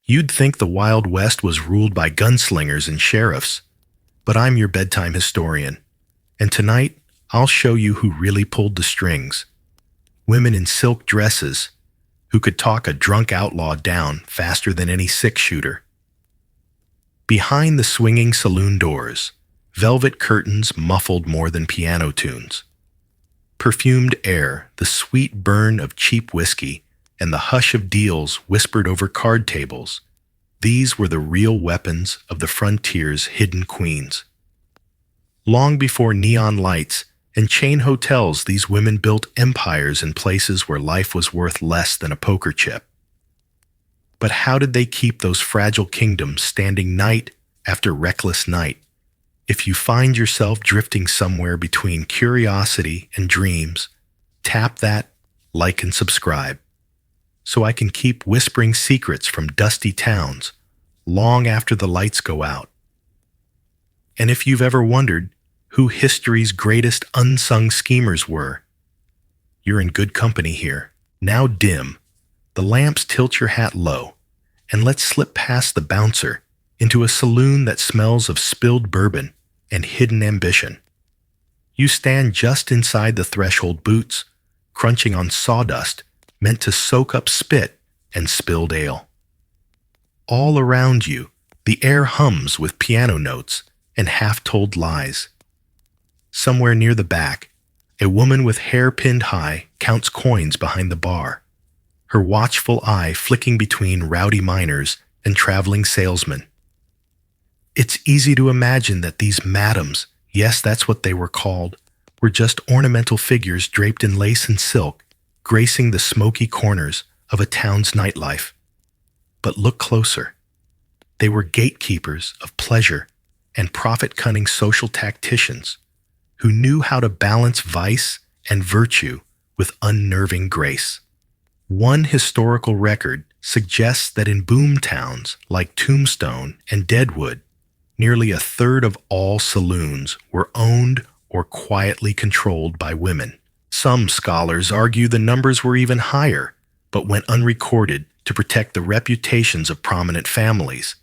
You'd think the Wild West was ruled by gunslingers and sheriffs, but I'm your bedtime historian, and tonight I'll show you who really pulled the strings. Women in silk dresses who could talk a drunk outlaw down faster than any six-shooter. Behind the swinging saloon doors, velvet curtains muffled more than piano tunes. Perfumed air, the sweet burn of cheap whiskey, and the hush of deals whispered over card tables. These were the real weapons of the frontier's hidden queens. Long before neon lights and chain hotels, these women built empires in places where life was worth less than a poker chip. But how did they keep those fragile kingdoms standing night after reckless night? If you find yourself drifting somewhere between curiosity and dreams, tap that like and subscribe, so I can keep whispering secrets from dusty towns long after the lights go out. And if you've ever wondered who history's greatest unsung schemers were, you're in good company here. Now dim the lamps, tilt your hat low, and let's slip past the bouncer into a saloon that smells of spilled bourbon and hidden ambition. You stand just inside the threshold, boots crunching on sawdust meant to soak up spit and spilled ale. All around you, the air hums with piano notes and half-told lies. Somewhere near the back, a woman with hair pinned high counts coins behind the bar, her watchful eye flicking between rowdy miners and traveling salesmen. It's easy to imagine that these madams, yes, that's what they were called, were just ornamental figures draped in lace and silk, gracing the smoky corners of a town's nightlife. But look closer. They were gatekeepers of pleasure and profit-cunning social tacticians who knew how to balance vice and virtue with unnerving grace. One historical record suggests that in boom towns like Tombstone and Deadwood, nearly a third of all saloons were owned or quietly controlled by women. Some scholars argue the numbers were even higher, but went unrecorded to protect the reputations of prominent families.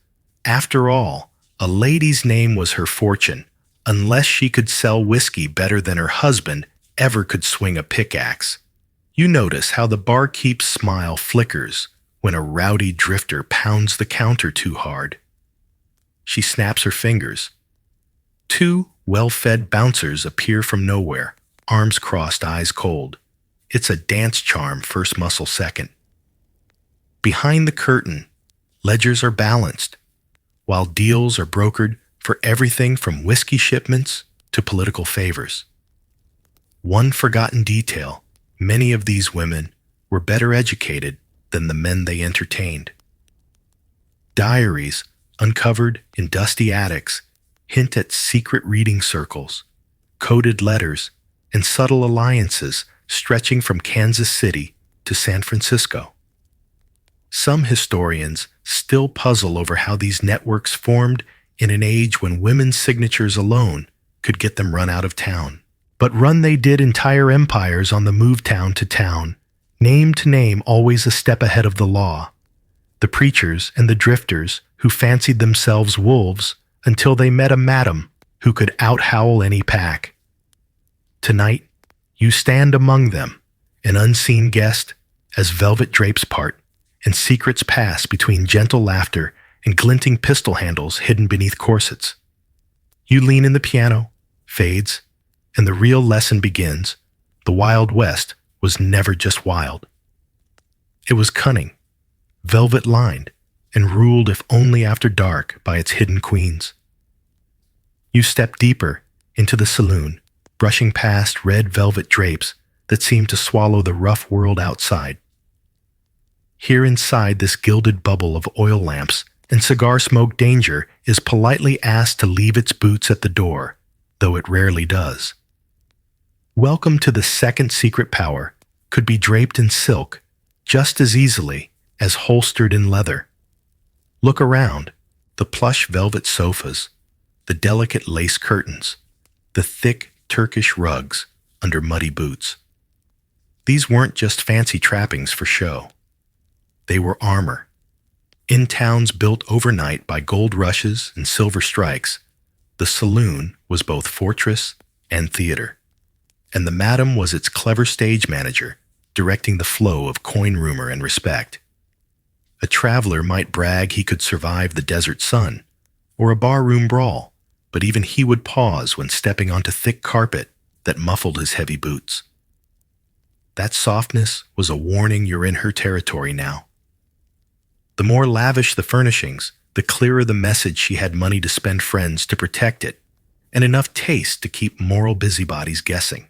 After all, a lady's name was her fortune, unless she could sell whiskey better than her husband ever could swing a pickaxe. You notice how the barkeep's smile flickers when a rowdy drifter pounds the counter too hard. She snaps her fingers. Two well-fed bouncers appear from nowhere, arms crossed, eyes cold. It's a dance charm, first muscle second. Behind the curtain, ledgers are balanced, while deals are brokered for everything from whiskey shipments to political favors. One forgotten detail: many of these women were better educated than the men they entertained. Diaries, uncovered in dusty attics, hint at secret reading circles, coded letters, and subtle alliances stretching from Kansas City to San Francisco. Some historians still puzzle over how these networks formed in an age when women's signatures alone could get them run out of town. But run they did, entire empires on the move, town to town, name to name, always a step ahead of the law. The preachers and the drifters who fancied themselves wolves until they met a madam who could out-howl any pack. Tonight, you stand among them, an unseen guest, as velvet drapes part and secrets pass between gentle laughter and glinting pistol handles hidden beneath corsets. You lean in the piano, fades, and the real lesson begins. The Wild West was never just wild. It was cunning, velvet-lined, and ruled, if only after dark, by its hidden queens. You step deeper into the saloon, brushing past red velvet drapes that seem to swallow the rough world outside. Here inside this gilded bubble of oil lamps and cigar smoke, danger is politely asked to leave its boots at the door, though it rarely does. Welcome to the second secret power could be draped in silk just as easily as holstered in leather. Look around: the plush velvet sofas, the delicate lace curtains, the thick Turkish rugs under muddy boots. These weren't just fancy trappings for show. They were armor, In towns built overnight by gold rushes and silver strikes, the saloon was both fortress and theater, and the madam was its clever stage manager, directing the flow of coin rumor and respect. A traveler might brag he could survive the desert sun, or a barroom brawl, but even he would pause when stepping onto thick carpet that muffled his heavy boots. That softness was a warning you're in her territory now. The more lavish the furnishings, the clearer the message she had money to spend friends to protect it, and enough taste to keep moral busybodies guessing.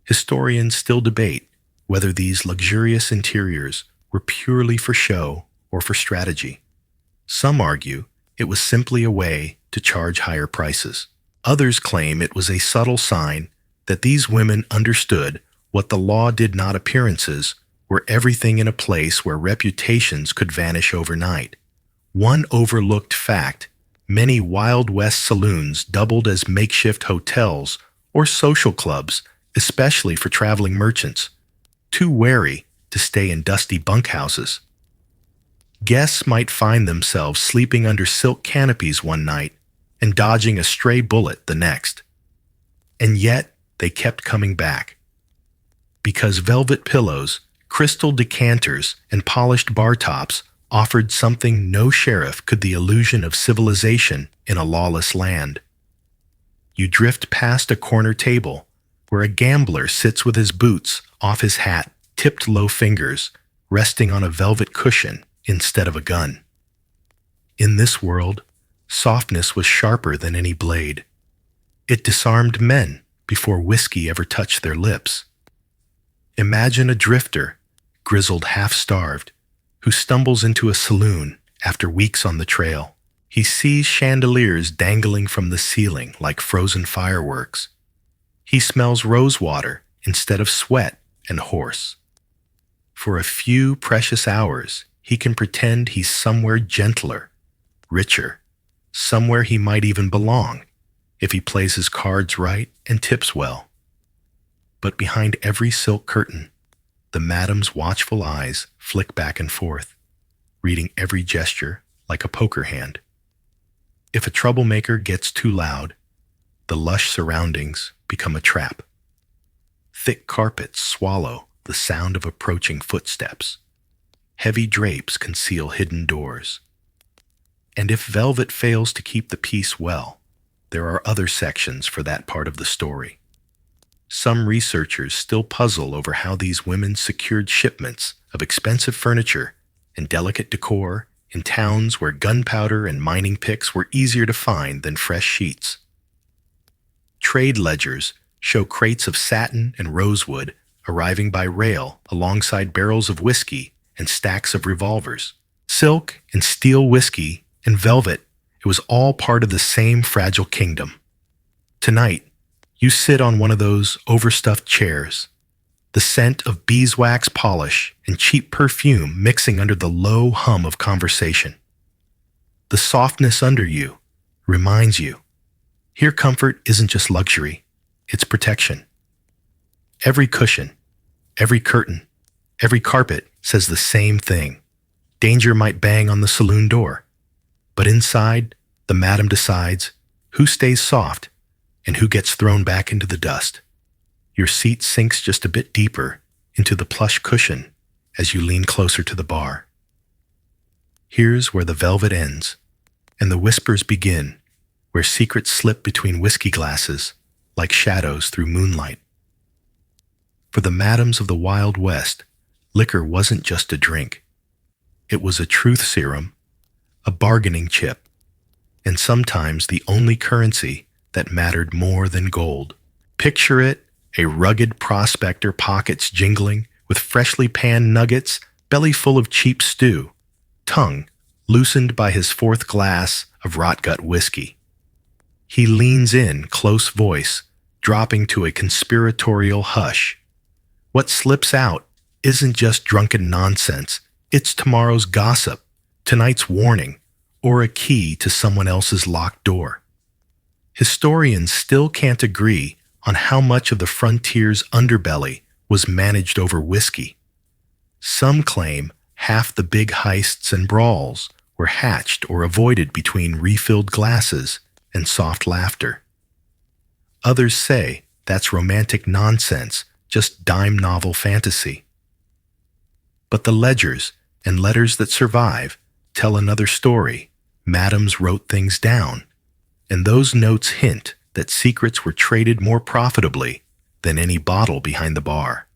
Historians still debate whether these luxurious interiors were purely for show or for strategy. Some argue it was simply a way to charge higher prices. Others claim it was a subtle sign that these women understood what the law did not appearances were everything in a place where reputations could vanish overnight. One overlooked fact: many Wild West saloons doubled as makeshift hotels or social clubs, especially for traveling merchants, too wary to stay in dusty bunkhouses. Guests might find themselves sleeping under silk canopies one night and dodging a stray bullet the next. And yet, they kept coming back. Because velvet pillows, crystal decanters, and polished bar tops offered something no sheriff could: the illusion of civilization in a lawless land. You drift past a corner table where a gambler sits with his boots off his hat, tipped low fingers, resting on a velvet cushion instead of a gun. In this world, softness was sharper than any blade. It disarmed men before whiskey ever touched their lips. Imagine a drifter, grizzled, half-starved, who stumbles into a saloon after weeks on the trail. He sees chandeliers dangling from the ceiling like frozen fireworks. He smells rosewater instead of sweat and horse. For a few precious hours, he can pretend he's somewhere gentler, richer, somewhere he might even belong, if he plays his cards right and tips well. But behind every silk curtain, the madam's watchful eyes flick back and forth, reading every gesture like a poker hand. If a troublemaker gets too loud, the lush surroundings become a trap. Thick carpets swallow the sound of approaching footsteps. Heavy drapes conceal hidden doors. And if velvet fails to keep the peace well, there are other sections for that part of the story. Some researchers still puzzle over how these women secured shipments of expensive furniture and delicate decor in towns where gunpowder and mining picks were easier to find than fresh sheets. Trade ledgers show crates of satin and rosewood arriving by rail alongside barrels of whiskey and stacks of revolvers. Silk and steel whiskey and velvet, it was all part of the same fragile kingdom. Tonight, you sit on one of those overstuffed chairs, the scent of beeswax polish and cheap perfume mixing under the low hum of conversation. The softness under you reminds you, here comfort isn't just luxury, it's protection. Every cushion, every curtain, every carpet says the same thing. Danger might bang on the saloon door, but inside, the madam decides who stays soft and who gets thrown back into the dust. Your seat sinks just a bit deeper into the plush cushion as you lean closer to the bar. Here's where the velvet ends, and the whispers begin, where secrets slip between whiskey glasses like shadows through moonlight. For the madams of the Wild West, liquor wasn't just a drink. It was a truth serum, a bargaining chip, and sometimes the only currency that mattered more than gold. Picture it, a rugged prospector, pockets jingling, with freshly panned nuggets, belly full of cheap stew, tongue loosened by his fourth glass of rot-gut whiskey. He leans in, close voice, dropping to a conspiratorial hush. What slips out isn't just drunken nonsense, it's tomorrow's gossip, tonight's warning, or a key to someone else's locked door. Historians still can't agree on how much of the frontier's underbelly was managed over whiskey. Some claim half the big heists and brawls were hatched or avoided between refilled glasses and soft laughter. Others say that's romantic nonsense, just dime novel fantasy. But the ledgers and letters that survive tell another story. Madams wrote things down, and those notes hint that secrets were traded more profitably than any bottle behind the bar.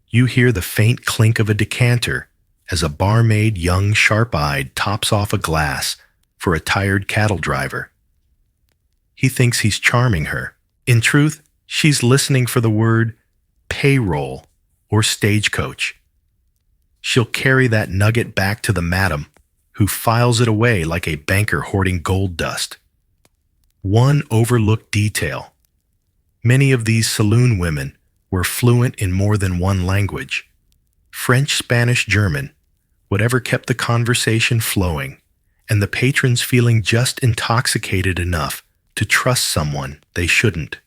You hear the faint clink of a decanter as a barmaid, young, sharp-eyed, tops off a glass for a tired cattle driver. He thinks he's charming her. In truth, she's listening for the word payroll or stagecoach. She'll carry that nugget back to the madam, who files it away like a banker hoarding gold dust. One overlooked detail. Many of these saloon women were fluent in more than one language. French, Spanish, German, whatever kept the conversation flowing, and the patrons feeling just intoxicated enough to trust someone they shouldn't.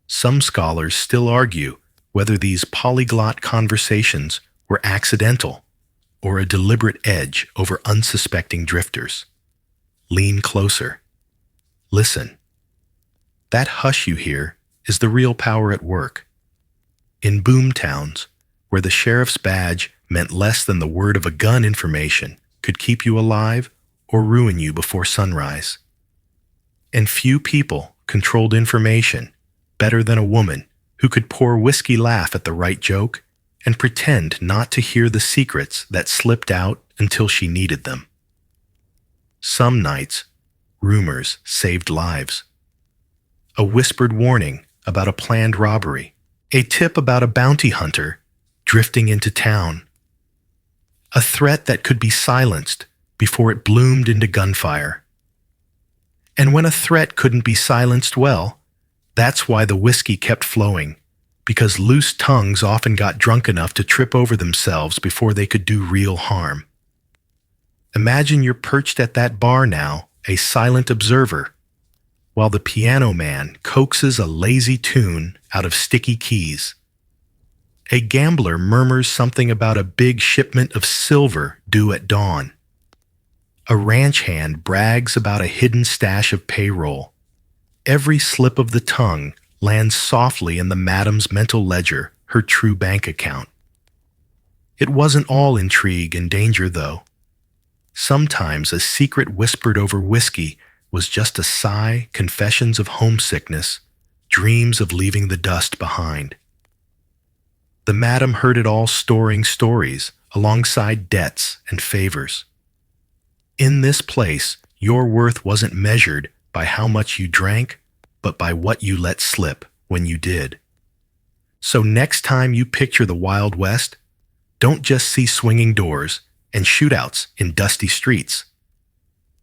Some scholars still argue whether these polyglot conversations were accidental or a deliberate edge over unsuspecting drifters. Lean closer. Listen. That hush you hear is the real power at work. In boom towns, where the sheriff's badge meant less than the word of a gun, information could keep you alive or ruin you before sunrise. And few people controlled information better than a woman who could pour whiskey laugh at the right joke and pretend not to hear the secrets that slipped out until she needed them. Some nights, rumors saved lives. A whispered warning about a planned robbery, a tip about a bounty hunter drifting into town, a threat that could be silenced before it bloomed into gunfire. And when a threat couldn't be silenced well, that's why the whiskey kept flowing, because loose tongues often got drunk enough to trip over themselves before they could do real harm. Imagine you're perched at that bar now, a silent observer, while the piano man coaxes a lazy tune out of sticky keys. A gambler murmurs something about a big shipment of silver due at dawn. A ranch hand brags about a hidden stash of payroll. Every slip of the tongue lands softly in the madam's mental ledger, her true bank account. It wasn't all intrigue and danger, though. Sometimes a secret whispered over whiskey was just a sigh, confessions of homesickness, dreams of leaving the dust behind. The madam heard it all, storing stories alongside debts and favors. In this place, your worth wasn't measured by how much you drank, but by what you let slip when you did. So next time you picture the Wild West, don't just see swinging doors and shootouts in dusty streets.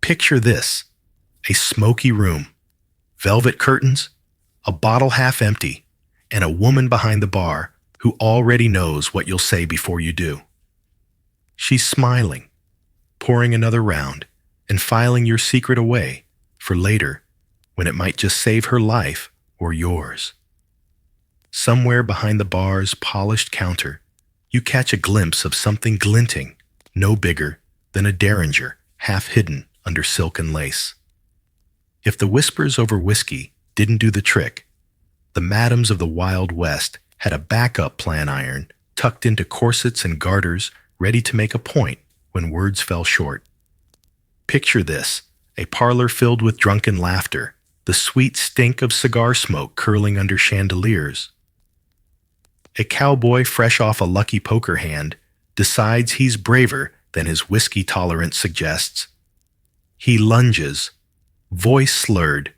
Picture this: a smoky room, velvet curtains, a bottle half empty, and a woman behind the bar who already knows what you'll say before you do. She's smiling, pouring another round, and filing your secret away for later, when it might just save her life or yours. Somewhere behind the bar's polished counter, you catch a glimpse of something glinting, no bigger than a derringer half hidden under silk and lace. If the whispers over whiskey didn't do the trick, the madams of the Wild West had a backup plan iron tucked into corsets and garters, ready to make a point when words fell short. Picture this: a parlor filled with drunken laughter, the sweet stink of cigar smoke curling under chandeliers. A cowboy fresh off a lucky poker hand decides he's braver than his whiskey tolerance suggests. He lunges, voice slurred,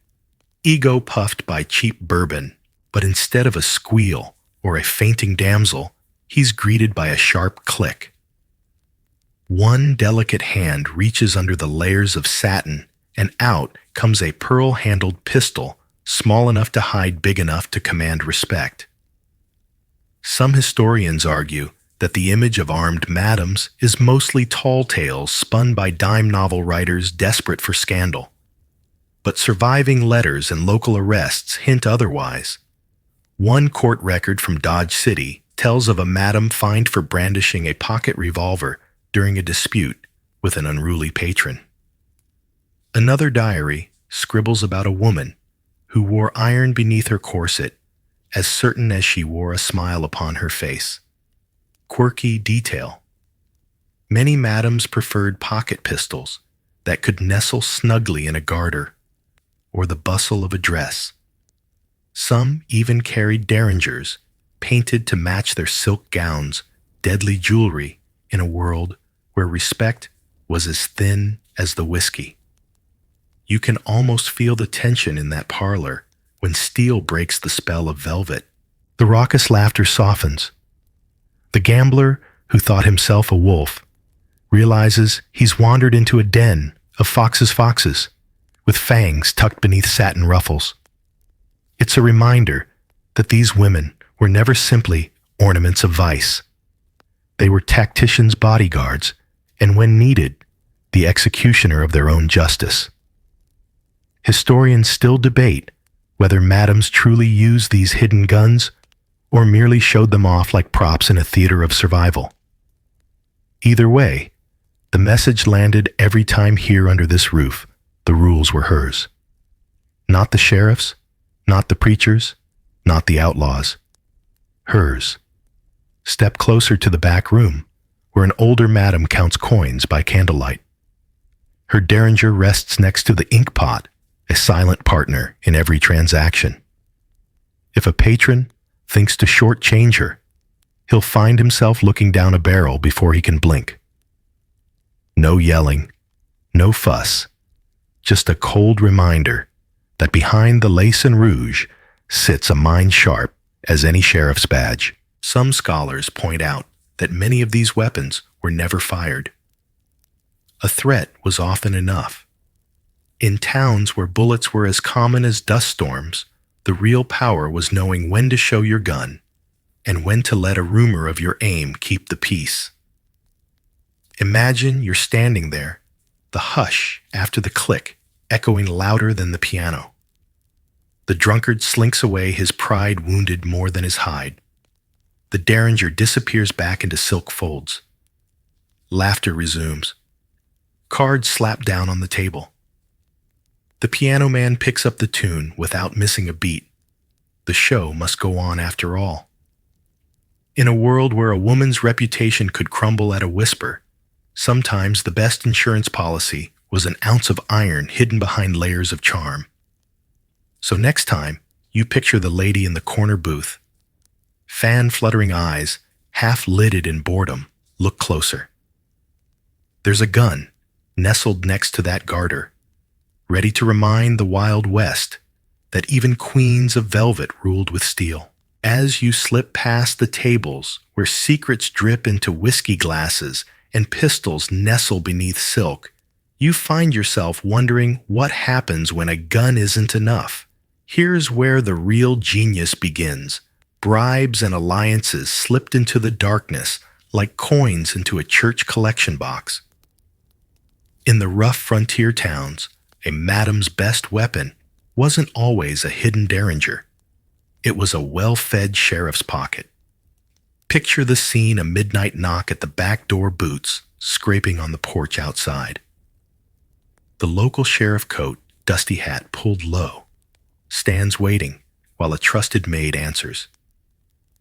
ego puffed by cheap bourbon, but instead of a squeal or a fainting damsel, he's greeted by a sharp click. One delicate hand reaches under the layers of satin, and out comes a pearl-handled pistol, small enough to hide, big enough to command respect. Some historians argue that the image of armed madams is mostly tall tales spun by dime novel writers desperate for scandal. But surviving letters and local arrests hint otherwise. One court record from Dodge City tells of a madam fined for brandishing a pocket revolver during a dispute with an unruly patron. Another diary scribbles about a woman who wore iron beneath her corset, as certain as she wore a smile upon her face. Quirky detail. Many madams preferred pocket pistols that could nestle snugly in a garter or the bustle of a dress. Some even carried derringers, painted to match their silk gowns, deadly jewelry in a world where respect was as thin as the whiskey. You can almost feel the tension in that parlor when steel breaks the spell of velvet. The raucous laughter softens. The gambler who thought himself a wolf realizes he's wandered into a den of foxes, with fangs tucked beneath satin ruffles. It's a reminder that these women were never simply ornaments of vice. They were tacticians' bodyguards, and when needed, the executioner of their own justice. Historians still debate whether madams truly used these hidden guns or merely showed them off like props in a theater of survival. Either way, the message landed every time here under this roof. The rules were hers. Not the sheriff's, not the preacher's, not the outlaws. Hers. Step closer to the back room, where an older madam counts coins by candlelight. Her derringer rests next to the ink pot, a silent partner in every transaction. If a patron thinks to shortchange her, he'll find himself looking down a barrel before he can blink. No yelling, no fuss, just a cold reminder that behind the lace and rouge sits a mind sharp as any sheriff's badge. Some scholars point out that many of these weapons were never fired. A threat was often enough. In towns where bullets were as common as dust storms, the real power was knowing when to show your gun and when to let a rumor of your aim keep the peace. Imagine you're standing there, the hush after the click echoing louder than the piano. The drunkard slinks away, his pride wounded more than his hide. The derringer disappears back into silk folds. Laughter resumes. Cards slap down on the table. The piano man picks up the tune without missing a beat. The show must go on after all. In a world where a woman's reputation could crumble at a whisper, sometimes the best insurance policy was an ounce of iron hidden behind layers of charm. So next time, you picture the lady in the corner booth. Fan-fluttering eyes, half-lidded in boredom, look closer. There's a gun, nestled next to that garter, ready to remind the Wild West that even queens of velvet ruled with steel. As you slip past the tables where secrets drip into whiskey glasses and pistols nestle beneath silk, you find yourself wondering what happens when a gun isn't enough. Here's where the real genius begins. Bribes and alliances slipped into the darkness like coins into a church collection box. In the rough frontier towns, a madam's best weapon wasn't always a hidden derringer. It was a well-fed sheriff's pocket. Picture the scene: a midnight knock at the back door, boots scraping on the porch outside. The local sheriff coat, dusty hat pulled low, stands waiting while a trusted maid answers.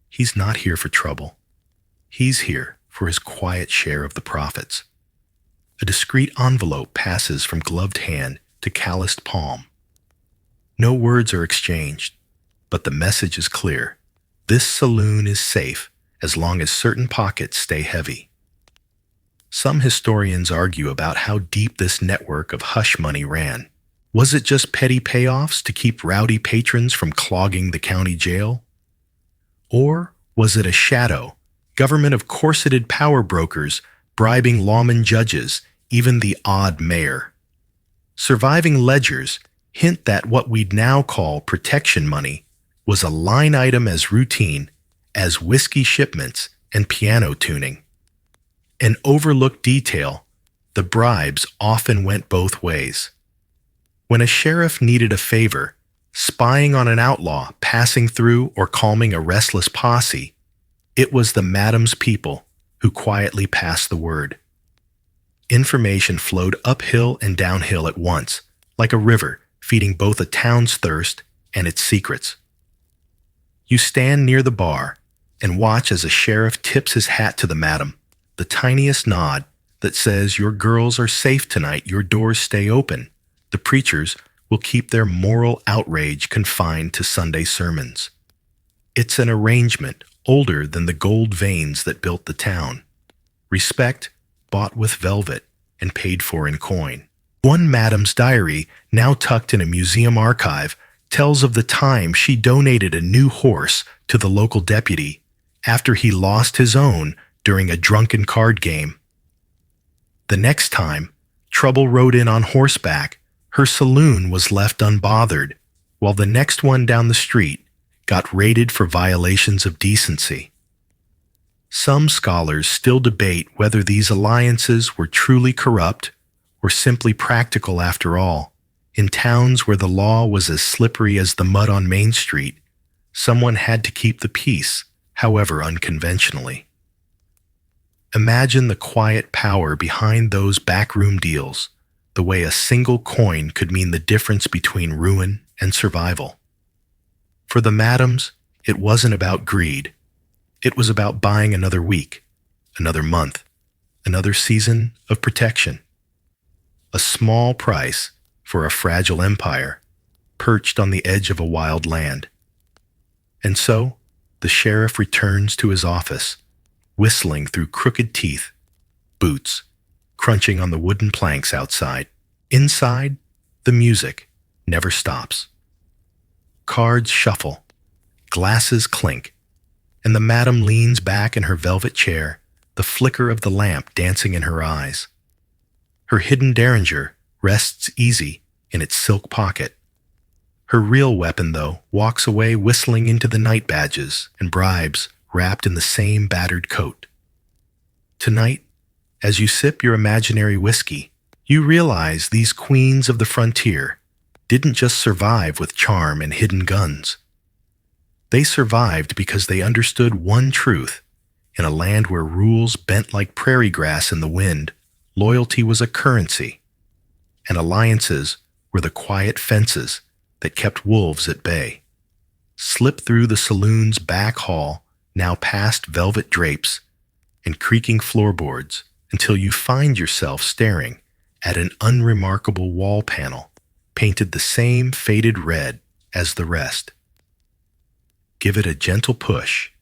He's not here for trouble. He's here for his quiet share of the profits. A discreet envelope passes from gloved hand to calloused palm. No words are exchanged, but the message is clear. This saloon is safe as long as certain pockets stay heavy. Some historians argue about how deep this network of hush money ran. Was it just petty payoffs to keep rowdy patrons from clogging the county jail? Or was it a shadow, government of corseted power brokers bribing lawmen, judges, even the odd mayor? Surviving ledgers hint that what we'd now call protection money was a line item as routine as whiskey shipments and piano tuning. An overlooked detail, the bribes often went both ways. When a sheriff needed a favor, spying on an outlaw passing through or calming a restless posse, It was the madam's people who quietly passed the word. Information flowed uphill and downhill at once, like a river, feeding both a town's thirst and its secrets. You stand near the bar and watch as a sheriff tips his hat to the madam, the tiniest nod that says your girls are safe tonight, your doors stay open. The preachers will keep their moral outrage confined to Sunday sermons. It's an arrangement older than the gold veins that built the town. Respect bought with velvet and paid for in coin. One madam's diary, now tucked in a museum archive, tells of the time she donated a new horse to the local deputy after he lost his own during a drunken card game. The next time, trouble rode in on horseback, her saloon was left unbothered, while the next one down the street got raided for violations of decency. Some scholars still debate whether these alliances were truly corrupt or simply practical after all. In towns where the law was as slippery as the mud on Main Street, someone had to keep the peace, however unconventionally. Imagine the quiet power behind those backroom deals, the way a single coin could mean the difference between ruin and survival. For the madams, it wasn't about greed. It was about buying another week, another month, another season of protection. A small price for a fragile empire perched on the edge of a wild land. And so, the sheriff returns to his office, whistling through crooked teeth, boots crunching on the wooden planks outside. Inside, the music never stops. Cards shuffle, glasses clink, and the madam leans back in her velvet chair, the flicker of the lamp dancing in her eyes. Her hidden derringer rests easy in its silk pocket. Her real weapon, though, walks away whistling into the night badges and bribes wrapped in the same battered coat. Tonight, as you sip your imaginary whiskey, you realize these queens of the frontier didn't just survive with charm and hidden guns. They survived because they understood one truth. In a land where rules bent like prairie grass in the wind, loyalty was a currency, and alliances were the quiet fences that kept wolves at bay. Slip through the saloon's back hall, now past velvet drapes and creaking floorboards, until you find yourself staring at an unremarkable wall panel painted the same faded red as the rest. Give it a gentle push,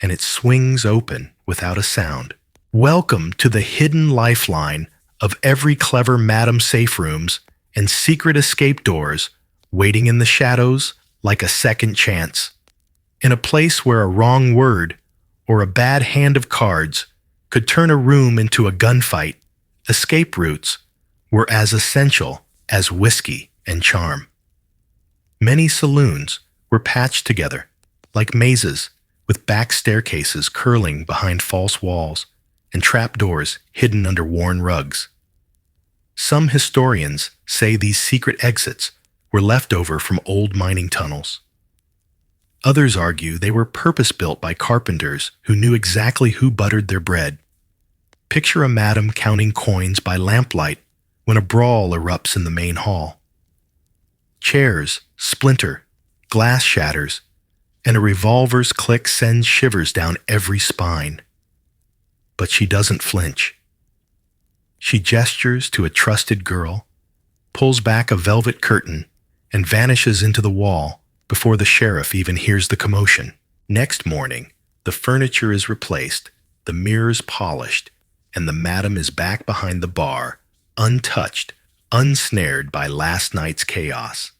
and it swings open without a sound. Welcome to the hidden lifeline of every clever madam safe rooms and secret escape doors waiting in the shadows like a second chance. In a place where a wrong word or a bad hand of cards could turn a room into a gunfight, escape routes were as essential as whiskey and charm. Many saloons were patched together, like mazes, with back staircases curling behind false walls and trapdoors hidden under worn rugs. Some historians say these secret exits were left over from old mining tunnels. Others argue they were purpose-built by carpenters who knew exactly who buttered their bread. Picture a madam counting coins by lamplight when a brawl erupts in the main hall. Chairs splinter, glass shatters, and a revolver's click sends shivers down every spine. But she doesn't flinch. She gestures to a trusted girl, pulls back a velvet curtain, and vanishes into the wall before the sheriff even hears the commotion. Next morning, the furniture is replaced, the mirrors polished, and the madam is back behind the bar, untouched, unsnared by last night's chaos.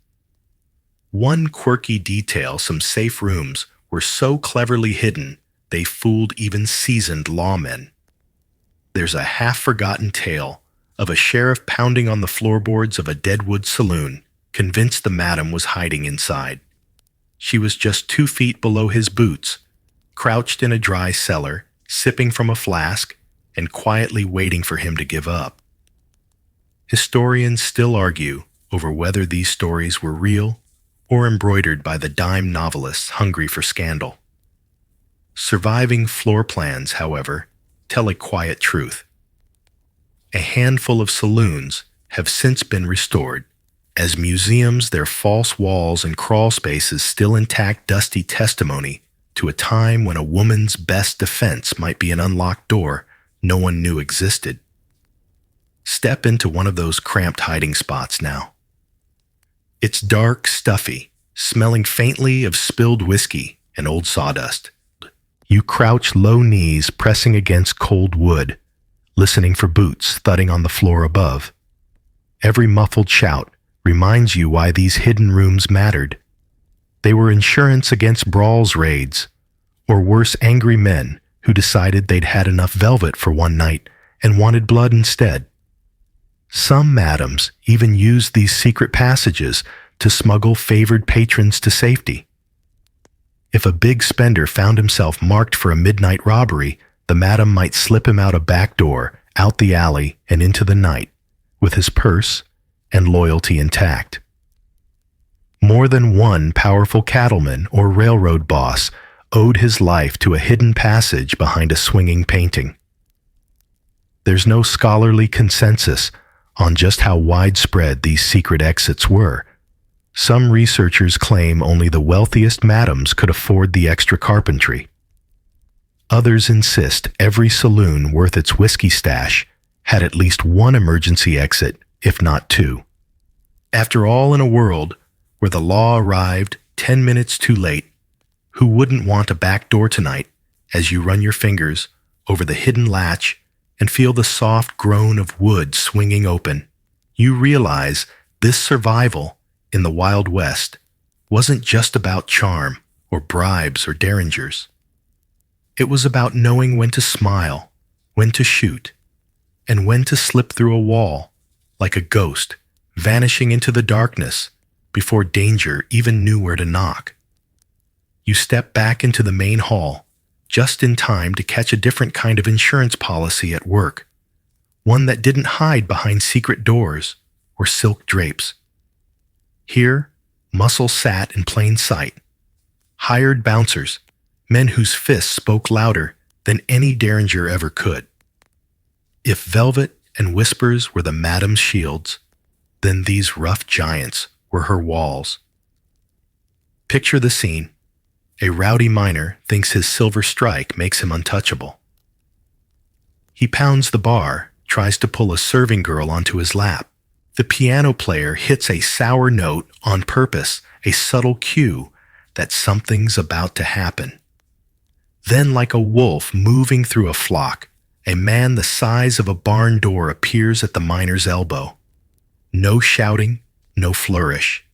One quirky detail: some safe rooms were so cleverly hidden they fooled even seasoned lawmen. There's a half-forgotten tale of a sheriff pounding on the floorboards of a deadwood saloon, convinced the madam was hiding inside. She was just 2 feet below his boots, crouched in a dry cellar, sipping from a flask, and quietly waiting for him to give up. Historians still argue over whether these stories were real or embroidered by the dime novelists hungry for scandal. Surviving floor plans, however, tell a quiet truth. A handful of saloons have since been restored. As museums, their false walls and crawl spaces still intact dusty testimony to a time when a woman's best defense might be an unlocked door no one knew existed. Step into one of those cramped hiding spots now. It's dark, stuffy, smelling faintly of spilled whiskey and old sawdust. You crouch low knees pressing against cold wood, listening for boots thudding on the floor above. Every muffled shout reminds you why these hidden rooms mattered. They were insurance against brawls raids, or worse, angry men who decided they'd had enough velvet for one night and wanted blood instead. Some madams even used these secret passages to smuggle favored patrons to safety. If a big spender found himself marked for a midnight robbery, the madam might slip him out a back door, out the alley, and into the night, with his purse and loyalty intact. More than one powerful cattleman or railroad boss owed his life to a hidden passage behind a swinging painting. There's no scholarly consensus on just how widespread these secret exits were. Some researchers claim only the wealthiest madams could afford the extra carpentry. Others insist every saloon worth its whiskey stash had at least one emergency exit, if not two. After all, in a world where the law arrived 10 minutes too late, who wouldn't want a back door tonight as you run your fingers over the hidden latch and feel the soft groan of wood swinging open? You realize this survival in the Wild West wasn't just about charm or bribes or derringers. It was about knowing when to smile, when to shoot, and when to slip through a wall like a ghost, vanishing into the darkness before danger even knew where to knock. You step back into the main hall just in time to catch a different kind of insurance policy at work, one that didn't hide behind secret doors or silk drapes. Here, muscle sat in plain sight. Hired bouncers, men whose fists spoke louder than any derringer ever could. If velvet and whispers were the madam's shields, then these rough giants were her walls. Picture the scene. A rowdy miner thinks his silver strike makes him untouchable. He pounds the bar, tries to pull a serving girl onto his lap. The piano player hits a sour note on purpose, a subtle cue that something's about to happen. Then, like a wolf moving through a flock, a man the size of a barn door appears at the miner's elbow. No shouting, no flourish.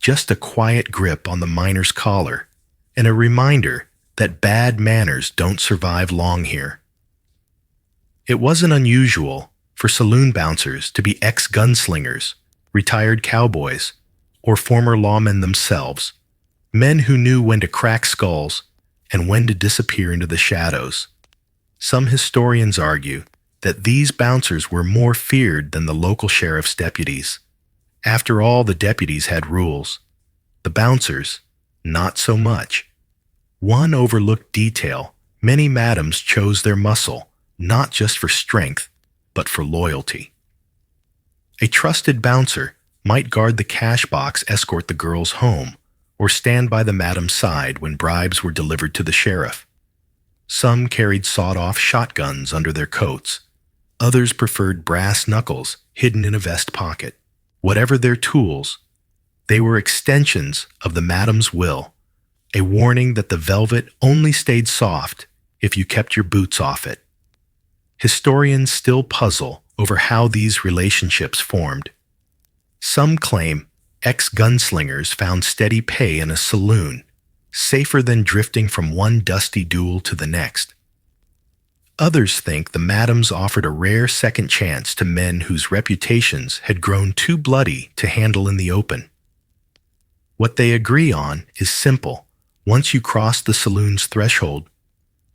Just a quiet grip on the miner's collar, and a reminder that bad manners don't survive long here. It wasn't unusual for saloon bouncers to be ex-gunslingers, retired cowboys, or former lawmen themselves, men who knew when to crack skulls and when to disappear into the shadows. Some historians argue that these bouncers were more feared than the local sheriff's deputies. After all, the deputies had rules. The bouncers, not so much. One overlooked detail: many madams chose their muscle, not just for strength, but for loyalty. A trusted bouncer might guard the cash box, escort the girls home, or stand by the madam's side when bribes were delivered to the sheriff. Some carried sawed-off shotguns under their coats. Others preferred brass knuckles hidden in a vest pocket. Whatever their tools, they were extensions of the madam's will, a warning that the velvet only stayed soft if you kept your boots off it. Historians still puzzle over how these relationships formed. Some claim ex-gunslingers found steady pay in a saloon, safer than drifting from one dusty duel to the next. Others think the madams offered a rare second chance to men whose reputations had grown too bloody to handle in the open. What they agree on is simple. Once you crossed the saloon's threshold,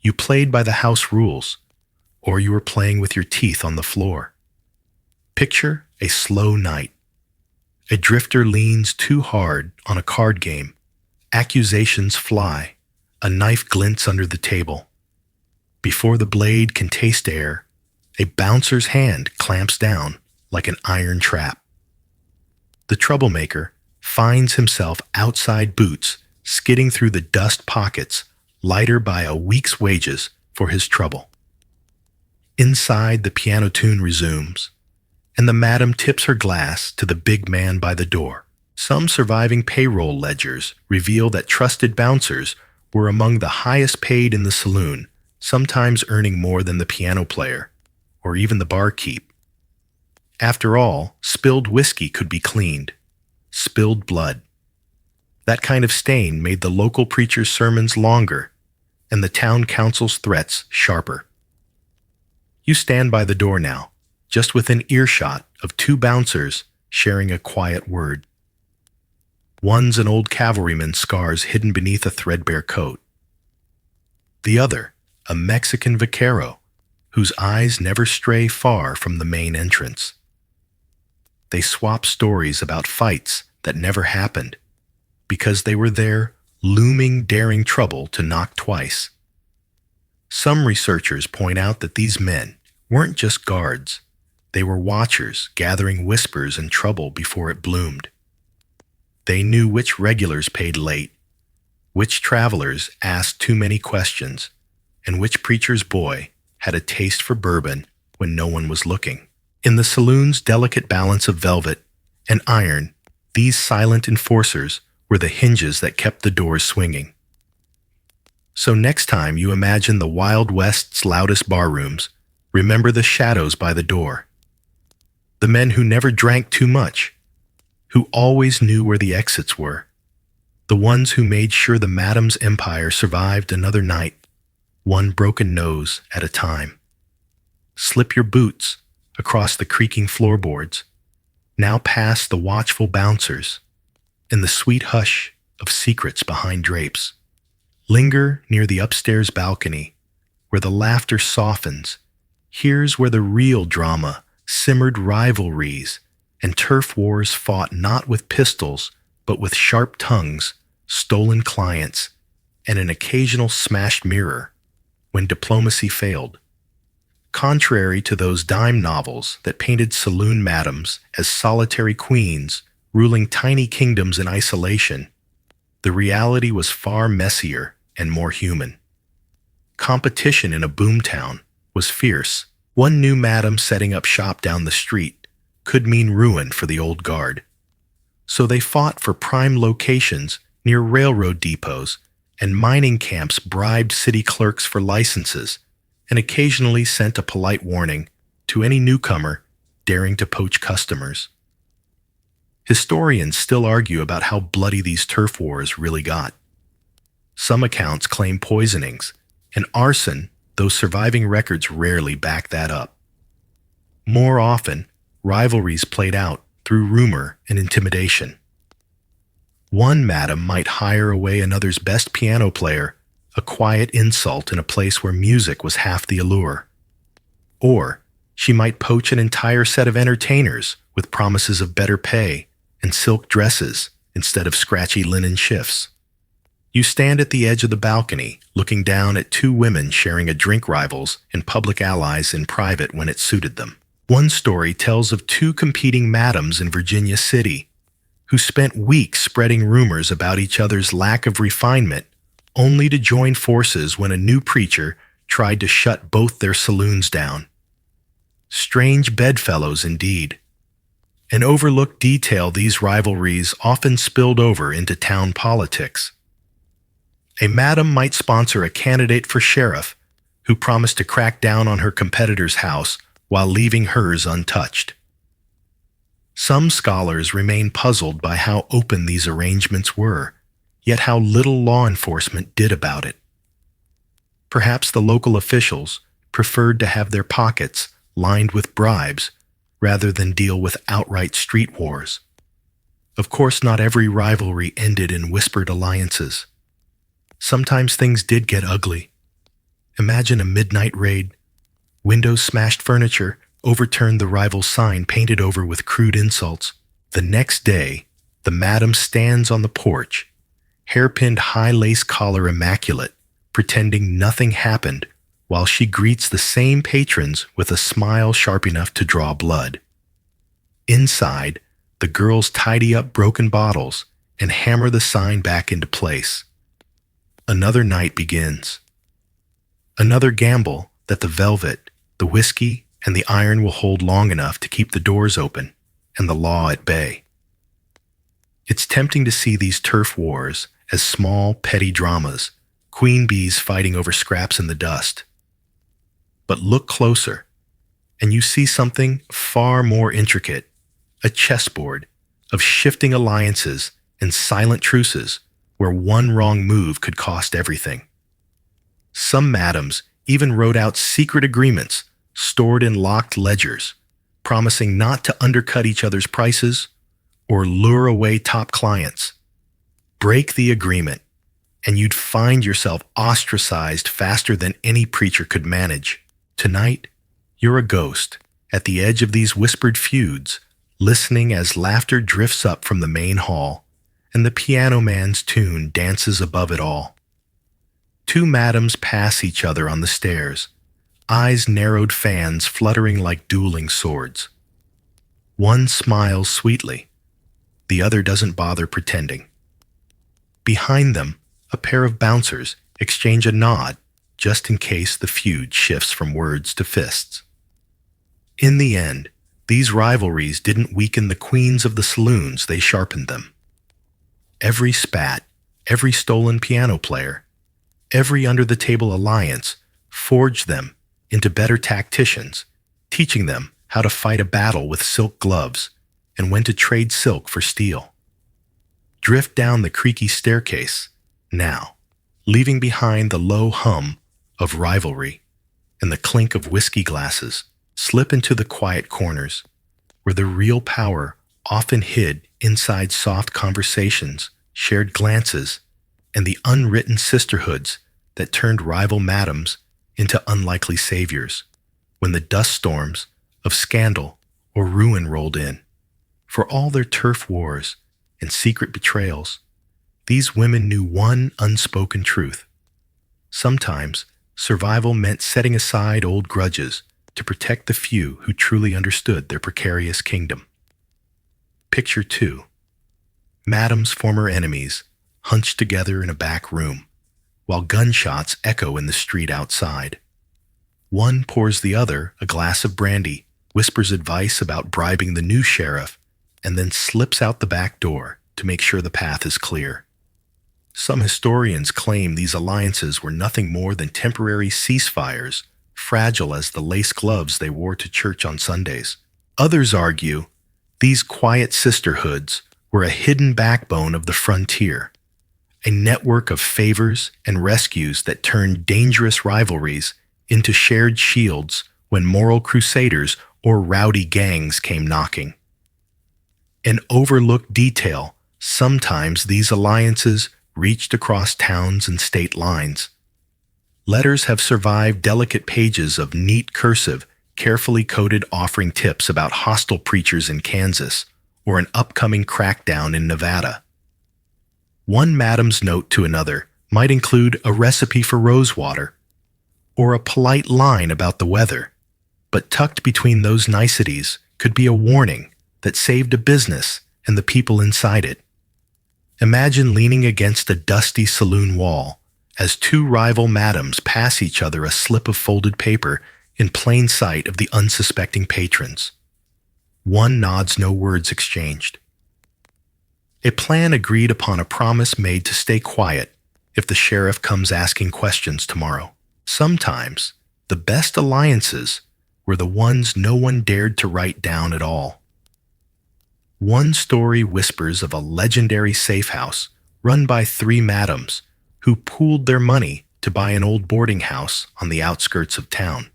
you played by the house rules, or you were playing with your teeth on the floor. Picture a slow night. A drifter leans too hard on a card game. Accusations fly. A knife glints under the table. Before the blade can taste air, a bouncer's hand clamps down like an iron trap. The troublemaker finds himself outside boots, skidding through the dust pockets, lighter by a week's wages for his trouble. Inside, the piano tune resumes, and the madam tips her glass to the big man by the door. Some surviving payroll ledgers reveal that trusted bouncers were among the highest paid in the saloon, sometimes earning more than the piano player, or even the barkeep. After all, spilled whiskey could be cleaned. Spilled blood. That kind of stain made the local preacher's sermons longer and the town council's threats sharper. You stand by the door now, just within earshot of two bouncers sharing a quiet word. One's an old cavalryman's scars hidden beneath a threadbare coat. The other, a Mexican vaquero, whose eyes never stray far from the main entrance. They swap stories about fights that never happened, because they were there looming daring trouble to knock twice. Some researchers point out that these men weren't just guards. They were watchers gathering whispers and trouble before it bloomed. They knew which regulars paid late, which travelers asked too many questions, and which preacher's boy had a taste for bourbon when no one was looking. In the saloon's delicate balance of velvet and iron, these silent enforcers were the hinges that kept the doors swinging. So next time you imagine the Wild West's loudest barrooms, remember the shadows by the door. The men who never drank too much, who always knew where the exits were. The ones who made sure the madam's empire survived another night, one broken nose at a time. Slip your boots across the creaking floorboards, now past the watchful bouncers, in the sweet hush of secrets behind drapes. Linger near the upstairs balcony, where the laughter softens. Here's where the real drama simmered, rivalries and turf wars fought not with pistols, but with sharp tongues, stolen clients, and an occasional smashed mirror when diplomacy failed. Contrary to those dime novels that painted saloon madams as solitary queens ruling tiny kingdoms in isolation, the reality was far messier and more human. Competition in a boomtown was fierce. One new madam setting up shop down the street could mean ruin for the old guard. So they fought for prime locations near railroad depots, and mining camps bribed city clerks for licenses and occasionally sent a polite warning to any newcomer daring to poach customers. Historians still argue about how bloody these turf wars really got. Some accounts claim poisonings and arson, though surviving records rarely back that up. More often, rivalries played out through rumor and intimidation. One madam might hire away another's best piano player, a quiet insult in a place where music was half the allure. Or she might poach an entire set of entertainers with promises of better pay and silk dresses instead of scratchy linen shifts. You stand at the edge of the balcony, looking down at two women sharing a drink, rivals and public allies in private when it suited them. One story tells of two competing madams in Virginia City who spent weeks spreading rumors about each other's lack of refinement, only to join forces when a new preacher tried to shut both their saloons down. Strange bedfellows indeed. An overlooked detail, these rivalries often spilled over into town politics. A madam might sponsor a candidate for sheriff who promised to crack down on her competitor's house while leaving hers untouched. Some scholars remain puzzled by how open these arrangements were, yet how little law enforcement did about it. Perhaps the local officials preferred to have their pockets lined with bribes rather than deal with outright street wars. Of course, not every rivalry ended in whispered alliances. Sometimes things did get ugly. Imagine a midnight raid. Windows smashed furniture, overturned the rival's sign painted over with crude insults. The next day, the madam stands on the porch, hairpinned high lace collar immaculate, pretending nothing happened while she greets the same patrons with a smile sharp enough to draw blood. Inside, the girls tidy up broken bottles and hammer the sign back into place. Another night begins. Another gamble that the velvet, the whiskey, and the iron will hold long enough to keep the doors open and the law at bay. It's tempting to see these turf wars as small, petty dramas, queen bees fighting over scraps in the dust. But look closer, and you see something far more intricate, a chessboard of shifting alliances and silent truces where one wrong move could cost everything. Some madams even wrote out secret agreements stored in locked ledgers, promising not to undercut each other's prices or lure away top clients. Break the agreement, and you'd find yourself ostracized faster than any preacher could manage. Tonight, you're a ghost at the edge of these whispered feuds, listening as laughter drifts up from the main hall and the piano man's tune dances above it all. Two madams pass each other on the stairs, eyes-narrowed fans fluttering like dueling swords. One smiles sweetly, the other doesn't bother pretending. Behind them, a pair of bouncers exchange a nod just in case the feud shifts from words to fists. In the end, these rivalries didn't weaken the queens of the saloons, they sharpened them. Every spat, every stolen piano player, every under-the-table alliance forged them into better tacticians, teaching them how to fight a battle with silk gloves and when to trade silk for steel. Drift down the creaky staircase, now, leaving behind the low hum of rivalry and the clink of whiskey glasses. Slip into the quiet corners, where the real power often hid inside soft conversations, shared glances, and the unwritten sisterhoods that turned rival madams into unlikely saviors when the dust storms of scandal or ruin rolled in. For all their turf wars and secret betrayals, these women knew one unspoken truth. Sometimes, survival meant setting aside old grudges to protect the few who truly understood their precarious kingdom. Picture 2. Madam's former enemies hunched together in a back room, while gunshots echo in the street outside. One pours the other a glass of brandy, whispers advice about bribing the new sheriff, and then slips out the back door to make sure the path is clear. Some historians claim these alliances were nothing more than temporary ceasefires, fragile as the lace gloves they wore to church on Sundays. Others argue these quiet sisterhoods were a hidden backbone of the frontier, a network of favors and rescues that turned dangerous rivalries into shared shields when moral crusaders or rowdy gangs came knocking. An overlooked detail, sometimes these alliances reached across towns and state lines. Letters have survived delicate pages of neat cursive, carefully coded offering tips about hostile preachers in Kansas or an upcoming crackdown in Nevada. One madam's note to another might include a recipe for rosewater or a polite line about the weather, but tucked between those niceties could be a warning that saved a business and the people inside it. Imagine leaning against a dusty saloon wall as two rival madams pass each other a slip of folded paper in plain sight of the unsuspecting patrons. One nods, no words exchanged. A plan agreed upon, a promise made to stay quiet if the sheriff comes asking questions tomorrow. Sometimes, the best alliances were the ones no one dared to write down at all. One story whispers of a legendary safe house run by three madams who pooled their money to buy an old boarding house on the outskirts of town.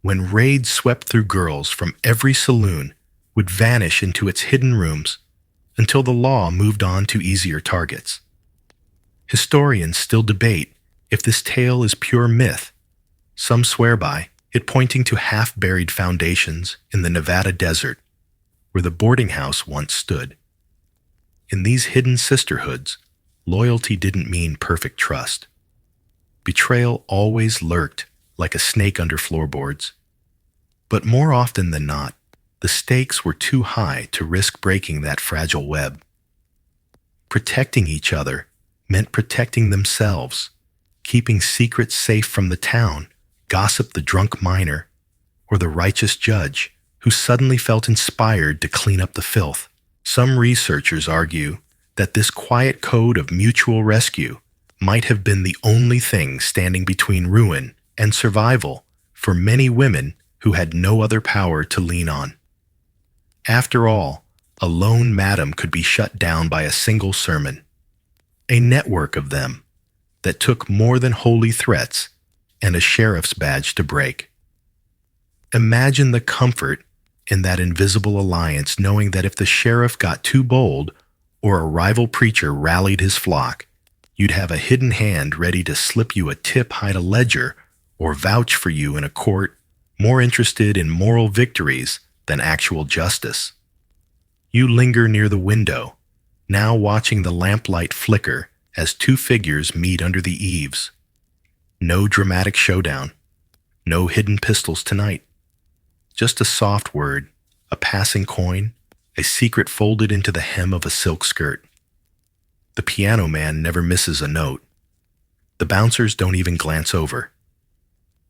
When raids swept through, girls from every saloon would vanish into its hidden rooms until the law moved on to easier targets. Historians still debate if this tale is pure myth. Some swear by it, pointing to half-buried foundations in the Nevada desert where the boarding house once stood. In these hidden sisterhoods, loyalty didn't mean perfect trust. Betrayal always lurked like a snake under floorboards. But more often than not, the stakes were too high to risk breaking that fragile web. Protecting each other meant protecting themselves, keeping secrets safe from the town, gossip the drunk miner, or the righteous judge who suddenly felt inspired to clean up the filth. Some researchers argue that this quiet code of mutual rescue might have been the only thing standing between ruin and survival for many women who had no other power to lean on. After all, a lone madam could be shut down by a single sermon. A network of them that took more than holy threats and a sheriff's badge to break. Imagine the comfort in that invisible alliance, knowing that if the sheriff got too bold or a rival preacher rallied his flock, you'd have a hidden hand ready to slip you a tip, hide a ledger, or vouch for you in a court more interested in moral victories than actual justice. You linger near the window, now watching the lamplight flicker as two figures meet under the eaves. No dramatic showdown, no hidden pistols tonight. Just a soft word, a passing coin, a secret folded into the hem of a silk skirt. The piano man never misses a note. The bouncers don't even glance over.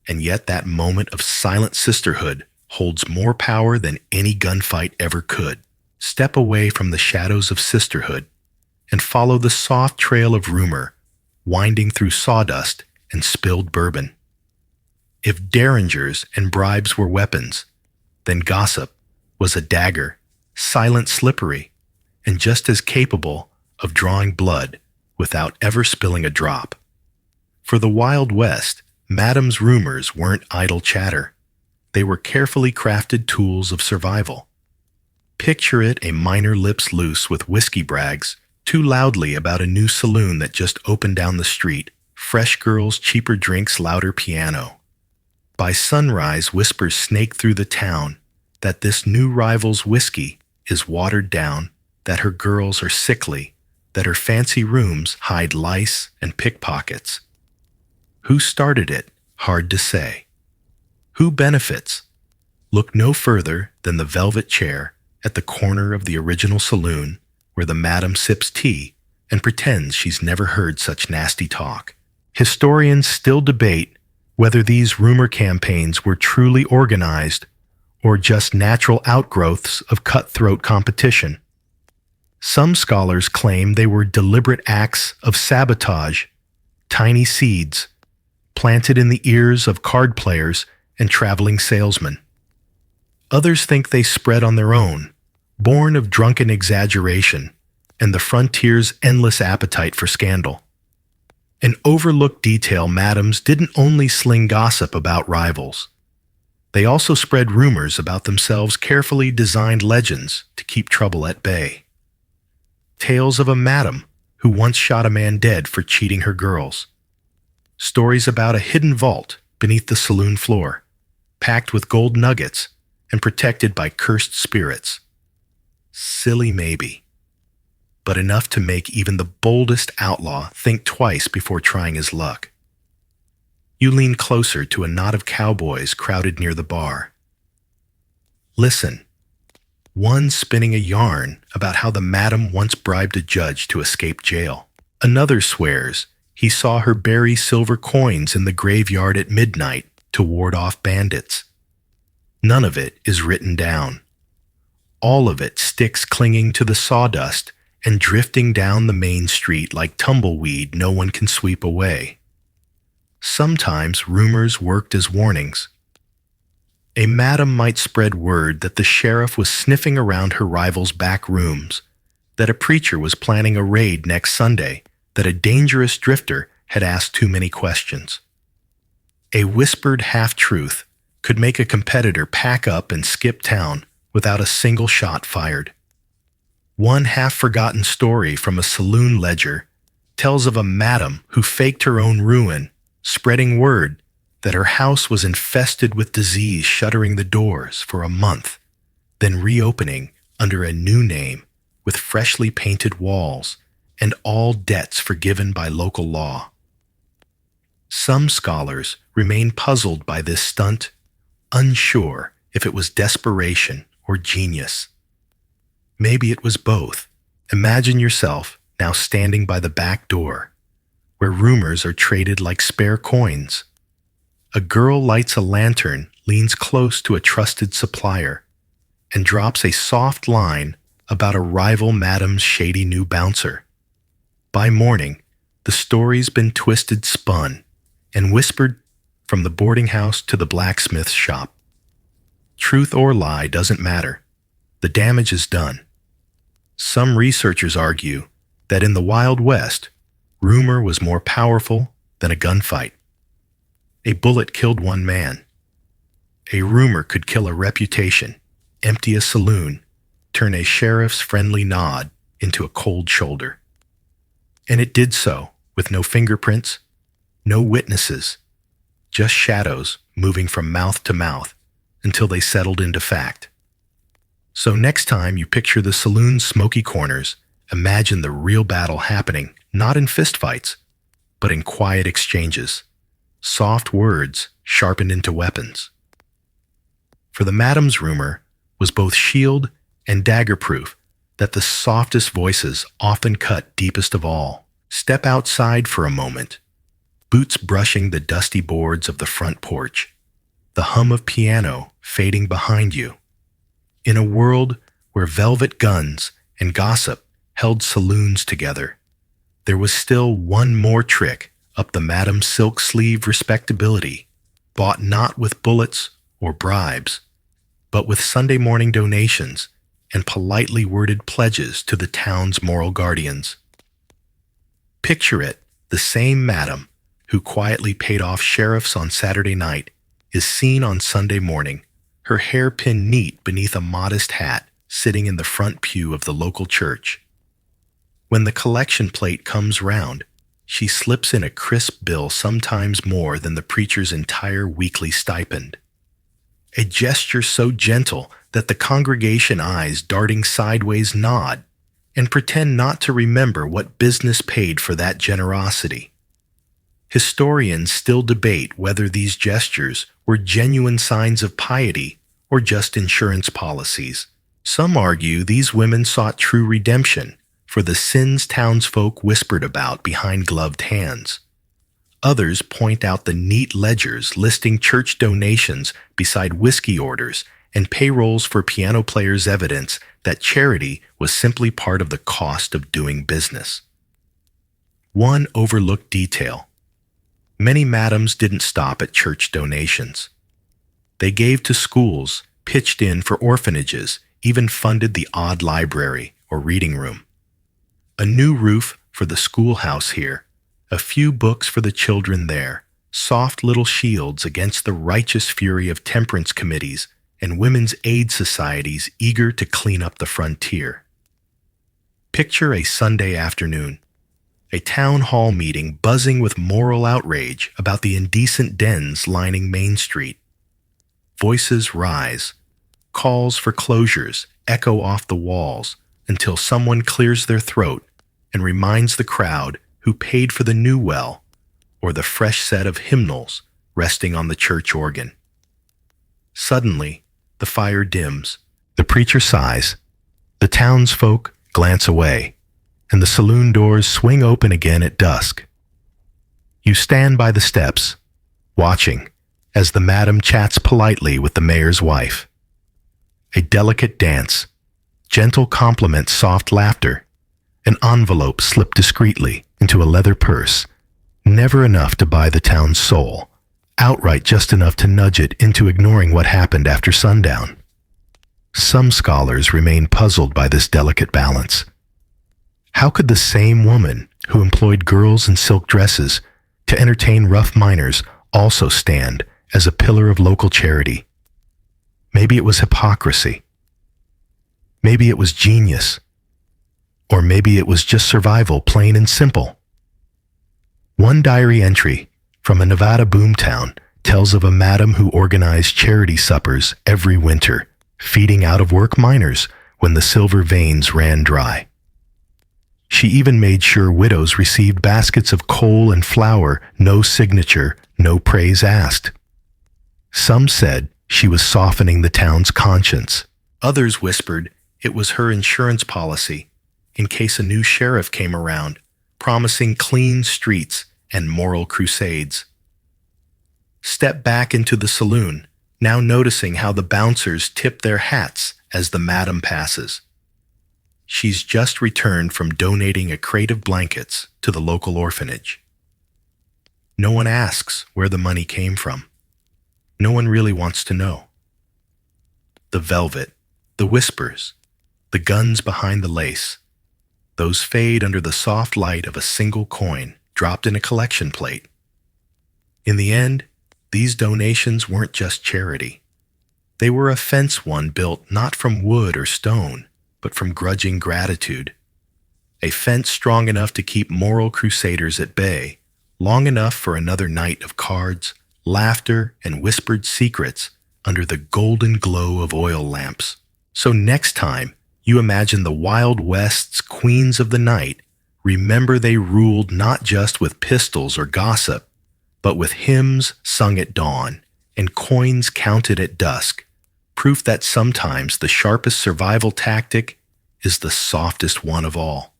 And yet that moment of silent sisterhood holds more power than any gunfight ever could. Step away from the shadows of sisterhood and follow the soft trail of rumor winding through sawdust and spilled bourbon. If derringers and bribes were weapons, then gossip was a dagger, silent, slippery, and just as capable of drawing blood without ever spilling a drop. For the Wild West, Madam's rumors weren't idle chatter. They were carefully crafted tools of survival. Picture it, a miner lips loose with whiskey brags too loudly about a new saloon that just opened down the street. Fresh girls, cheaper drinks, louder piano. By sunrise, whispers snake through the town that this new rival's whiskey is watered down, that her girls are sickly, that her fancy rooms hide lice and pickpockets. Who started it? Hard to say. Who benefits? Look no further than the velvet chair at the corner of the original saloon where the madam sips tea and pretends she's never heard such nasty talk. Historians still debate whether these rumor campaigns were truly organized or just natural outgrowths of cutthroat competition. Some scholars claim they were deliberate acts of sabotage, tiny seeds planted in the ears of card players and traveling salesmen. Others think they spread on their own, born of drunken exaggeration and the frontier's endless appetite for scandal. An overlooked detail: madams didn't only sling gossip about rivals. They also spread rumors about themselves, carefully designed legends to keep trouble at bay. Tales of a madam who once shot a man dead for cheating her girls. Stories about a hidden vault beneath the saloon floor, packed with gold nuggets and protected by cursed spirits. Silly maybe, but enough to make even the boldest outlaw think twice before trying his luck. You lean closer to a knot of cowboys crowded near the bar. Listen, one spinning a yarn about how the madam once bribed a judge to escape jail. Another swears he saw her bury silver coins in the graveyard at midnight to ward off bandits. None of it is written down. All of it sticks clinging to the sawdust and drifting down the main street like tumbleweed no one can sweep away. Sometimes rumors worked as warnings. A madam might spread word that the sheriff was sniffing around her rival's back rooms, that a preacher was planning a raid next Sunday, that a dangerous drifter had asked too many questions. A whispered half-truth could make a competitor pack up and skip town without a single shot fired. One half-forgotten story from a saloon ledger tells of a madam who faked her own ruin, spreading word that her house was infested with disease, shuttering the doors for a month, then reopening under a new name with freshly painted walls and all debts forgiven by local law. Some scholars remain puzzled by this stunt, unsure if it was desperation or genius. Maybe it was both. Imagine yourself now standing by the back door, where rumors are traded like spare coins. A girl lights a lantern, leans close to a trusted supplier, and drops a soft line about a rival madam's shady new bouncer. By morning, the story's been twisted, spun, and whispered from the boarding house to the blacksmith's shop. Truth or lie doesn't matter. The damage is done. Some researchers argue that in the Wild West, rumor was more powerful than a gunfight. A bullet killed one man. A rumor could kill a reputation, empty a saloon, turn a sheriff's friendly nod into a cold shoulder. And it did so, with no fingerprints, no witnesses, just shadows moving from mouth to mouth until they settled into fact. So next time you picture the saloon's smoky corners, imagine the real battle happening not in fistfights, but in quiet exchanges, soft words sharpened into weapons. For the madam's rumor was both shield and dagger-proof that the softest voices often cut deepest of all. Step outside for a moment, boots brushing the dusty boards of the front porch, the hum of piano fading behind you. In a world where velvet guns and gossip held saloons together, there was still one more trick up the madam's silk sleeve respectability, bought not with bullets or bribes, but with Sunday morning donations and politely worded pledges to the town's moral guardians. Picture it, the same madam who quietly paid off sheriffs on Saturday night is seen on Sunday morning, her hair pinned neat beneath a modest hat, sitting in the front pew of the local church. When the collection plate comes round, she slips in a crisp bill, sometimes more than the preacher's entire weekly stipend. A gesture so gentle that the congregation eyes darting sideways nod and pretend not to remember what business paid for that generosity. Historians still debate whether these gestures were genuine signs of piety or just insurance policies. Some argue these women sought true redemption for the sins townsfolk whispered about behind gloved hands. Others point out the neat ledgers listing church donations beside whiskey orders and payrolls for piano players, evidence that charity was simply part of the cost of doing business. One overlooked detail: many madams didn't stop at church donations. They gave to schools, pitched in for orphanages, even funded the odd library or reading room. A new roof for the schoolhouse here, a few books for the children there, soft little shields against the righteous fury of temperance committees and women's aid societies eager to clean up the frontier. Picture a Sunday afternoon, a town hall meeting buzzing with moral outrage about the indecent dens lining Main Street. Voices rise, calls for closures echo off the walls until someone clears their throat and reminds the crowd who paid for the new well or the fresh set of hymnals resting on the church organ. Suddenly, the fire dims, the preacher sighs, the townsfolk glance away, and the saloon doors swing open again at dusk. You stand by the steps, watching as the madam chats politely with the mayor's wife. A delicate dance, gentle compliments, soft laughter, an envelope slipped discreetly into a leather purse, never enough to buy the town's soul, outright just enough to nudge it into ignoring what happened after sundown. Some scholars remain puzzled by this delicate balance. How could the same woman who employed girls in silk dresses to entertain rough miners also stand as a pillar of local charity? Maybe it was hypocrisy. Maybe it was genius. Or maybe it was just survival, plain and simple. One diary entry from a Nevada boomtown tells of a madam who organized charity suppers every winter, feeding out-of-work miners when the silver veins ran dry. She even made sure widows received baskets of coal and flour, no signature, no praise asked. Some said she was softening the town's conscience. Others whispered it was her insurance policy, in case a new sheriff came around, promising clean streets and moral crusades. Step back into the saloon, now noticing how the bouncers tip their hats as the madam passes. She's just returned from donating a crate of blankets to the local orphanage. No one asks where the money came from. No one really wants to know. The velvet, the whispers, the guns behind the lace, those fade under the soft light of a single coin dropped in a collection plate. In the end, these donations weren't just charity. They were a fence one built not from wood or stone, but from grudging gratitude. A fence strong enough to keep moral crusaders at bay, long enough for another night of cards, laughter, and whispered secrets under the golden glow of oil lamps. So next time you imagine the Wild West's queens of the night, remember they ruled not just with pistols or gossip, but with hymns sung at dawn and coins counted at dusk, proof that sometimes the sharpest survival tactic is the softest one of all.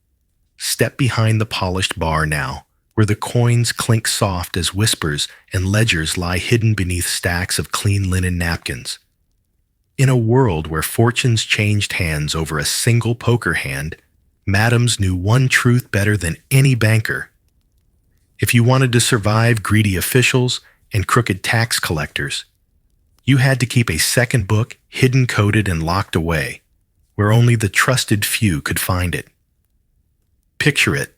Step behind the polished bar now, where the coins clink soft as whispers and ledgers lie hidden beneath stacks of clean linen napkins. In a world where fortunes changed hands over a single poker hand, madams knew one truth better than any banker. If you wanted to survive greedy officials and crooked tax collectors, you had to keep a second book hidden, coded, and locked away, where only the trusted few could find it. Picture it.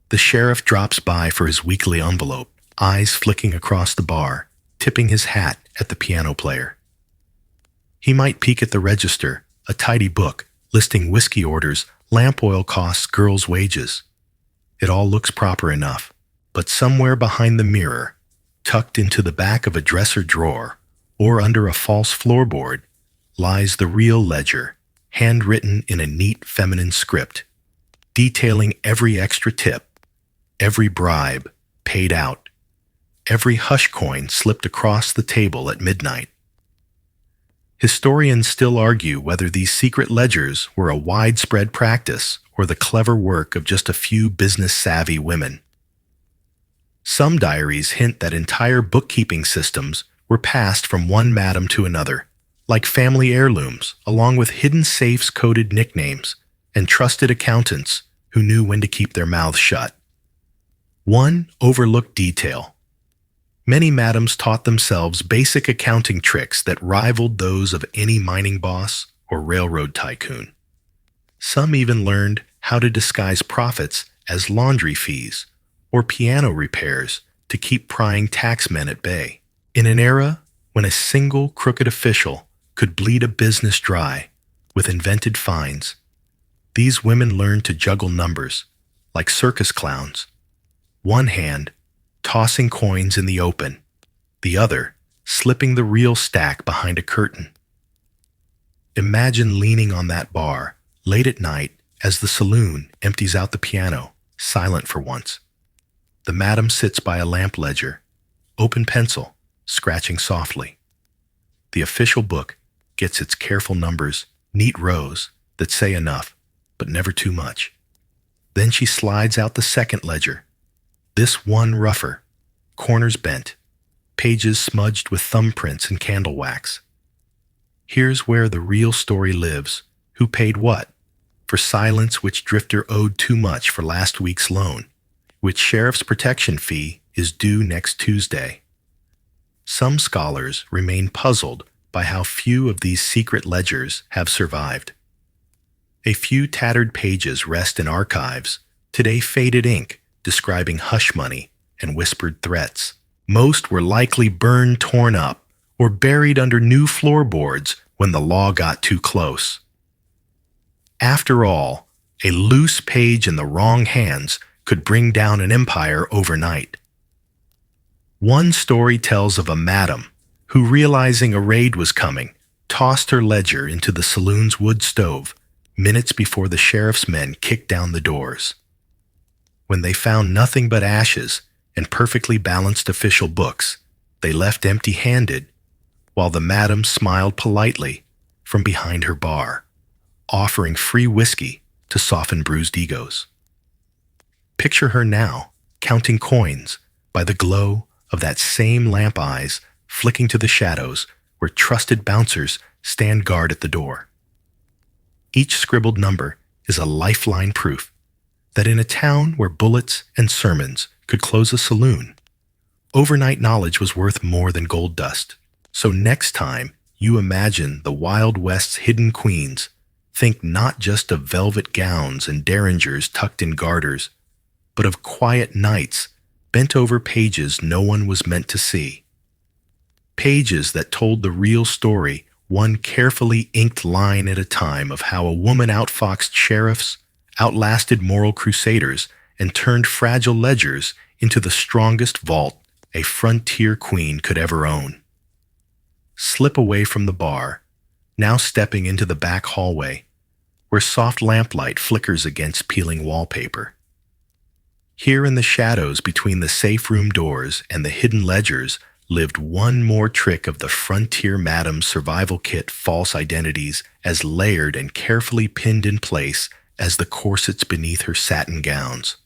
The sheriff drops by for his weekly envelope, eyes flicking across the bar, tipping his hat at the piano player. He might peek at the register, a tidy book listing whiskey orders, lamp oil costs, girls' wages. It all looks proper enough, but somewhere behind the mirror, tucked into the back of a dresser drawer or under a false floorboard, lies the real ledger, handwritten in a neat feminine script, detailing every extra tip, every bribe paid out, every hush coin slipped across the table at midnight. Historians still argue whether these secret ledgers were a widespread practice or the clever work of just a few business-savvy women. Some diaries hint that entire bookkeeping systems were passed from one madam to another, like family heirlooms, along with hidden safes, coded nicknames, and trusted accountants who knew when to keep their mouths shut. One overlooked detail. Many madams taught themselves basic accounting tricks that rivaled those of any mining boss or railroad tycoon. Some even learned how to disguise profits as laundry fees or piano repairs to keep prying taxmen at bay. In an era when a single crooked official could bleed a business dry with invented fines, these women learned to juggle numbers like circus clowns. One hand tossing coins in the open, the other slipping the real stack behind a curtain. Imagine leaning on that bar late at night as the saloon empties out the piano, silent for once. The madam sits by a lamp ledger, open pencil, scratching softly. The official book gets its careful numbers, neat rows that say enough, but never too much. Then she slides out the second ledger, this one rougher, corners bent, pages smudged with thumbprints and candle wax. Here's where the real story lives. Who paid what? For silence which drifter owed too much for last week's loan, which sheriff's protection fee is due next Tuesday. Some scholars remain puzzled by how few of these secret ledgers have survived. A few tattered pages rest in archives, today faded ink, describing hush money and whispered threats. Most were likely burned, torn up, or buried under new floorboards when the law got too close. After all, a loose page in the wrong hands could bring down an empire overnight. One story tells of a madam who, realizing a raid was coming, tossed her ledger into the saloon's wood stove, minutes before the sheriff's men kicked down the doors. When they found nothing but ashes and perfectly balanced official books, they left empty-handed, while the madam smiled politely from behind her bar, offering free whiskey to soften bruised egos. Picture her now, counting coins by the glow of that same lamp eyes flicking to the shadows where trusted bouncers stand guard at the door. Each scribbled number is a lifeline proof that in a town where bullets and sermons could close a saloon, overnight knowledge was worth more than gold dust. So next time you imagine the Wild West's hidden queens, think not just of velvet gowns and derringers tucked in garters, but of quiet nights bent over pages no one was meant to see. Pages that told the real story, one carefully inked line at a time, of how a woman outfoxed sheriffs, outlasted moral crusaders, and turned fragile ledgers into the strongest vault a frontier queen could ever own. Slip away from the bar, now stepping into the back hallway, where soft lamplight flickers against peeling wallpaper. Here in the shadows between the safe room doors and the hidden ledgers lived one more trick of the frontier madam's survival kit false identities, as layered and carefully pinned in place as the corsets beneath her satin gowns.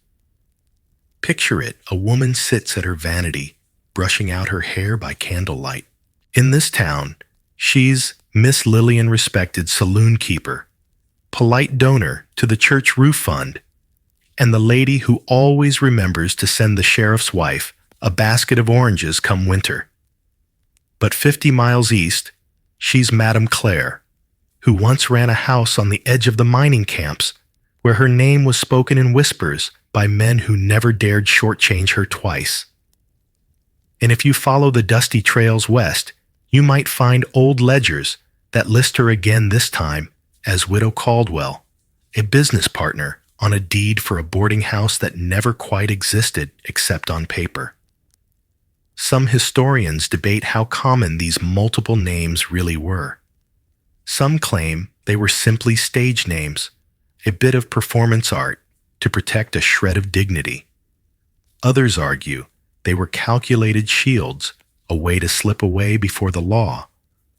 Picture it, a woman sits at her vanity, brushing out her hair by candlelight. In this town, she's Miss Lillian respected saloon keeper, polite donor to the church roof fund, and the lady who always remembers to send the sheriff's wife a basket of oranges come winter. But 50 miles east, she's Madame Claire, who once ran a house on the edge of the mining camps, where her name was spoken in whispers by men who never dared shortchange her twice. And if you follow the dusty trails west, you might find old ledgers that list her again, this time as Widow Caldwell, a business partner on a deed for a boarding house that never quite existed except on paper. Some historians debate how common these multiple names really were. Some claim they were simply stage names, a bit of performance art to protect a shred of dignity. Others argue they were calculated shields, a way to slip away before the law,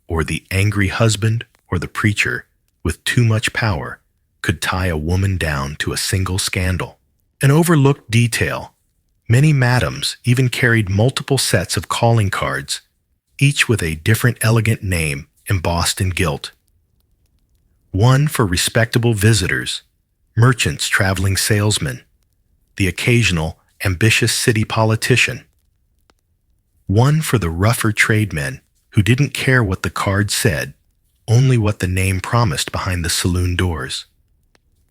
or the angry husband or the preacher with too much power could tie a woman down to a single scandal. An overlooked detail: many madams even carried multiple sets of calling cards, each with a different elegant name embossed in gilt. One for respectable visitors, merchants, traveling salesmen, the occasional ambitious city politician. One for the rougher tradesmen who didn't care what the card said, only what the name promised behind the saloon doors.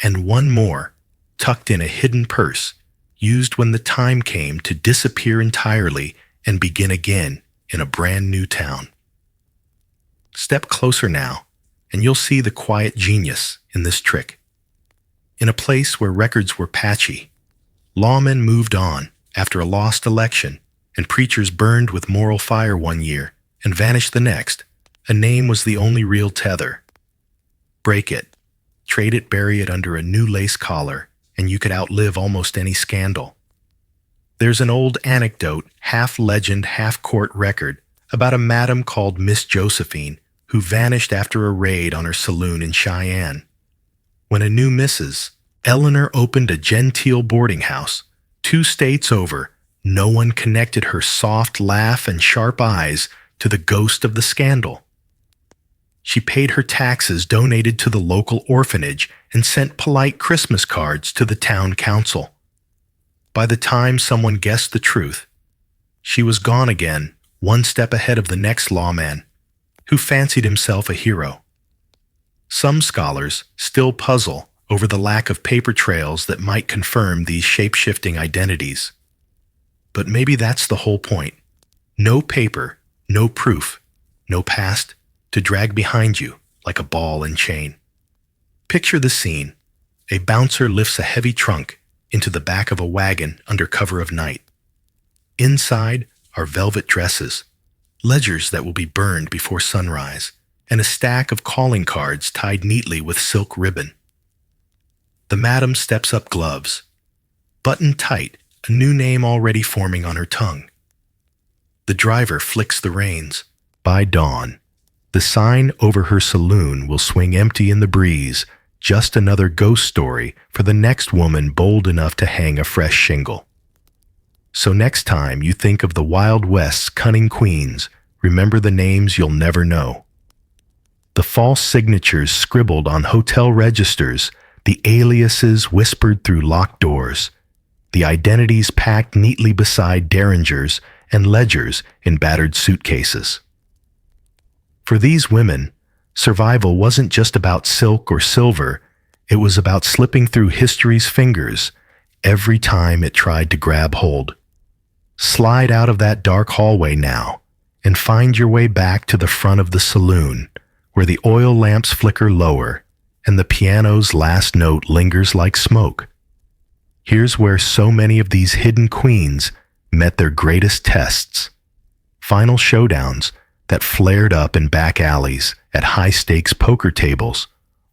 And one more, tucked in a hidden purse, used when the time came to disappear entirely and begin again in a brand new town. Step closer now, and you'll see the quiet genius in this trick. In a place where records were patchy, lawmen moved on after a lost election, and preachers burned with moral fire one year and vanished the next, a name was the only real tether. Break it, trade it, bury it under a new lace collar, and you could outlive almost any scandal. There's an old anecdote, half legend, half court record, about a madam called Miss Josephine who vanished after a raid on her saloon in Cheyenne. When a new Mrs. Eleanor opened a genteel boarding house 2 states over, no one connected her soft laugh and sharp eyes to the ghost of the scandal. She paid her taxes, donated to the local orphanage, and sent polite Christmas cards to the town council. By the time someone guessed the truth, she was gone again, one step ahead of the next lawman, who fancied himself a hero. Some scholars still puzzle over the lack of paper trails that might confirm these shape-shifting identities. But maybe that's the whole point. No paper, no proof, no past to drag behind you like a ball and chain. Picture the scene. A bouncer lifts a heavy trunk into the back of a wagon under cover of night. Inside are velvet dresses, ledgers that will be burned before sunrise, and a stack of calling cards tied neatly with silk ribbon. The madam steps up, gloves buttoned tight, a new name already forming on her tongue. The driver flicks the reins. By dawn, the sign over her saloon will swing empty in the breeze, just another ghost story for the next woman bold enough to hang a fresh shingle. So next time you think of the Wild West's cunning queens, remember the names you'll never know. The false signatures scribbled on hotel registers, the aliases whispered through locked doors, the identities packed neatly beside derringers and ledgers in battered suitcases. For these women, survival wasn't just about silk or silver, it was about slipping through history's fingers every time it tried to grab hold. Slide out of that dark hallway now and find your way back to the front of the saloon, where the oil lamps flicker lower and the piano's last note lingers like smoke. Here's where so many of these hidden queens met their greatest tests. Final showdowns that flared up in back alleys, at high-stakes poker tables,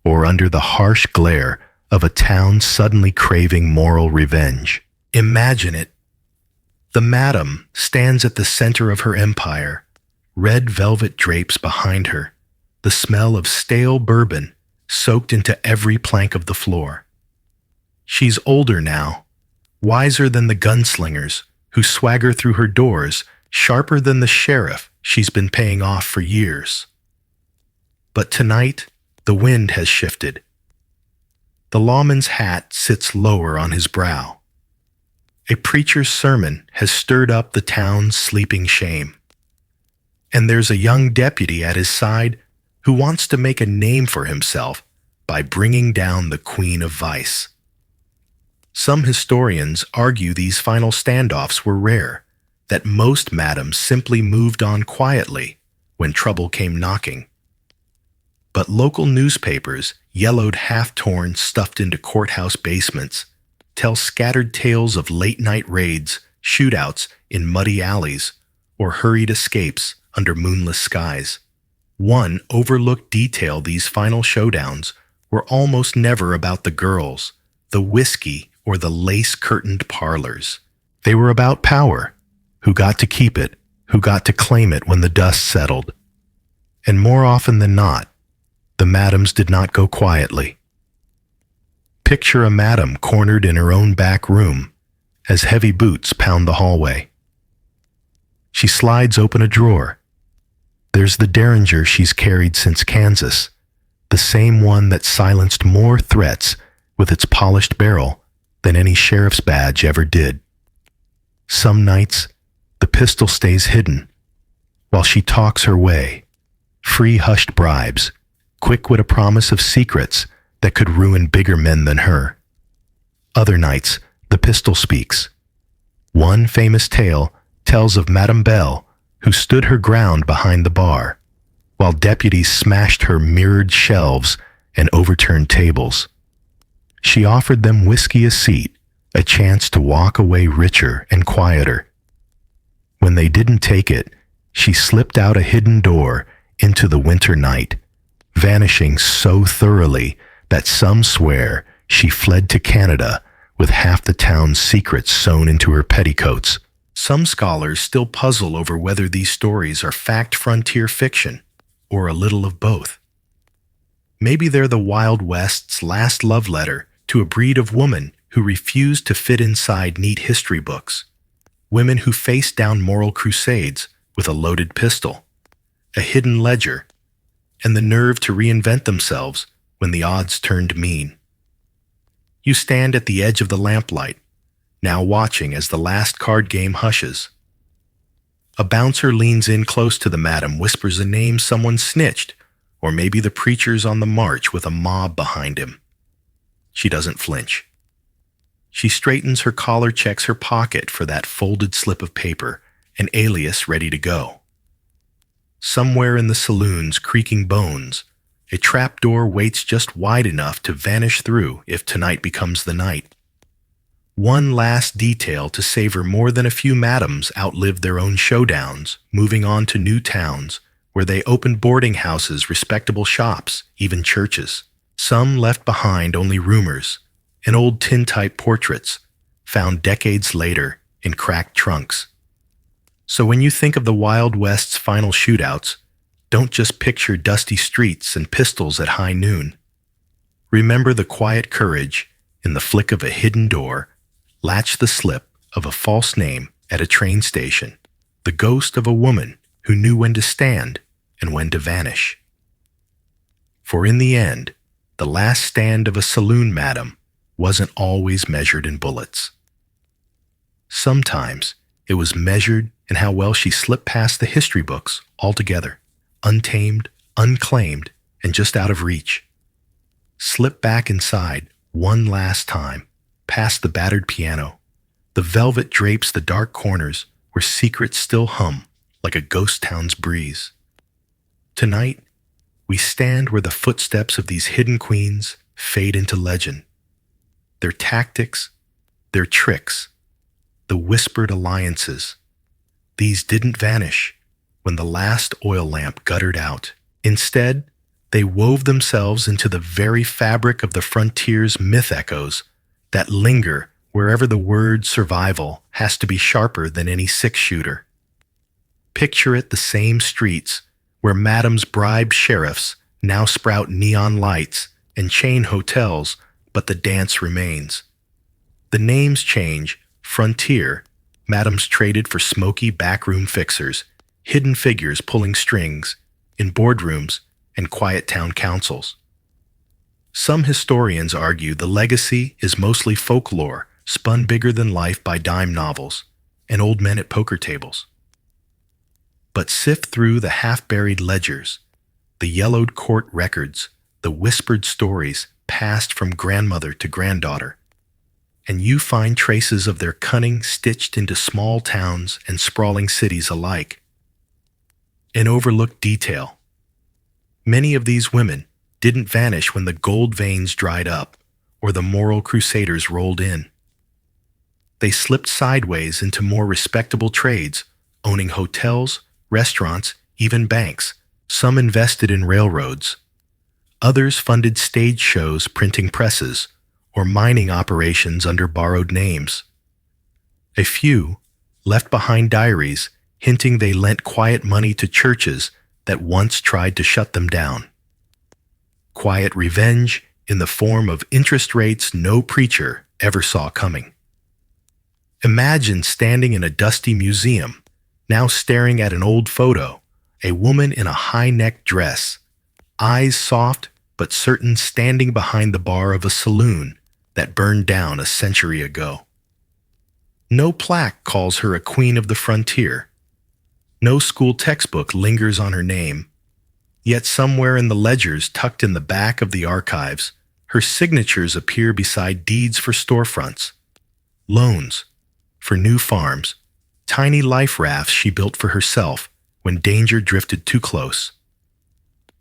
or under the harsh glare of a town suddenly craving moral revenge. Imagine it. The madam stands at the center of her empire, red velvet drapes behind her, the smell of stale bourbon soaked into every plank of the floor. She's older now, wiser than the gunslingers who swagger through her doors, sharper than the sheriff she's been paying off for years. But tonight, the wind has shifted. The lawman's hat sits lower on his brow. A preacher's sermon has stirred up the town's sleeping shame. And there's a young deputy at his side who wants to make a name for himself by bringing down the queen of vice. Some historians argue these final standoffs were rare, that most madams simply moved on quietly when trouble came knocking. But local newspapers, yellowed half-torn, stuffed into courthouse basements, tell scattered tales of late-night raids, shootouts in muddy alleys, or hurried escapes under moonless skies. One overlooked detail: these final showdowns were almost never about the girls, the whiskey, or the lace-curtained parlors. They were about power, who got to keep it, who got to claim it when the dust settled. And more often than not, the madams did not go quietly. Picture a madam cornered in her own back room as heavy boots pound the hallway. She slides open a drawer. There's the derringer she's carried since Kansas, the same one that silenced more threats with its polished barrel than any sheriff's badge ever did. Some nights, the pistol stays hidden, while she talks her way, free hushed bribes, quick with a promise of secrets that could ruin bigger men than her. Other nights, the pistol speaks. One famous tale tells of Madame Belle, who stood her ground behind the bar, while deputies smashed her mirrored shelves and overturned tables. She offered them whiskey, a seat, a chance to walk away richer and quieter. When they didn't take it, she slipped out a hidden door into the winter night, vanishing so thoroughly that some swear she fled to Canada with half the town's secrets sewn into her petticoats. Some scholars still puzzle over whether these stories are fact frontier fiction, or a little of both. Maybe they're the Wild West's last love letter to a breed of woman who refused to fit inside neat history books, women who faced down moral crusades with a loaded pistol, a hidden ledger, and the nerve to reinvent themselves when the odds turned mean. You stand at the edge of the lamplight, now watching as the last card game hushes. A bouncer leans in close to the madam, whispers a name someone snitched, or maybe the preacher's on the march with a mob behind him. She doesn't flinch. She straightens her collar, checks her pocket for that folded slip of paper, an alias ready to go. Somewhere in the saloon's creaking bones, a trapdoor waits just wide enough to vanish through if tonight becomes the night. One last detail to savor more than a few madams outlived their own showdowns, moving on to new towns, where they opened boarding houses, respectable shops, even churches. Some left behind only rumors, and old tintype portraits found decades later in cracked trunks. So when you think of the Wild West's final shootouts, don't just picture dusty streets and pistols at high noon. Remember the quiet courage in the flick of a hidden door, latch the slip of a false name at a train station, the ghost of a woman who knew when to stand and when to vanish. For in the end, the last stand of a saloon madam wasn't always measured in bullets. Sometimes it was measured in how well she slipped past the history books altogether, untamed, unclaimed, and just out of reach. Slip back inside one last time, past the battered piano, the velvet drapes the dark corners where secrets still hum like a ghost town's breeze. Tonight, we stand where the footsteps of these hidden queens fade into legend. Their tactics, their tricks, the whispered alliances, these didn't vanish when the last oil lamp guttered out. Instead, they wove themselves into the very fabric of the frontier's myth echoes that linger wherever the word survival has to be sharper than any six-shooter. Picture it the same streets where Madam's bribed sheriffs now sprout neon lights and chain hotels, but the dance remains. The names change, Frontier, Madam's traded for smoky backroom fixers, hidden figures pulling strings, in boardrooms and quiet town councils. Some historians argue the legacy is mostly folklore, spun bigger than life by dime novels and old men at poker tables. But sift through the half-buried ledgers, the yellowed court records, the whispered stories passed from grandmother to granddaughter, and you find traces of their cunning stitched into small towns and sprawling cities alike. An overlooked detail. Many of these women didn't vanish when the gold veins dried up or the moral crusaders rolled in. They slipped sideways into more respectable trades, owning hotels, restaurants, even banks. Some invested in railroads. Others funded stage shows, printing presses, or mining operations under borrowed names. A few left behind diaries hinting they lent quiet money to churches that once tried to shut them down. Quiet revenge in the form of interest rates no preacher ever saw coming. Imagine standing in a dusty museum, now staring at an old photo, a woman in a high-necked dress, eyes soft but certain, standing behind the bar of a saloon that burned down a century ago. No plaque calls her a queen of the frontier. No school textbook lingers on her name. Yet somewhere in the ledgers tucked in the back of the archives, her signatures appear beside deeds for storefronts, loans for new farms, tiny life rafts she built for herself when danger drifted too close.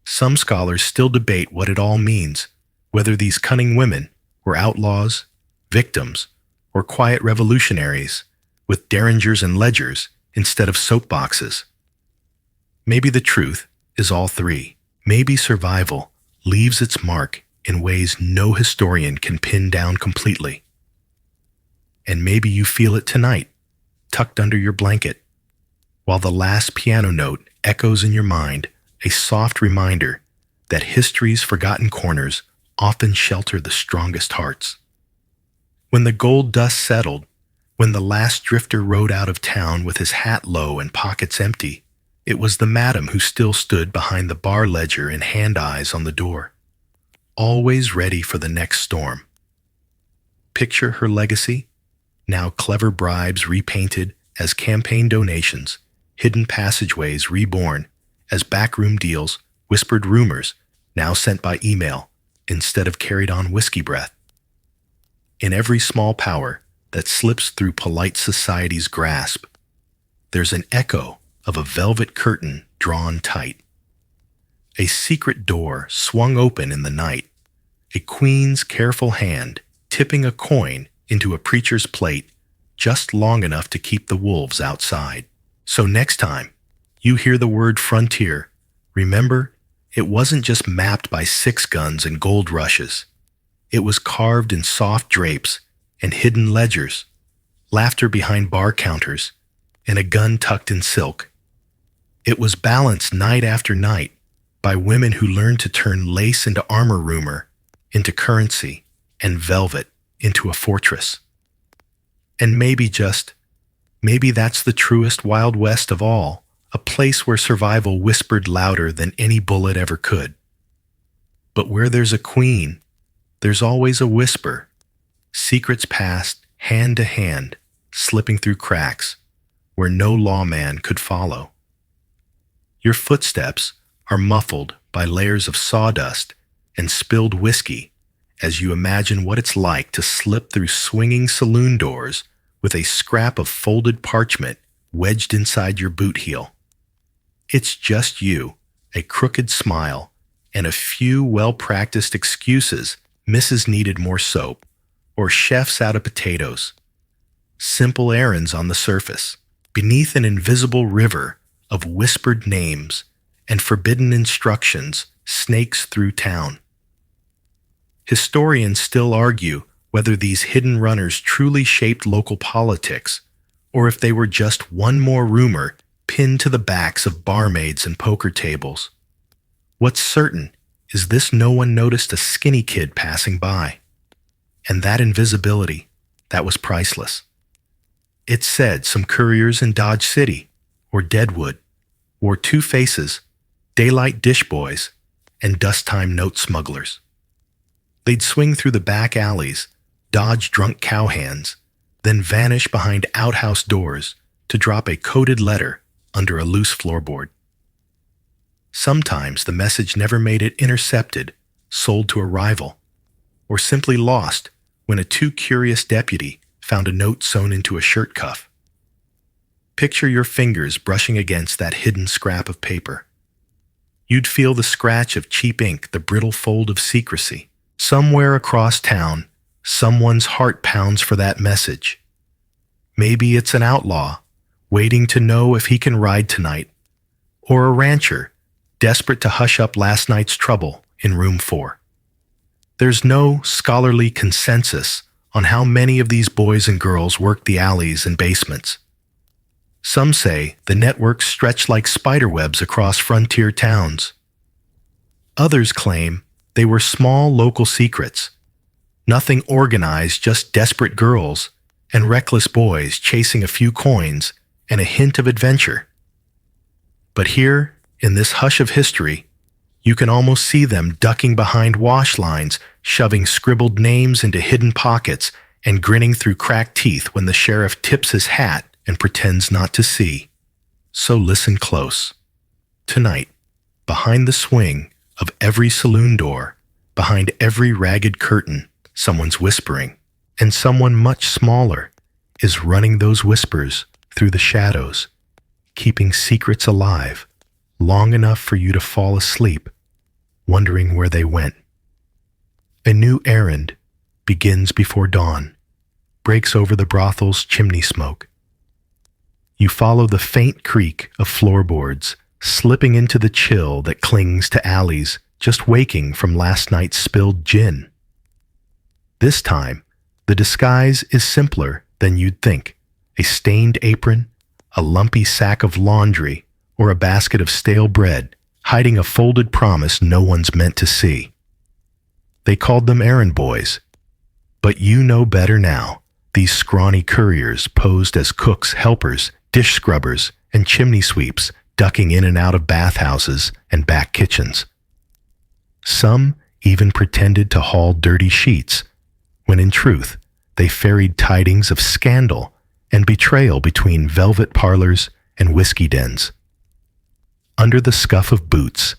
Some scholars still debate what it all means, whether these cunning women were outlaws, victims, or quiet revolutionaries with derringers and ledgers instead of soapboxes. Maybe the truth is all three. Maybe survival leaves its mark in ways no historian can pin down completely. And maybe you feel it tonight, tucked under your blanket, while the last piano note echoes in your mind, a soft reminder that history's forgotten corners often shelter the strongest hearts. When the gold dust settled, when the last drifter rode out of town with his hat low and pockets empty, it was the madam who still stood behind the bar ledger and hand eyes on the door, always ready for the next storm. Picture her legacy, now clever bribes repainted as campaign donations, hidden passageways reborn as backroom deals, whispered rumors now sent by email instead of carried on whiskey breath. In every small power that slips through polite society's grasp, there's an echo of a velvet curtain drawn tight. A secret door swung open in the night, a queen's careful hand tipping a coin into a preacher's plate just long enough to keep the wolves outside. So next time you hear the word frontier, remember, it wasn't just mapped by six guns and gold rushes. It was carved in soft drapes and hidden ledgers, laughter behind bar counters, and a gun tucked in silk. It was balanced night after night by women who learned to turn lace into armor rumor, into currency, and velvet into a fortress. And maybe that's the truest Wild West of all, a place where survival whispered louder than any bullet ever could. But where there's a queen, there's always a whisper, secrets passed hand to hand, slipping through cracks where no lawman could follow. Your footsteps are muffled by layers of sawdust and spilled whiskey as you imagine what it's like to slip through swinging saloon doors with a scrap of folded parchment wedged inside your boot heel. It's just you, a crooked smile, and a few well-practiced excuses. Mrs. needed more soap, or chef's out of potatoes. Simple errands on the surface, beneath an invisible river of whispered names and forbidden instructions snakes through town. Historians still argue whether these hidden runners truly shaped local politics, or if they were just one more rumor pinned to the backs of barmaids and poker tables. What's certain is this: no one noticed a skinny kid passing by. And that invisibility, that was priceless. It said some couriers in Dodge City or Deadwood wore two faces, daylight dish boys and dust-time note smugglers. They'd swing through the back alleys, dodge drunk cowhands, then vanish behind outhouse doors to drop a coded letter under a loose floorboard. Sometimes the message never made it intercepted, sold to a rival, or simply lost when a too curious deputy found a note sewn into a shirt cuff. Picture your fingers brushing against that hidden scrap of paper. You'd feel the scratch of cheap ink, the brittle fold of secrecy. Somewhere across town, someone's heart pounds for that message. Maybe it's an outlaw, waiting to know if he can ride tonight, or a rancher, desperate to hush up last night's trouble in room 4. There's no scholarly consensus on how many of these boys and girls worked the alleys and basements. Some say the networks stretched like spiderwebs across frontier towns. Others claim they were small local secrets, nothing organized, just desperate girls and reckless boys chasing a few coins and a hint of adventure. But here, in this hush of history, you can almost see them ducking behind wash lines, shoving scribbled names into hidden pockets, and grinning through cracked teeth when the sheriff tips his hat and pretends not to see. So listen close. Tonight, behind the swing of every saloon door, behind every ragged curtain, someone's whispering, and someone much smaller is running those whispers through the shadows, keeping secrets alive long enough for you to fall asleep, wondering where they went. A new errand begins before dawn, breaks over the brothel's chimney smoke. You follow the faint creak of floorboards, slipping into the chill that clings to alleys, just waking from last night's spilled gin. This time, the disguise is simpler than you'd think. A stained apron, a lumpy sack of laundry, or a basket of stale bread, hiding a folded promise no one's meant to see. They called them errand boys. But you know better now. These scrawny couriers posed as cooks, helpers, dish scrubbers, and chimney sweeps, ducking in and out of bathhouses and back kitchens. Some even pretended to haul dirty sheets, when in truth, they ferried tidings of scandal and betrayal between velvet parlors and whiskey dens. Under the scuff of boots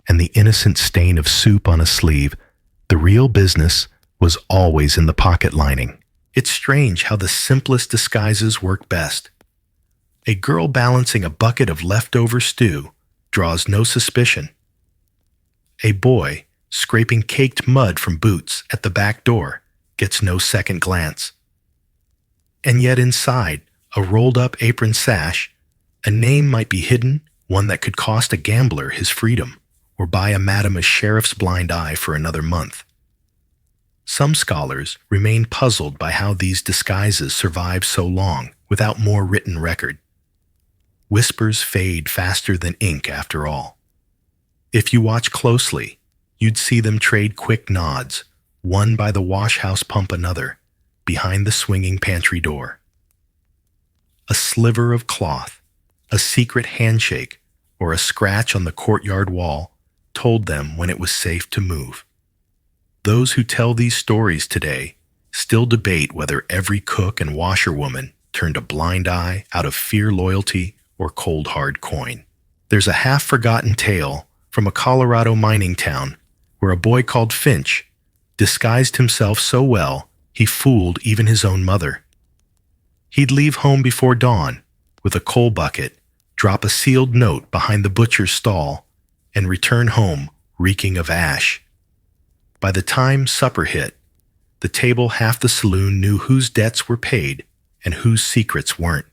and the innocent stain of soup on a sleeve, the real business was always in the pocket lining. It's strange how the simplest disguises work best. A girl balancing a bucket of leftover stew draws no suspicion. A boy scraping caked mud from boots at the back door gets no second glance. And yet inside a rolled-up apron sash, a name might be hidden, one that could cost a gambler his freedom or buy a madam a sheriff's blind eye for another month. Some scholars remain puzzled by how these disguises survive so long without more written record. Whispers fade faster than ink, after all. If you watch closely, you'd see them trade quick nods, one by the wash-house pump, another behind the swinging pantry door. A sliver of cloth, a secret handshake, or a scratch on the courtyard wall told them when it was safe to move. Those who tell these stories today still debate whether every cook and washerwoman turned a blind eye out of fear, loyalty, or cold hard coin. There's a half-forgotten tale from a Colorado mining town where a boy called Finch disguised himself so well he fooled even his own mother. He'd leave home before dawn with a coal bucket, drop a sealed note behind the butcher's stall, and return home reeking of ash. By the time supper hit, the table half the saloon knew whose debts were paid and whose secrets weren't.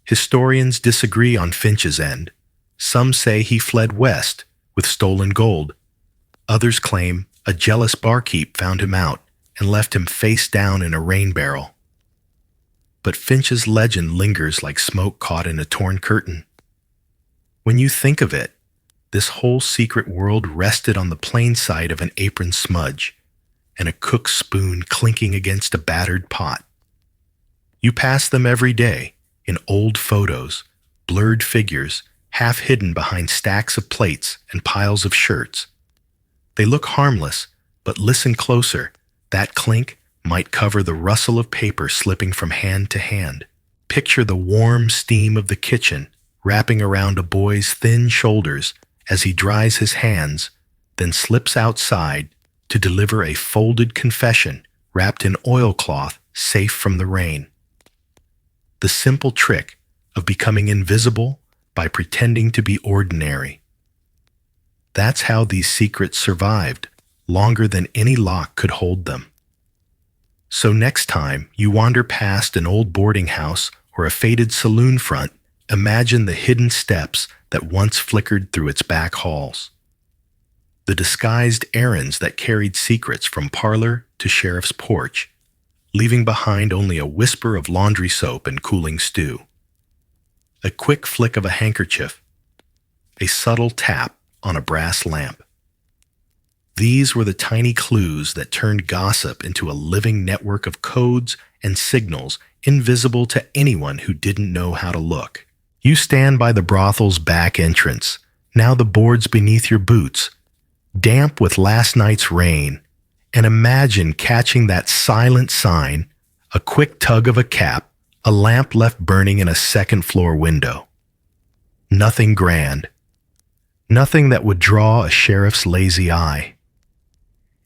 Historians disagree on Finch's end. Some say he fled west with stolen gold. Others claim a jealous barkeep found him out and left him face down in a rain barrel. But Finch's legend lingers like smoke caught in a torn curtain. When you think of it, this whole secret world rested on the plain sight of an apron smudge and a cook's spoon clinking against a battered pot. You pass them every day in old photos, blurred figures, half hidden behind stacks of plates and piles of shirts. They look harmless, but listen closer. That clink might cover the rustle of paper slipping from hand to hand. Picture the warm steam of the kitchen wrapping around a boy's thin shoulders as he dries his hands, then slips outside to deliver a folded confession wrapped in oilcloth safe from the rain. The simple trick of becoming invisible by pretending to be ordinary. That's how these secrets survived, longer than any lock could hold them. So next time you wander past an old boarding house or a faded saloon front, imagine the hidden steps that once flickered through its back halls. The disguised errands that carried secrets from parlor to sheriff's porch, leaving behind only a whisper of laundry soap and cooling stew. A quick flick of a handkerchief, a subtle tap on a brass lamp. These were the tiny clues that turned gossip into a living network of codes and signals invisible to anyone who didn't know how to look. You stand by the brothel's back entrance, now the boards beneath your boots, damp with last night's rain, and imagine catching that silent sign, a quick tug of a cap, a lamp left burning in a second-floor window. Nothing grand. Nothing that would draw a sheriff's lazy eye.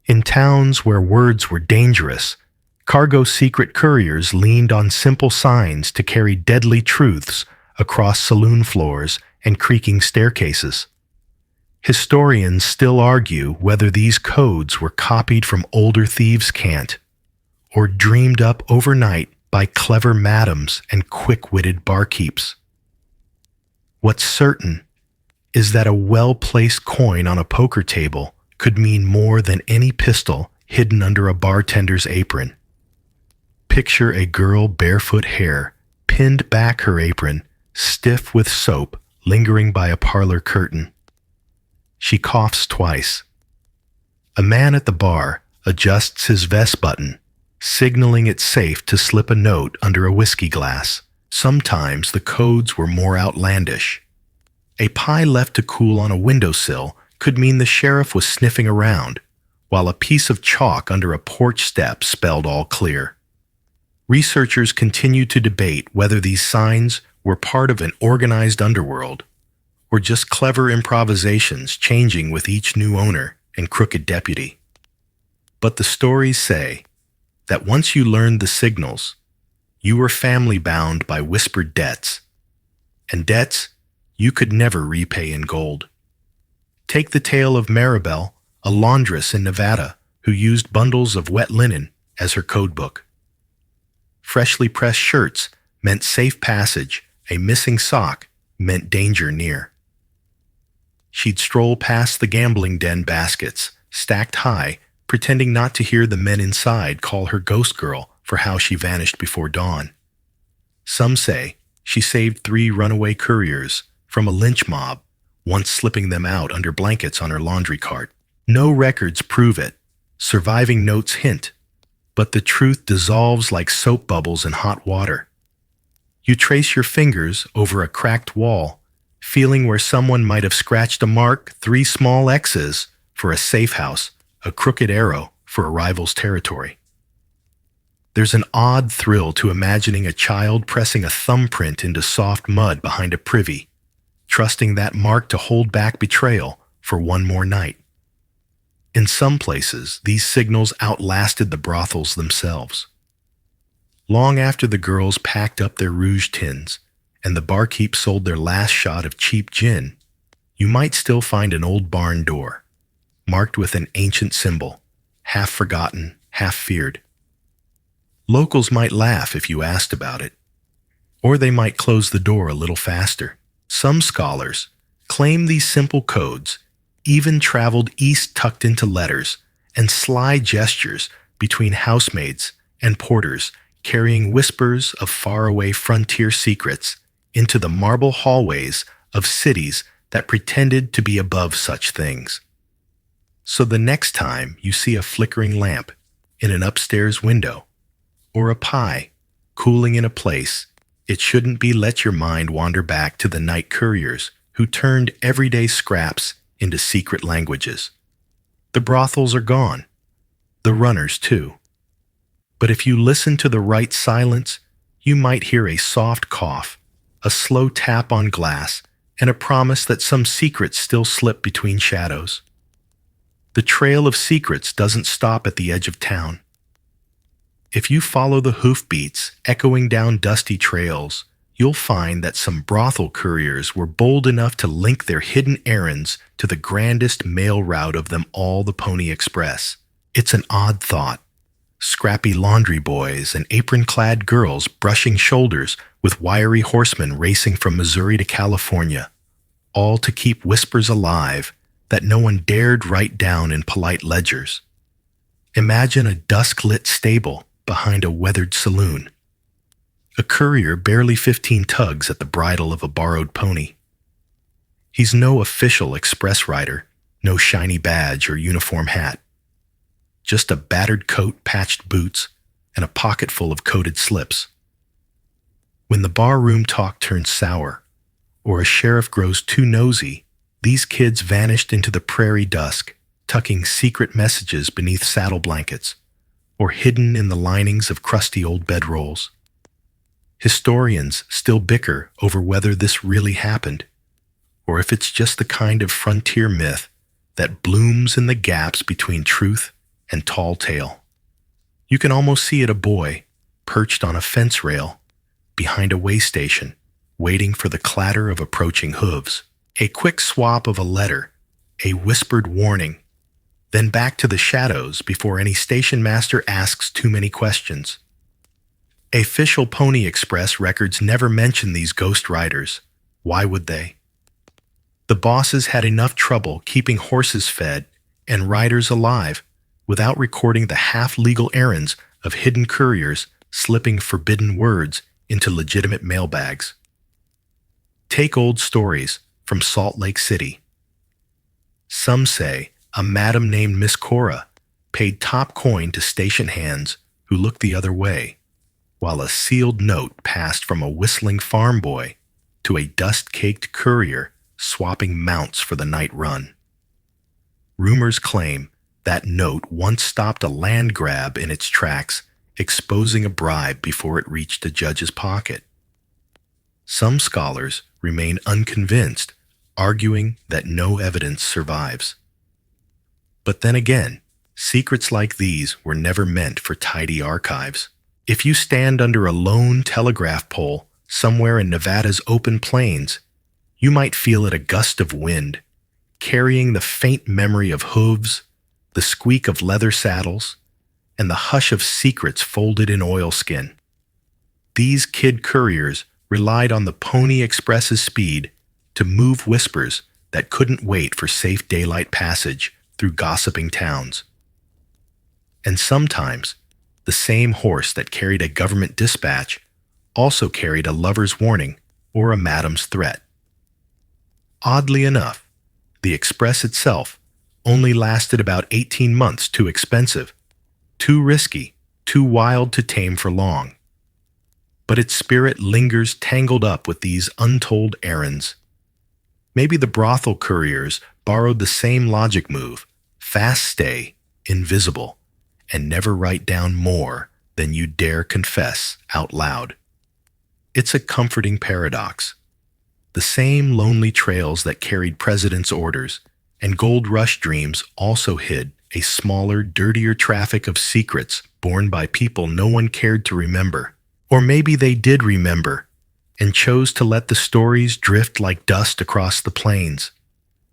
In towns where words were dangerous, cargo secret couriers leaned on simple signs to carry deadly truths across saloon floors and creaking staircases. Historians still argue whether these codes were copied from older thieves' cant or dreamed up overnight by clever madams and quick-witted barkeeps. What's certain is that a well-placed coin on a poker table could mean more than any pistol hidden under a bartender's apron. Picture a girl, barefoot hair, pinned back her apron, stiff with soap, lingering by a parlor curtain. She coughs twice. A man at the bar adjusts his vest button, signaling it's safe to slip a note under a whiskey glass. Sometimes the codes were more outlandish. A pie left to cool on a windowsill could mean the sheriff was sniffing around, while a piece of chalk under a porch step spelled all clear. Researchers continue to debate whether these signs were part of an organized underworld or just clever improvisations changing with each new owner and crooked deputy. But the stories say that once you learned the signals, you were family bound by whispered debts, and debts you could never repay in gold. Take the tale of Maribel, a laundress in Nevada who used bundles of wet linen as her codebook. Freshly pressed shirts meant safe passage, a missing sock meant danger near. She'd stroll past the gambling den baskets, stacked high, pretending not to hear the men inside call her ghost girl for how she vanished before dawn. Some say she saved 3 runaway couriers from a lynch mob, once slipping them out under blankets on her laundry cart. No records prove it. Surviving notes hint, but the truth dissolves like soap bubbles in hot water. You trace your fingers over a cracked wall, feeling where someone might have scratched a mark, 3 small X's for a safe house, a crooked arrow for a rival's territory. There's an odd thrill to imagining a child pressing a thumbprint into soft mud behind a privy, trusting that mark to hold back betrayal for one more night. In some places, these signals outlasted the brothels themselves. Long after the girls packed up their rouge tins and the barkeep sold their last shot of cheap gin, you might still find an old barn door, marked with an ancient symbol, half forgotten, half feared. Locals might laugh if you asked about it, or they might close the door a little faster. Some scholars claim these simple codes even traveled east tucked into letters and sly gestures between housemaids and porters, carrying whispers of faraway frontier secrets into the marble hallways of cities that pretended to be above such things. So the next time you see a flickering lamp in an upstairs window, or a pie cooling in a place, it shouldn't be let your mind wander back to the night couriers who turned everyday scraps into secret languages. The brothels are gone, the runners too. But if you listen to the right silence, you might hear a soft cough, a slow tap on glass, and a promise that some secrets still slip between shadows. The trail of secrets doesn't stop at the edge of town. If you follow the hoofbeats echoing down dusty trails, you'll find that some brothel couriers were bold enough to link their hidden errands to the grandest mail route of them all, the Pony Express. It's an odd thought. Scrappy laundry boys and apron-clad girls brushing shoulders with wiry horsemen racing from Missouri to California, all to keep whispers alive that no one dared write down in polite ledgers. Imagine a dusk-lit stable behind a weathered saloon. A courier barely 15 tugs at the bridle of a borrowed pony. He's no official express rider, no shiny badge or uniform hat. Just a battered coat, patched boots, and a pocket full of coated slips. When the barroom talk turns sour, or a sheriff grows too nosy, these kids vanished into the prairie dusk, tucking secret messages beneath saddle blankets, or hidden in the linings of crusty old bedrolls. Historians still bicker over whether this really happened, or if it's just the kind of frontier myth that blooms in the gaps between truth and tall tale. You can almost see it, a boy perched on a fence rail behind a way station, waiting for the clatter of approaching hooves. A quick swap of a letter, a whispered warning, then back to the shadows before any station master asks too many questions. Official Pony Express records never mention these ghost riders. Why would they? The bosses had enough trouble keeping horses fed and riders alive without recording the half-legal errands of hidden couriers slipping forbidden words into legitimate mailbags. Take old stories from Salt Lake City. Some say a madam named Miss Cora paid top coin to station hands who looked the other way, while a sealed note passed from a whistling farm boy to a dust-caked courier swapping mounts for the night run. Rumors claim that note once stopped a land grab in its tracks, exposing a bribe before it reached a judge's pocket. Some scholars remain unconvinced, arguing that no evidence survives. But then again, secrets like these were never meant for tidy archives. If you stand under a lone telegraph pole somewhere in Nevada's open plains, you might feel it a gust of wind, carrying the faint memory of hooves, the squeak of leather saddles, and the hush of secrets folded in oilskin. These kid couriers relied on the Pony Express's speed to move whispers that couldn't wait for safe daylight passage through gossiping towns. And sometimes, the same horse that carried a government dispatch also carried a lover's warning or a madam's threat. Oddly enough, the express itself only lasted about 18 months, too expensive, too risky, too wild to tame for long. But its spirit lingers tangled up with these untold errands. Maybe the brothel couriers borrowed the same logic move: fast stay, invisible, and never write down more than you dare confess out loud. It's a comforting paradox. The same lonely trails that carried presidents' orders and gold rush dreams also hid a smaller, dirtier traffic of secrets borne by people no one cared to remember. Or maybe they did remember and chose to let the stories drift like dust across the plains.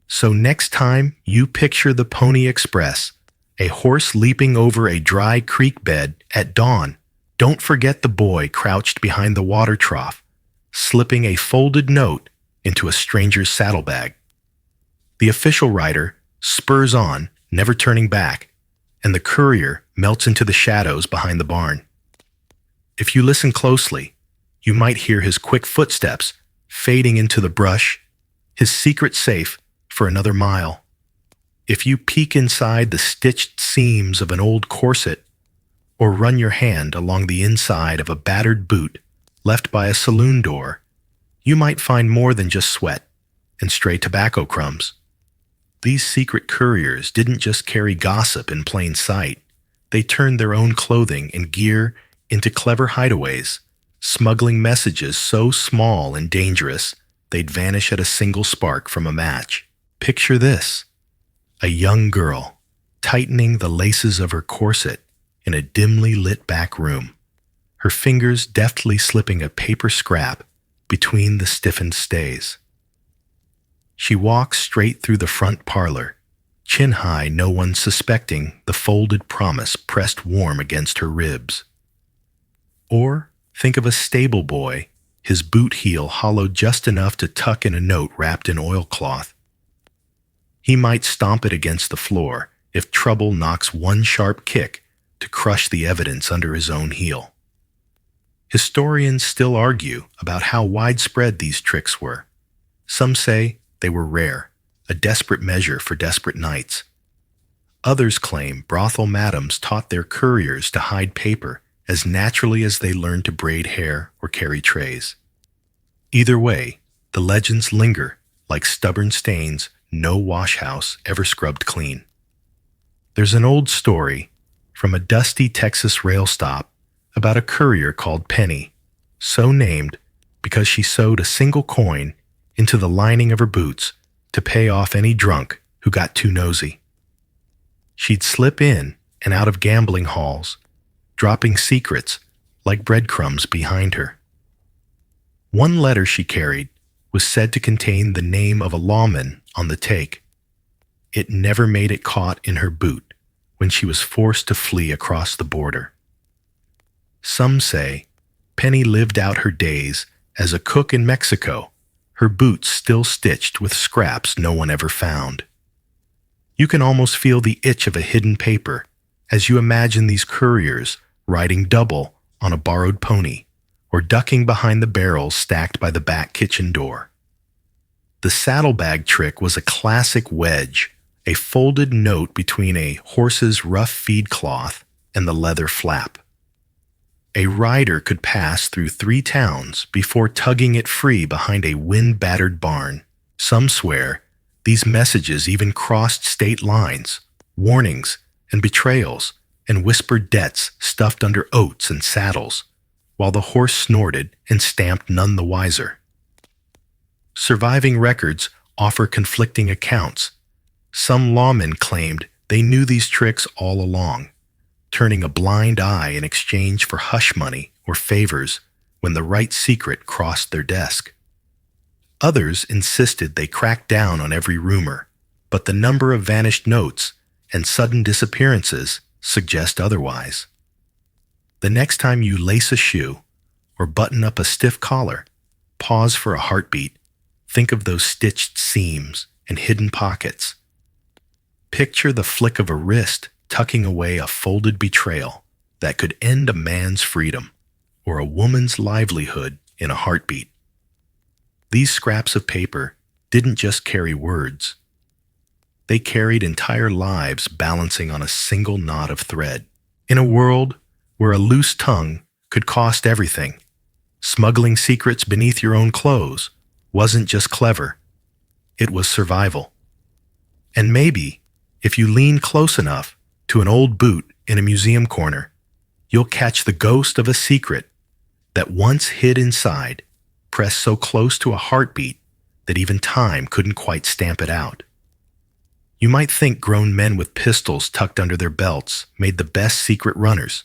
So next time you picture the Pony Express, a horse leaping over a dry creek bed at dawn, don't forget the boy crouched behind the water trough, slipping a folded note into a stranger's saddlebag. The official rider spurs on, never turning back, and the courier melts into the shadows behind the barn. If you listen closely, you might hear his quick footsteps fading into the brush, his secret safe for another mile. If you peek inside the stitched seams of an old corset, or run your hand along the inside of a battered boot left by a saloon door, you might find more than just sweat and stray tobacco crumbs. These secret couriers didn't just carry gossip in plain sight. They turned their own clothing and gear into clever hideaways, smuggling messages so small and dangerous they'd vanish at a single spark from a match. Picture this: a young girl tightening the laces of her corset in a dimly lit back room, her fingers deftly slipping a paper scrap between the stiffened stays. She walks straight through the front parlor, chin high, no one suspecting the folded promise pressed warm against her ribs. Or think of a stable boy, his boot heel hollowed just enough to tuck in a note wrapped in oilcloth. He might stomp it against the floor if trouble knocks one sharp kick to crush the evidence under his own heel. Historians still argue about how widespread these tricks were. Some say they were rare, a desperate measure for desperate nights. Others claim brothel madams taught their couriers to hide paper as naturally as they learned to braid hair or carry trays. Either way, the legends linger like stubborn stains no washhouse ever scrubbed clean. There's an old story from a dusty Texas rail stop about a courier called Penny, so named because she sewed a single coin into the lining of her boots to pay off any drunk who got too nosy. She'd slip in and out of gambling halls, dropping secrets like breadcrumbs behind her. One letter she carried was said to contain the name of a lawman on the take. It never made it caught in her boot when she was forced to flee across the border. Some say Penny lived out her days as a cook in Mexico, her boots still stitched with scraps no one ever found. You can almost feel the itch of a hidden paper as you imagine these couriers riding double on a borrowed pony or ducking behind the barrels stacked by the back kitchen door. The saddlebag trick was a classic wedge, a folded note between a horse's rough feed cloth and the leather flap. A rider could pass through 3 towns before tugging it free behind a wind-battered barn. Some swear these messages even crossed state lines, warnings and betrayals, and whispered debts stuffed under oats and saddles, while the horse snorted and stamped none the wiser. Surviving records offer conflicting accounts. Some lawmen claimed they knew these tricks all along, turning a blind eye in exchange for hush money or favors when the right secret crossed their desk. Others insisted they cracked down on every rumor, but the number of vanished notes and sudden disappearances suggest otherwise. The next time you lace a shoe or button up a stiff collar, pause for a heartbeat. Think of those stitched seams and hidden pockets. Picture the flick of a wrist tucking away a folded betrayal that could end a man's freedom or a woman's livelihood in a heartbeat. These scraps of paper didn't just carry words. They carried entire lives balancing on a single knot of thread. In a world where a loose tongue could cost everything, smuggling secrets beneath your own clothes wasn't just clever, it was survival. And maybe, if you lean close enough to an old boot in a museum corner, you'll catch the ghost of a secret that once hid inside, pressed so close to a heartbeat that even time couldn't quite stamp it out. You might think grown men with pistols tucked under their belts made the best secret runners.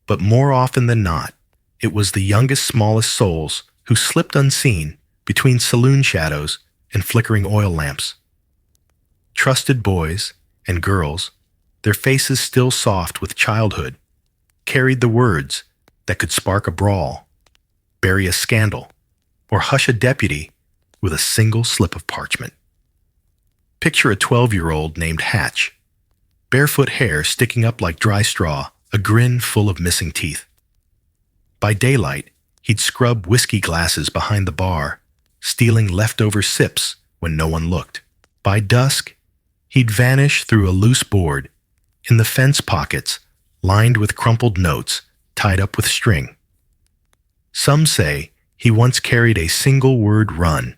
But more often than not, it was the youngest, smallest souls who slipped unseen between saloon shadows and flickering oil lamps. Trusted boys and girls, their faces still soft with childhood, carried the words that could spark a brawl, bury a scandal, or hush a deputy with a single slip of parchment. Picture a 12-year-old named Hatch, barefoot hair sticking up like dry straw, a grin full of missing teeth. By daylight, he'd scrub whiskey glasses behind the bar, stealing leftover sips when no one looked. By dusk, he'd vanish through a loose board in the fence pockets lined with crumpled notes tied up with string. Some say he once carried a single-word run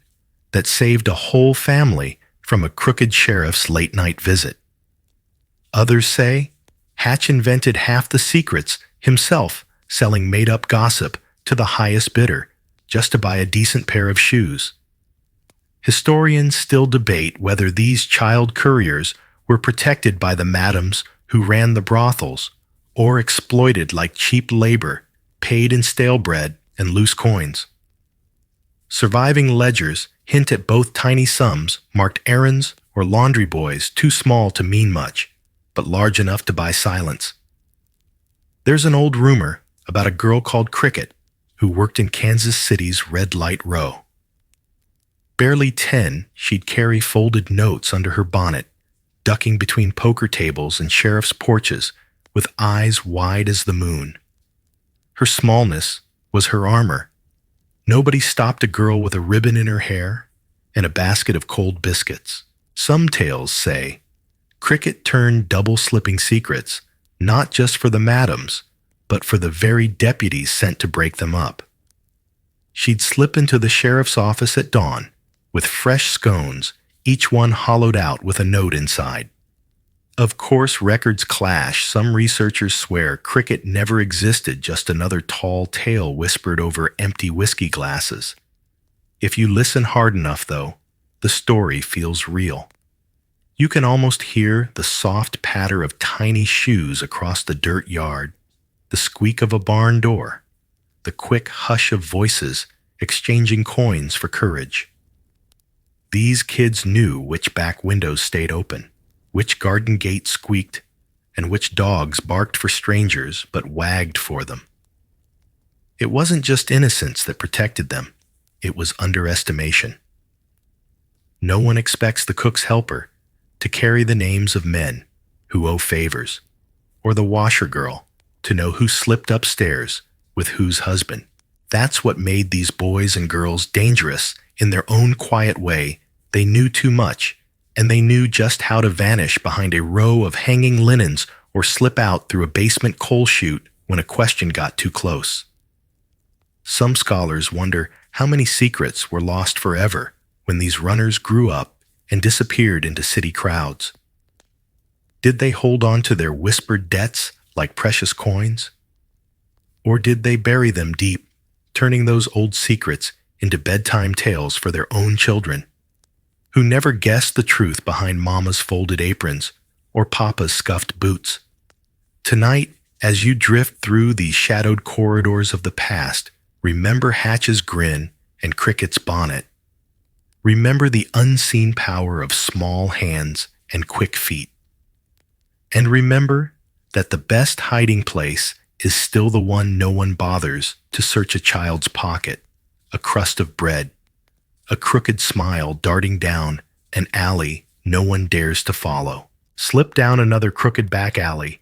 that saved a whole family from a crooked sheriff's late-night visit. Others say Hatch invented half the secrets himself, selling made-up gossip to the highest bidder just to buy a decent pair of shoes. Historians still debate whether these child couriers were protected by the madams who ran the brothels or exploited like cheap labor, paid in stale bread and loose coins. Surviving ledgers hint at both tiny sums marked errands or laundry boys too small to mean much, but large enough to buy silence. There's an old rumor about a girl called Cricket who worked in Kansas City's red light row. Barely 10, she'd carry folded notes under her bonnet, ducking between poker tables and sheriff's porches with eyes wide as the moon. Her smallness was her armor. Nobody stopped a girl with a ribbon in her hair and a basket of cold biscuits. Some tales say Cricket turned double-slipping secrets, not just for the madams, but for the very deputies sent to break them up. She'd slip into the sheriff's office at dawn with fresh scones, each one hollowed out with a note inside. Of course, records clash. Some researchers swear Cricket never existed, just another tall tale whispered over empty whiskey glasses. If you listen hard enough, though, the story feels real. You can almost hear the soft patter of tiny shoes across the dirt yard, the squeak of a barn door, the quick hush of voices exchanging coins for courage. These kids knew which back windows stayed open, which garden gate squeaked, and which dogs barked for strangers but wagged for them. It wasn't just innocence that protected them, it was underestimation. No one expects the cook's helper to carry the names of men who owe favors, or the washer girl to know who slipped upstairs with whose husband. That's what made these boys and girls dangerous. In their own quiet way, they knew too much, and they knew just how to vanish behind a row of hanging linens or slip out through a basement coal chute when a question got too close. Some scholars wonder how many secrets were lost forever when these runners grew up and disappeared into city crowds. Did they hold on to their whispered debts like precious coins? Or did they bury them deep, turning those old secrets into bedtime tales for their own children, who never guessed the truth behind Mama's folded aprons or Papa's scuffed boots? Tonight, as you drift through these shadowed corridors of the past, remember Hatch's grin and Cricket's bonnet. Remember the unseen power of small hands and quick feet. And remember that the best hiding place is still the one no one bothers to search a child's pocket. A crust of bread, a crooked smile darting down an alley no one dares to follow. Slip down another crooked back alley,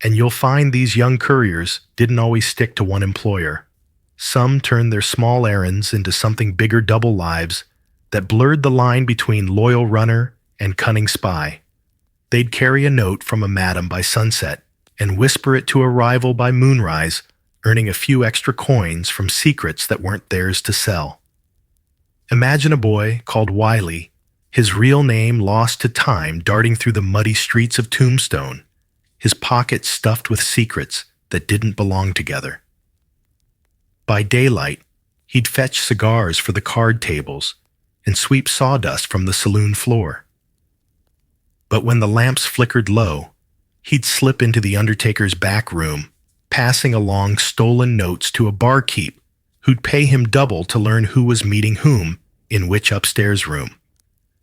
and you'll find these young couriers didn't always stick to one employer. Some turned their small errands into something bigger double lives that blurred the line between loyal runner and cunning spy. They'd carry a note from a madam by sunset and whisper it to a rival by moonrise, earning a few extra coins from secrets that weren't theirs to sell. Imagine a boy called Wiley, his real name lost to time, darting through the muddy streets of Tombstone, his pockets stuffed with secrets that didn't belong together. By daylight, he'd fetch cigars for the card tables and sweep sawdust from the saloon floor. But when the lamps flickered low, he'd slip into the undertaker's back room, passing along stolen notes to a barkeep who'd pay him double to learn who was meeting whom in which upstairs room.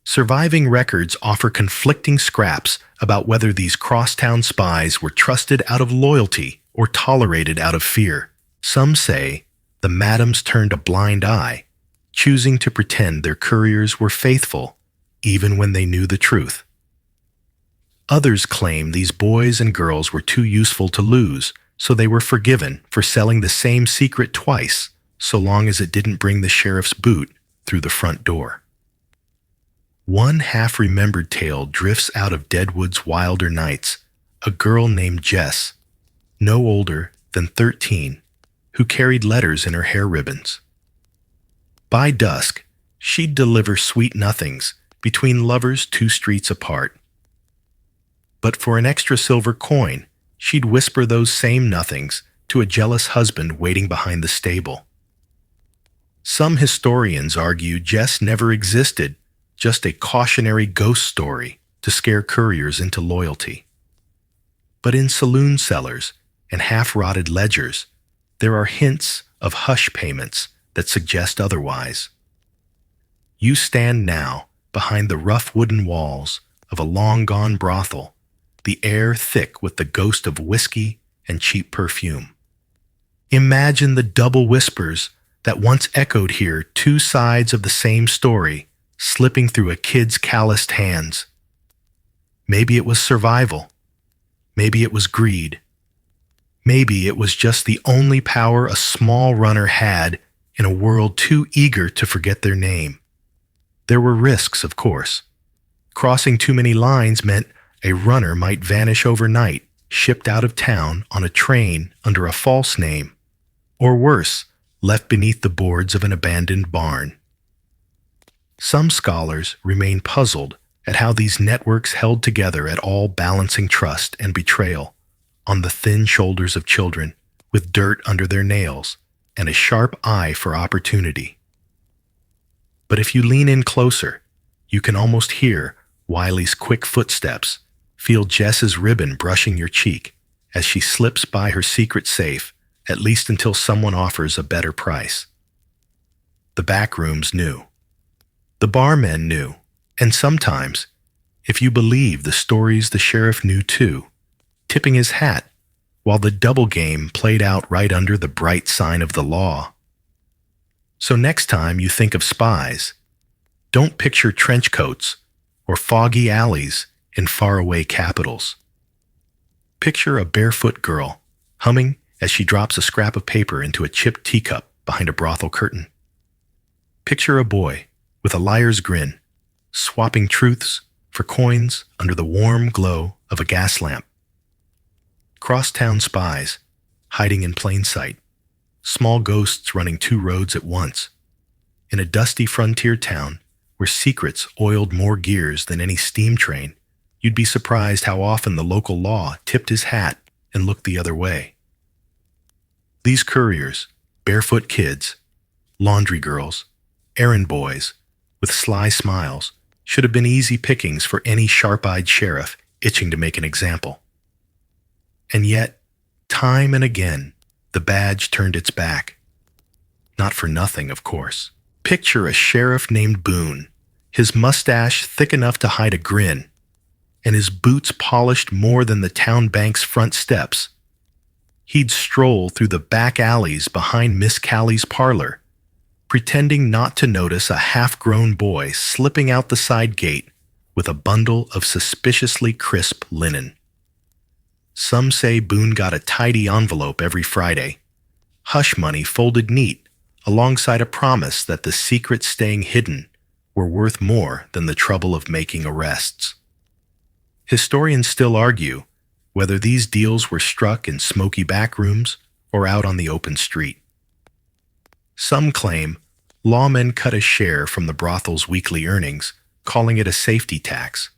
Surviving records offer conflicting scraps about whether these crosstown spies were trusted out of loyalty or tolerated out of fear. Some say the madams turned a blind eye, choosing to pretend their couriers were faithful even when they knew the truth. Others claim these boys and girls were too useful to lose, so they were forgiven for selling the same secret twice, so long as it didn't bring the sheriff's boot through the front door. One half-remembered tale drifts out of Deadwood's wilder nights, a girl named Jess, no older than 13, who carried letters in her hair ribbons. By dusk, she'd deliver sweet nothings between lovers 2 streets apart. But for an extra silver coin, she'd whisper those same nothings to a jealous husband waiting behind the stable. Some historians argue Jess never existed, just a cautionary ghost story to scare couriers into loyalty. But in saloon cellars and half-rotted ledgers, there are hints of hush payments that suggest otherwise. You stand now behind the rough wooden walls of a long-gone brothel, the air thick with the ghost of whiskey and cheap perfume. Imagine the double whispers that once echoed here, 2 sides of the same story, slipping through a kid's calloused hands. Maybe it was survival. Maybe it was greed. Maybe it was just the only power a small runner had in a world too eager to forget their name. There were risks, of course. Crossing too many lines meant a runner might vanish overnight, shipped out of town on a train under a false name, or worse, left beneath the boards of an abandoned barn. Some scholars remain puzzled at how these networks held together at all, balancing trust and betrayal on the thin shoulders of children with dirt under their nails and a sharp eye for opportunity. But if you lean in closer, you can almost hear Wiley's quick footsteps, feel Jess's ribbon brushing your cheek as she slips by her secret safe, at least until someone offers a better price. The backrooms knew. The barmen knew, and sometimes, if you believe the stories, the sheriff knew too, tipping his hat while the double game played out right under the bright sign of the law. So next time you think of spies, don't picture trench coats or foggy alleys in faraway capitals. Picture a barefoot girl humming as she drops a scrap of paper into a chipped teacup behind a brothel curtain. Picture a boy with a liar's grin, swapping truths for coins under the warm glow of a gas lamp. Crosstown spies, hiding in plain sight, small ghosts running 2 roads at once. In a dusty frontier town where secrets oiled more gears than any steam train, you'd be surprised how often the local law tipped his hat and looked the other way. These couriers, barefoot kids, laundry girls, errand boys, with sly smiles, should have been easy pickings for any sharp-eyed sheriff itching to make an example. And yet, time and again, the badge turned its back. Not for nothing, of course. Picture a sheriff named Boone, his mustache thick enough to hide a grin, and his boots polished more than the town bank's front steps. He'd stroll through the back alleys behind Miss Callie's parlor, pretending not to notice a half-grown boy slipping out the side gate with a bundle of suspiciously crisp linen. Some say Boone got a tidy envelope every Friday, hush money folded neat, alongside a promise that the secrets staying hidden were worth more than the trouble of making arrests. Historians still argue whether these deals were struck in smoky backrooms or out on the open street. Some claim lawmen cut a share from the brothel's weekly earnings, calling it a safety tax.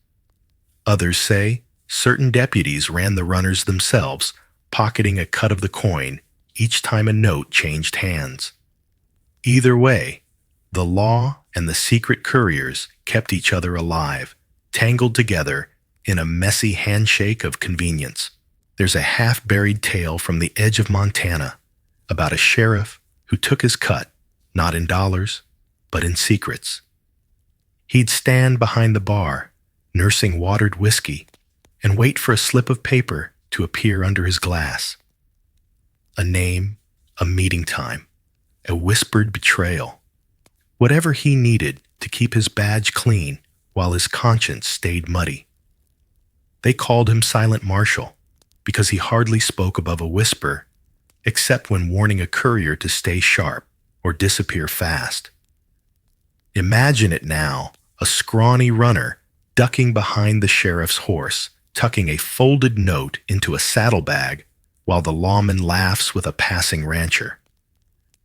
Others say certain deputies ran the runners themselves, pocketing a cut of the coin each time a note changed hands. Either way, the law and the secret couriers kept each other alive, tangled together in a messy handshake of convenience. There's a half-buried tale from the edge of Montana about a sheriff who took his cut, not in dollars, but in secrets. He'd stand behind the bar, nursing watered whiskey, and wait for a slip of paper to appear under his glass. A name, a meeting time, a whispered betrayal. Whatever he needed to keep his badge clean while his conscience stayed muddy. They called him Silent Marshal because he hardly spoke above a whisper, except when warning a courier to stay sharp or disappear fast. Imagine it now, a scrawny runner ducking behind the sheriff's horse, tucking a folded note into a saddlebag while the lawman laughs with a passing rancher.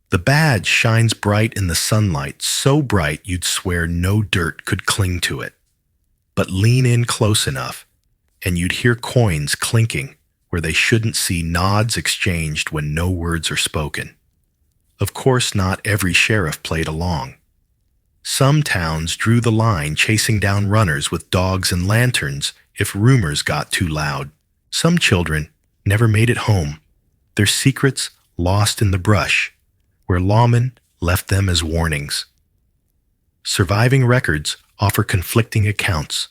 The badge shines bright in the sunlight, so bright you'd swear no dirt could cling to it. But lean in close enough, and you'd hear coins clinking where they shouldn't see, nods exchanged when no words are spoken. Of course, not every sheriff played along. Some towns drew the line, chasing down runners with dogs and lanterns if rumors got too loud. Some children never made it home, their secrets lost in the brush, where lawmen left them as warnings. Surviving records offer conflicting accounts.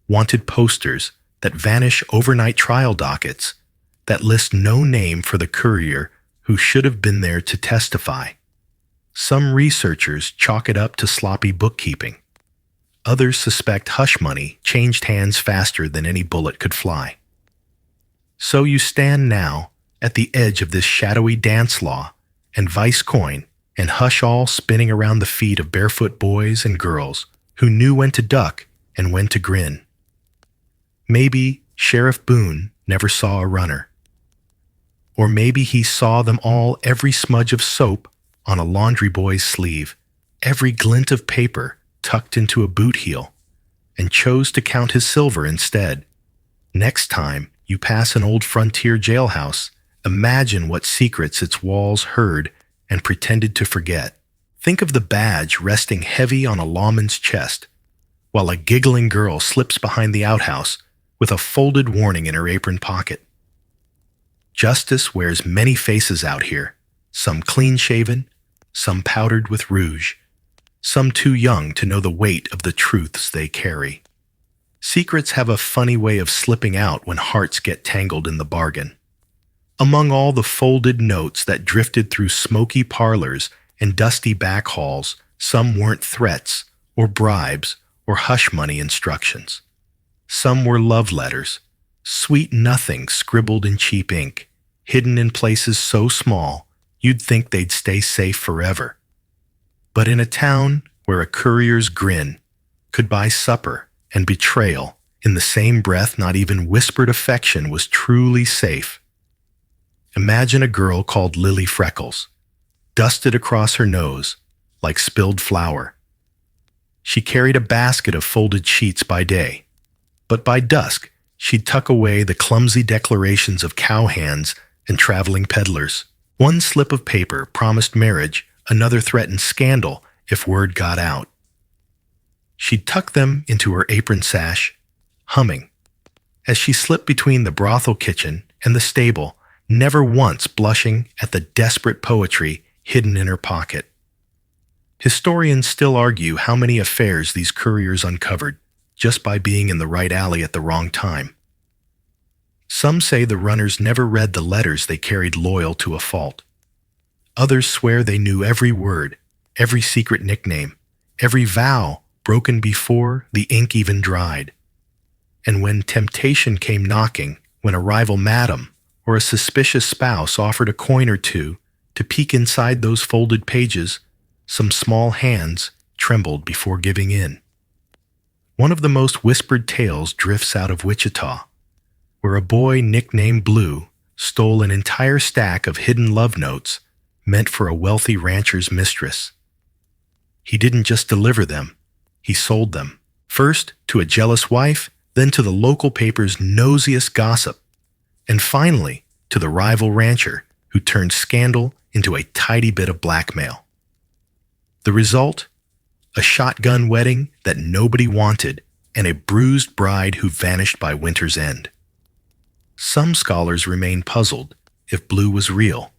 Wanted posters that vanish overnight trial dockets that list no name for the courier who should have been there to testify. Some researchers chalk it up to sloppy bookkeeping. Others suspect hush money changed hands faster than any bullet could fly. So you stand now at the edge of this shadowy dance law and vice coin and hush all spinning around the feet of barefoot boys and girls who knew when to duck and when to grin. Maybe Sheriff Boone never saw a runner. Or maybe he saw them all, every smudge of soap on a laundry boy's sleeve, every glint of paper tucked into a boot heel, and chose to count his silver instead. Next time you pass an old frontier jailhouse, imagine what secrets its walls heard and pretended to forget. Think of the badge resting heavy on a lawman's chest, while a giggling girl slips behind the outhouse with a folded warning in her apron pocket. Justice wears many faces out here, some clean-shaven, some powdered with rouge, some too young to know the weight of the truths they carry. Secrets have a funny way of slipping out when hearts get tangled in the bargain. Among all the folded notes that drifted through smoky parlors and dusty back halls, some weren't threats or bribes or hush money instructions. Some were love letters, sweet nothings scribbled in cheap ink, hidden in places so small you'd think they'd stay safe forever. But in a town where a courier's grin could buy supper and betrayal in the same breath, not even whispered affection was truly safe. Imagine a girl called Lily Freckles, dusted across her nose like spilled flour. She carried a basket of folded sheets by day, but by dusk she'd tuck away the clumsy declarations of cowhands and traveling peddlers. One slip of paper promised marriage, another threatened scandal if word got out. She'd tuck them into her apron sash, humming, as she slipped between the brothel kitchen and the stable, never once blushing at the desperate poetry hidden in her pocket. Historians still argue how many affairs these couriers uncovered just by being in the right alley at the wrong time. Some say the runners never read the letters they carried loyal to a fault. Others swear they knew every word, every secret nickname, every vow broken before the ink even dried. And when temptation came knocking, when a rival madam or a suspicious spouse offered a coin or two to peek inside those folded pages, some small hands trembled before giving in. One of the most whispered tales drifts out of Wichita, where a boy nicknamed Blue stole an entire stack of hidden love notes meant for a wealthy rancher's mistress. He didn't just deliver them, he sold them, first to a jealous wife, then to the local paper's nosiest gossip, and finally to the rival rancher who turned scandal into a tidy bit of blackmail. The result? A shotgun wedding that nobody wanted and a bruised bride who vanished by winter's end. Some scholars remain puzzled if Blue was real,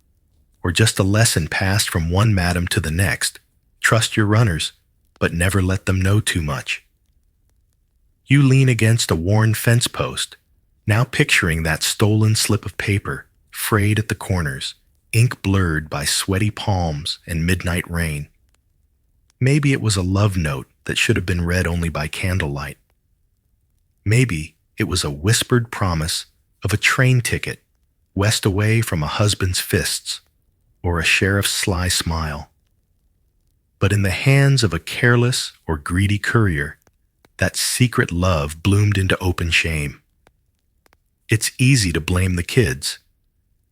or just a lesson passed from one madam to the next. Trust your runners, but never let them know too much. You lean against a worn fence post, now picturing that stolen slip of paper, frayed at the corners, ink blurred by sweaty palms and midnight rain. Maybe it was a love note that should have been read only by candlelight. Maybe it was a whispered promise of a train ticket west away from a husband's fists or a sheriff's sly smile. But in the hands of a careless or greedy courier, that secret love bloomed into open shame. It's easy to blame the kids,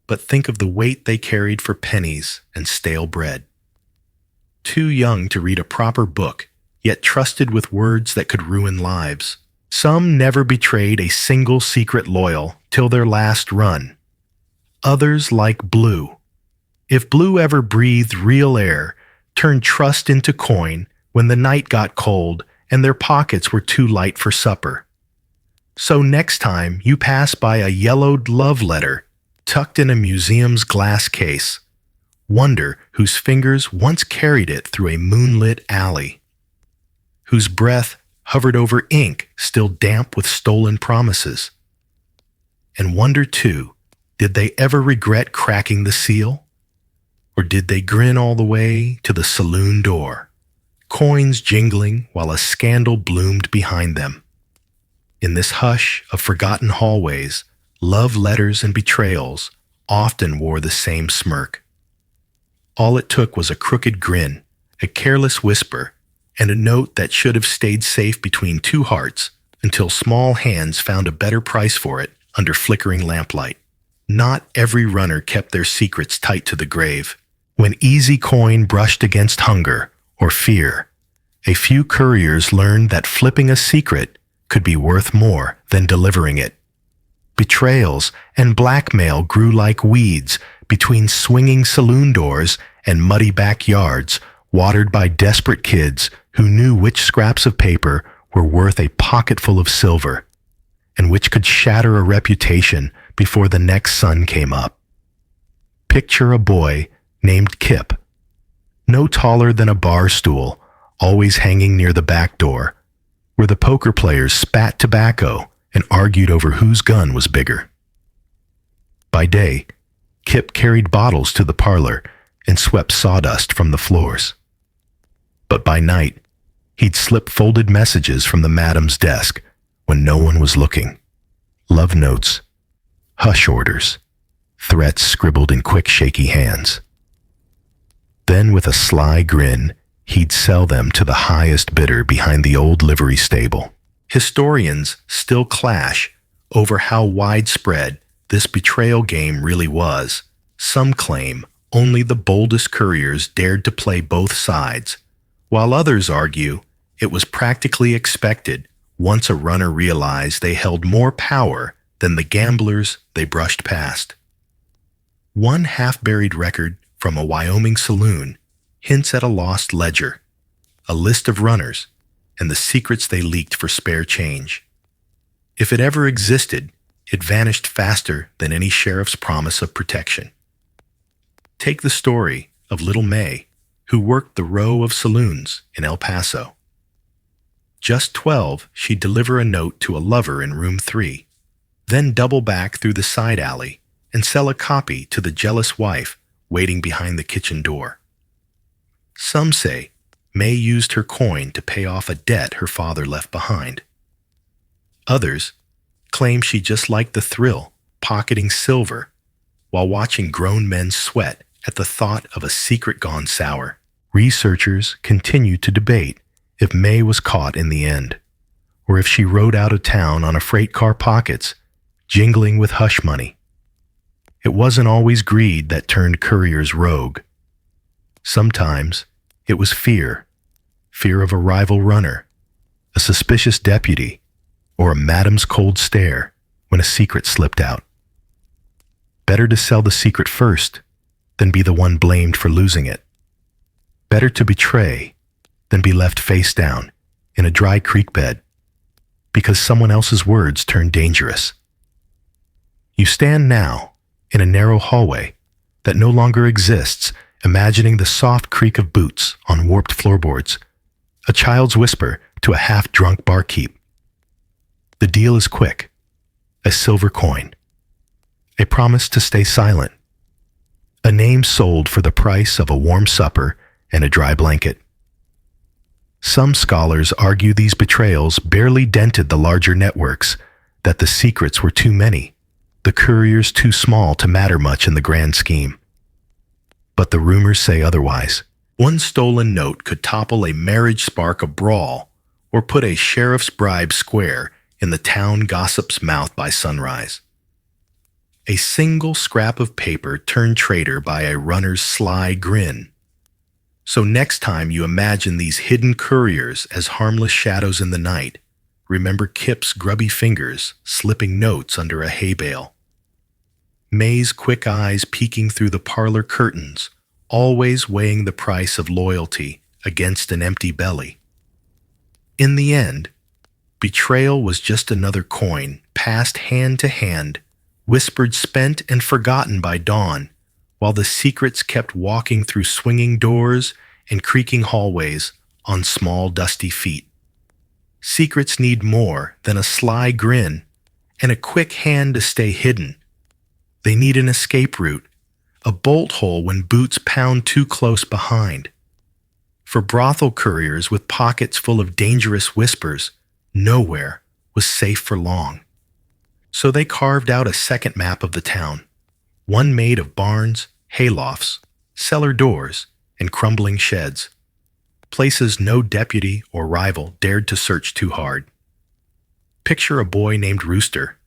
but think of the weight they carried for pennies and stale bread. Too young to read a proper book, yet trusted with words that could ruin lives. Some never betrayed a single secret loyal till their last run. Others like Blue. If Blue ever breathed real air, turned trust into coin when the night got cold and their pockets were too light for supper. So next time you pass by a yellowed love letter tucked in a museum's glass case, wonder whose fingers once carried it through a moonlit alley, whose breath hovered over ink still damp with stolen promises. And wonder, too, did they ever regret cracking the seal? Or did they grin all the way to the saloon door, coins jingling while a scandal bloomed behind them? In this hush of forgotten hallways, love letters and betrayals often wore the same smirk. All it took was a crooked grin, a careless whisper, and a note that should have stayed safe between two hearts until small hands found a better price for it under flickering lamplight. Not every runner kept their secrets tight to the grave. When easy coin brushed against hunger or fear, a few couriers learned that flipping a secret could be worth more than delivering it. Betrayals and blackmail grew like weeds between swinging saloon doors and muddy backyards, watered by desperate kids who knew which scraps of paper were worth a pocketful of silver, and which could shatter a reputation before the next sun came up. Picture a boy named Kip, no taller than a bar stool, always hanging near the back door, where the poker players spat tobacco and argued over whose gun was bigger. By day, Kip carried bottles to the parlor and swept sawdust from the floors. But by night, he'd slip folded messages from the madam's desk when no one was looking. Love notes, hush orders, threats scribbled in quick, shaky hands. Then, with a sly grin, he'd sell them to the highest bidder behind the old livery stable. Historians still clash over how widespread this betrayal game really was. Some claim only the boldest couriers dared to play both sides, while others argue it was practically expected once a runner realized they held more power than the gamblers they brushed past. One half-buried record from a Wyoming saloon hints at a lost ledger, a list of runners, and the secrets they leaked for spare change. If it ever existed, it vanished faster than any sheriff's promise of protection. Take the story of Little May, who worked the row of saloons in El Paso. Just 12, she'd deliver a note to a lover in room 3, then double back through the side alley and sell a copy to the jealous wife waiting behind the kitchen door. Some say May used her coin to pay off a debt her father left behind. Others claim she just liked the thrill, pocketing silver, while watching grown men sweat at the thought of a secret gone sour. Researchers continue to debate if May was caught in the end, or if she rode out of town on a freight car pockets, jingling with hush money. It wasn't always greed that turned couriers rogue. Sometimes it was fear of a rival runner, a suspicious deputy, or a madam's cold stare when a secret slipped out. Better to sell the secret first than be the one blamed for losing it. Better to betray than be left face down in a dry creek bed because someone else's words turned dangerous. You stand now in a narrow hallway that no longer exists, imagining the soft creak of boots on warped floorboards, a child's whisper to a half-drunk barkeep. The deal is quick: a silver coin, a promise to stay silent, a name sold for the price of a warm supper and a dry blanket. Some scholars argue these betrayals barely dented the larger networks, that the secrets were too many, the couriers too small to matter much in the grand scheme. But the rumors say otherwise. One stolen note could topple a marriage spark a brawl, or put a sheriff's bribe square in the town gossip's mouth by sunrise. A single scrap of paper turned traitor by a runner's sly grin. So next time you imagine these hidden couriers as harmless shadows in the night, remember Kip's grubby fingers slipping notes under a hay bale. May's quick eyes peeking through the parlor curtains, always weighing the price of loyalty against an empty belly. In the end, betrayal was just another coin passed hand to hand, whispered spent and forgotten by dawn, while the secrets kept walking through swinging doors and creaking hallways on small dusty feet. Secrets need more than a sly grin and a quick hand to stay hidden. They need an escape route, a bolt hole when boots pound too close behind. For brothel couriers with pockets full of dangerous whispers, nowhere was safe for long. So they carved out a second map of the town, one made of barns, haylofts, cellar doors, and crumbling sheds, places no deputy or rival dared to search too hard. Picture a boy named Rooster,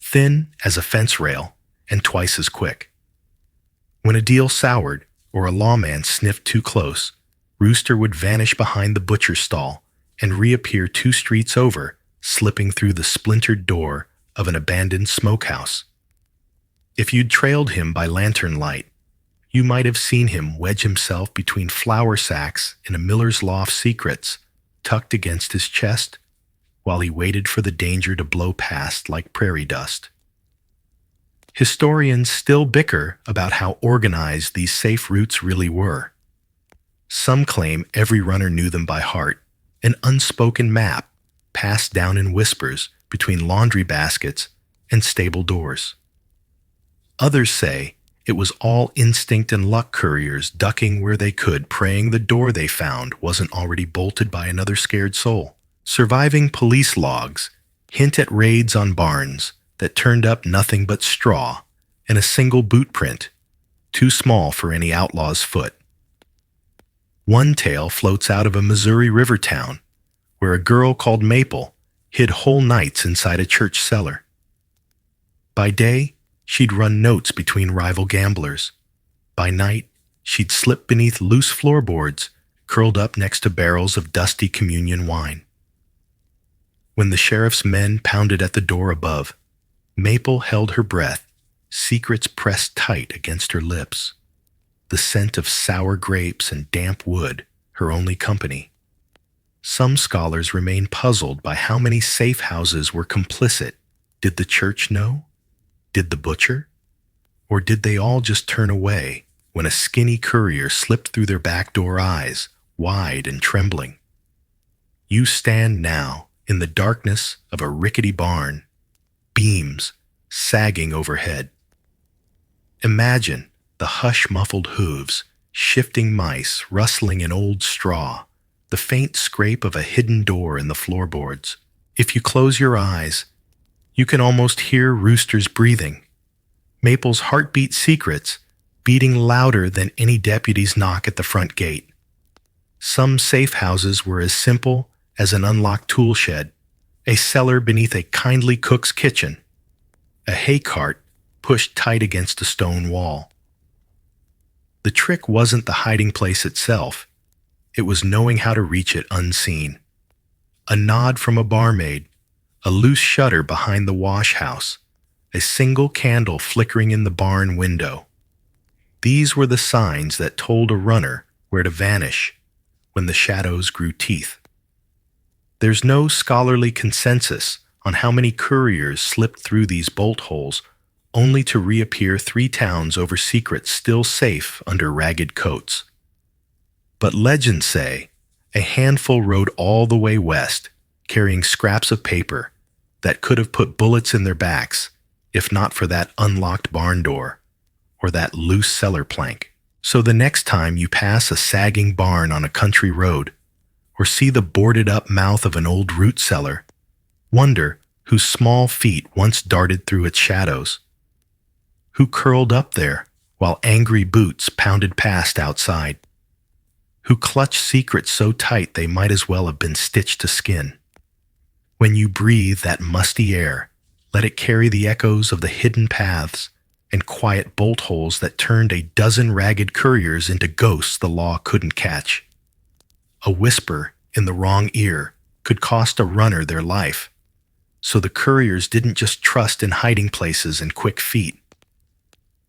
thin as a fence rail and twice as quick. When a deal soured or a lawman sniffed too close, Rooster would vanish behind the butcher's stall and reappear 2 streets over, slipping through the splintered door of an abandoned smokehouse. If you'd trailed him by lantern light, you might have seen him wedge himself between flour sacks in a miller's loft secrets, tucked against his chest, while he waited for the danger to blow past like prairie dust. Historians still bicker about how organized these safe routes really were. Some claim every runner knew them by heart, an unspoken map passed down in whispers between laundry baskets and stable doors. Others say it was all instinct and luck, couriers ducking where they could, praying the door they found wasn't already bolted by another scared soul. Surviving police logs hint at raids on barns that turned up nothing but straw and a single boot print, too small for any outlaw's foot. One tale floats out of a Missouri river town, where a girl called Maple hid whole nights inside a church cellar. By day, she'd run notes between rival gamblers. By night, she'd slip beneath loose floorboards, curled up next to barrels of dusty communion wine. When the sheriff's men pounded at the door above, Maple held her breath, secrets pressed tight against her lips, the scent of sour grapes and damp wood her only company. Some scholars remain puzzled by how many safe houses were complicit. Did the church know? Did the butcher? Or did they all just turn away when a skinny courier slipped through their back door eyes, wide and trembling? You stand now in the darkness of a rickety barn, beams sagging overhead. Imagine the hush-muffled hooves, shifting mice rustling in old straw, the faint scrape of a hidden door in the floorboards. If you close your eyes, you can almost hear Rooster's breathing, Maple's heartbeat secrets beating louder than any deputy's knock at the front gate. Some safe houses were as simple as an unlocked tool shed, a cellar beneath a kindly cook's kitchen, a hay cart pushed tight against a stone wall. The trick wasn't the hiding place itself, it was knowing how to reach it unseen. A nod from a barmaid, a loose shutter behind the wash house, a single candle flickering in the barn window. These were the signs that told a runner where to vanish when the shadows grew teeth. There's no scholarly consensus on how many couriers slipped through these bolt holes only to reappear 3 towns over secrets still safe under ragged coats. But legends say a handful rode all the way west, carrying scraps of paper that could have put bullets in their backs if not for that unlocked barn door or that loose cellar plank. So the next time you pass a sagging barn on a country road or see the boarded-up mouth of an old root cellar, wonder whose small feet once darted through its shadows, who curled up there while angry boots pounded past outside, who clutched secrets so tight they might as well have been stitched to skin. When you breathe that musty air, let it carry the echoes of the hidden paths and quiet bolt holes that turned a dozen ragged couriers into ghosts the law couldn't catch. A whisper in the wrong ear could cost a runner their life, so the couriers didn't just trust in hiding places and quick feet.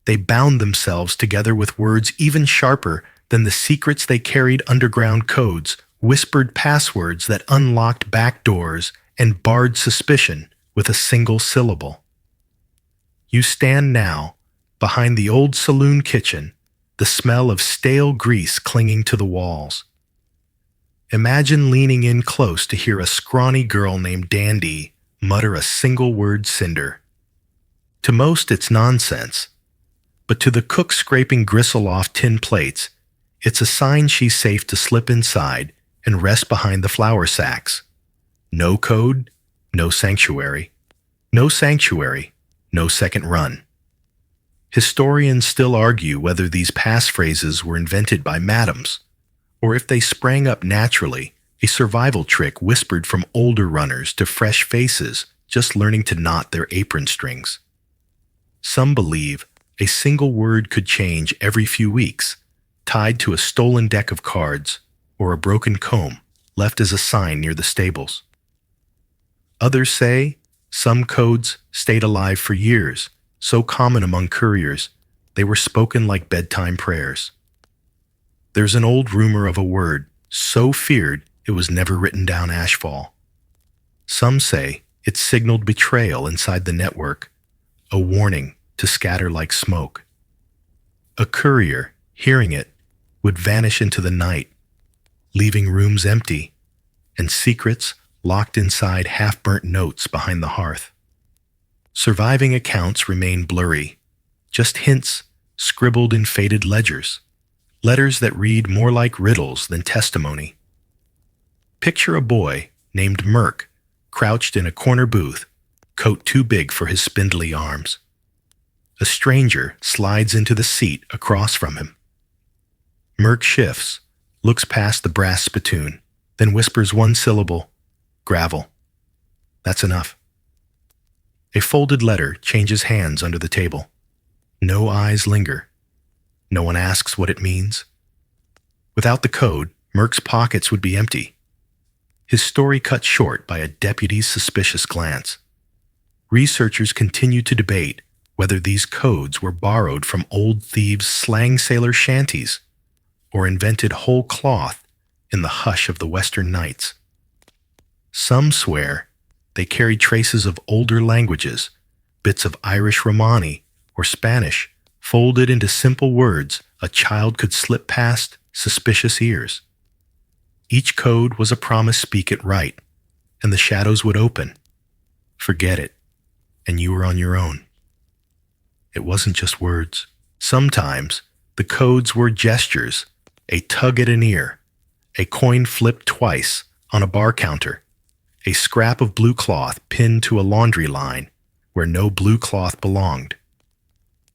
They bound themselves together with words even sharper than the secrets they carried, underground codes, whispered passwords that unlocked back doors and barred suspicion with a single syllable. You stand now behind the old saloon kitchen, the smell of stale grease clinging to the walls. Imagine leaning in close to hear a scrawny girl named Dandy mutter a single word, cinder. To most it's nonsense, but to the cook scraping gristle off tin plates, it's a sign she's safe to slip inside and rest behind the flour sacks. No code, no sanctuary. No sanctuary, no second run. Historians still argue whether these passphrases were invented by madams, or if they sprang up naturally, a survival trick whispered from older runners to fresh faces just learning to knot their apron strings. Some believe a single word could change every few weeks, tied to a stolen deck of cards or a broken comb left as a sign near the stables. Others say some codes stayed alive for years, so common among couriers they were spoken like bedtime prayers. There's an old rumor of a word so feared it was never written down ashfall. Some say it signaled betrayal inside the network, a warning to scatter like smoke. A courier, hearing it, would vanish into the night, leaving rooms empty and secrets locked inside half-burnt notes behind the hearth. Surviving accounts remain blurry, just hints scribbled in faded ledgers, letters that read more like riddles than testimony. Picture a boy named Merc crouched in a corner booth, coat too big for his spindly arms. A stranger slides into the seat across from him. Merc shifts, looks past the brass spittoon, then whispers one syllable, gravel. That's enough. A folded letter changes hands under the table. No eyes linger. No one asks what it means. Without the code, Merc's pockets would be empty. His story cut short by a deputy's suspicious glance. Researchers continue to debate whether these codes were borrowed from old thieves' slang sailor shanties or invented whole cloth in the hush of the Western nights. Some swear they carried traces of older languages, bits of Irish Romani or Spanish, folded into simple words a child could slip past suspicious ears. Each code was a promise: speak it right, and the shadows would open. Forget it, and you were on your own. It wasn't just words. Sometimes the codes were gestures, a tug at an ear, a coin flipped twice on a bar counter, a scrap of blue cloth pinned to a laundry line where no blue cloth belonged.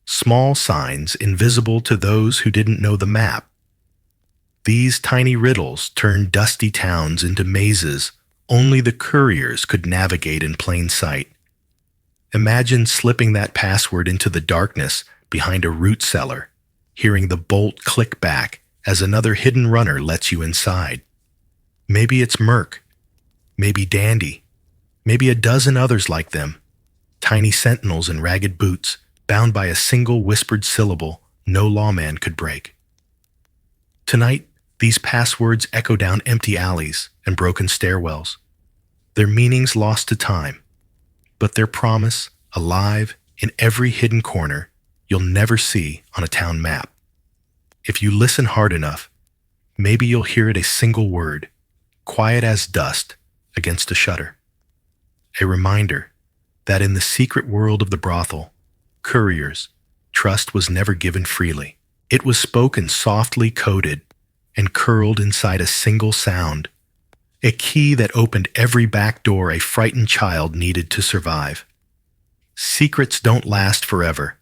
Small signs invisible to those who didn't know the map. These tiny riddles turned dusty towns into mazes only the couriers could navigate in plain sight. Imagine slipping that password into the darkness behind a root cellar, hearing the bolt click back as another hidden runner lets you inside. Maybe it's Merc, maybe Dandy, maybe a dozen others like them, tiny sentinels in ragged boots, bound by a single whispered syllable no lawman could break. Tonight, these passwords echo down empty alleys and broken stairwells, their meanings lost to time, but their promise alive in every hidden corner you'll never see on a town map. If you listen hard enough, maybe you'll hear it a single word, quiet as dust against a shutter. A reminder that in the secret world of the brothel, couriers, trust was never given freely. It was spoken softly coded and curled inside a single sound, a key that opened every back door a frightened child needed to survive. Secrets don't last forever,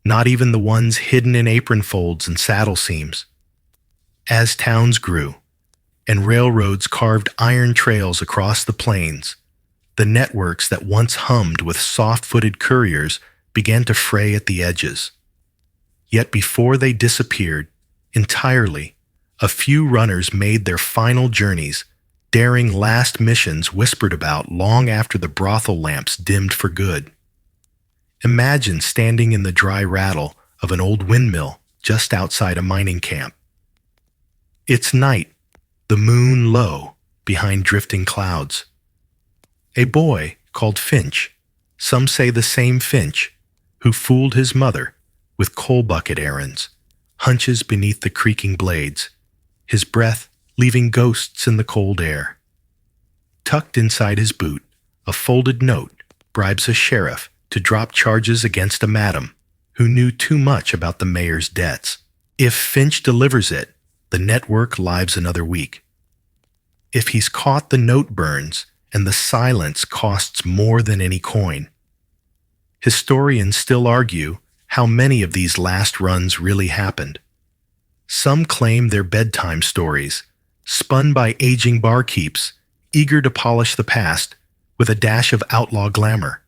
not even the ones hidden in apron folds and saddle seams. As towns grew, and railroads carved iron trails across the plains, the networks that once hummed with soft-footed couriers began to fray at the edges. Yet before they disappeared entirely, a few runners made their final journeys, daring last missions whispered about long after the brothel lamps dimmed for good. Imagine standing in the dry rattle of an old windmill just outside a mining camp. It's night, the moon low behind drifting clouds. A boy called Finch, some say the same Finch, who fooled his mother with coal bucket errands, hunches beneath the creaking blades, his breath leaving ghosts in the cold air. Tucked inside his boot, a folded note bribes a sheriff to drop charges against a madam who knew too much about the mayor's debts. If Finch delivers it, the network lives another week. If he's caught, the note burns, and the silence costs more than any coin. Historians still argue how many of these last runs really happened. Some claim they're bedtime stories, spun by aging barkeeps, eager to polish the past with a dash of outlaw glamour.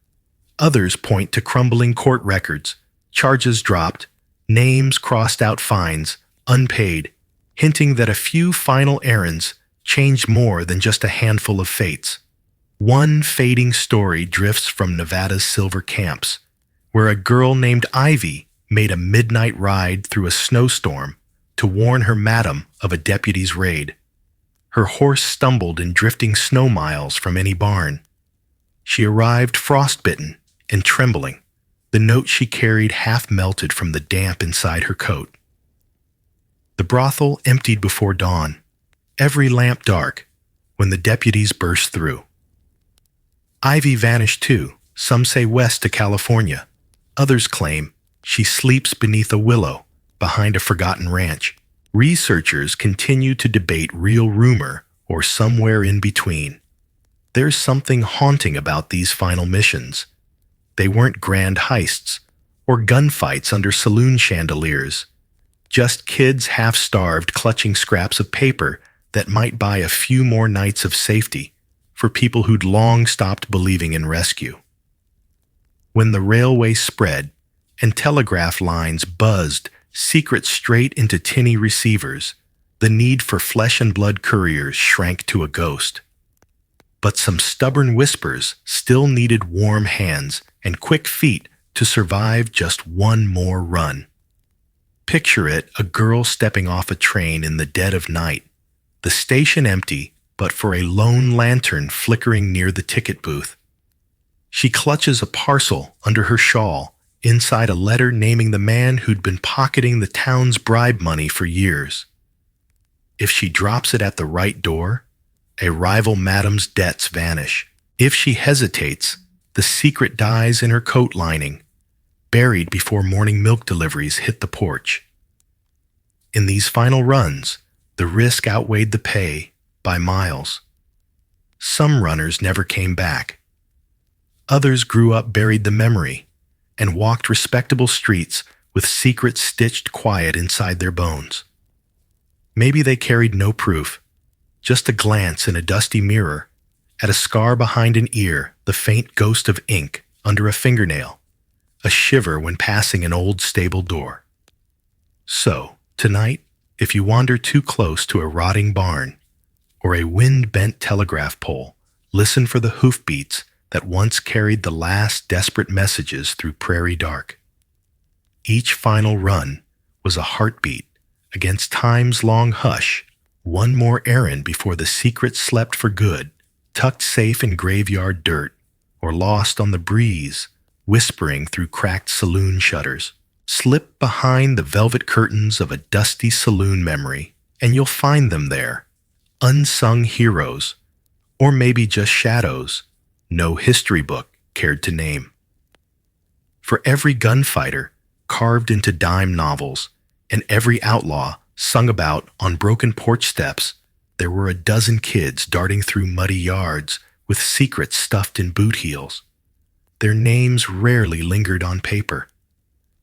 Others point to crumbling court records, charges dropped, names crossed out, fines unpaid, hinting that a few final errands changed more than just a handful of fates. One fading story drifts from Nevada's silver camps, where a girl named Ivy made a midnight ride through a snowstorm to warn her madam of a deputy's raid. Her horse stumbled in drifting snow miles from any barn. She arrived frostbitten and trembling, the note she carried half melted from the damp inside her coat. The brothel emptied before dawn, every lamp dark, when the deputies burst through. Ivy vanished too, some say west to California. Others claim she sleeps beneath a willow behind a forgotten ranch. Researchers continue to debate real rumor or somewhere in between. There's something haunting about these final missions. They weren't grand heists or gunfights under saloon chandeliers, just kids half-starved clutching scraps of paper that might buy a few more nights of safety for people who'd long stopped believing in rescue. When the railway spread and telegraph lines buzzed secrets straight into tinny receivers, the need for flesh and blood couriers shrank to a ghost. But some stubborn whispers still needed warm hands and quick feet to survive just one more run. Picture it, a girl stepping off a train in the dead of night, the station empty but for a lone lantern flickering near the ticket booth. She clutches a parcel under her shawl, inside a letter naming the man who'd been pocketing the town's bribe money for years. If she drops it at the right door, a rival madam's debts vanish. If she hesitates, the secret dies in her coat lining, buried before morning milk deliveries hit the porch. In these final runs, The risk outweighed the pay by miles. Some runners never came back. Others grew up, buried the memory, and walked respectable streets with secrets stitched quiet inside their bones. Maybe they carried no proof, just a glance in a dusty mirror, at a scar behind an ear, the faint ghost of ink under a fingernail, a shiver when passing an old stable door. So, tonight, if you wander too close to a rotting barn or a wind-bent telegraph pole, listen for the hoofbeats that once carried the last desperate messages through prairie dark. Each final run was a heartbeat against time's long hush, one more errand before the secret slept for good, tucked safe in graveyard dirt or lost on the breeze, whispering through cracked saloon shutters. Slip behind the velvet curtains of a dusty saloon memory, and you'll find them there, unsung heroes, or maybe just shadows no history book cared to name. For every gunfighter carved into dime novels and every outlaw sung about on broken porch steps, there were a dozen kids darting through muddy yards with secrets stuffed in boot heels. Their names rarely lingered on paper.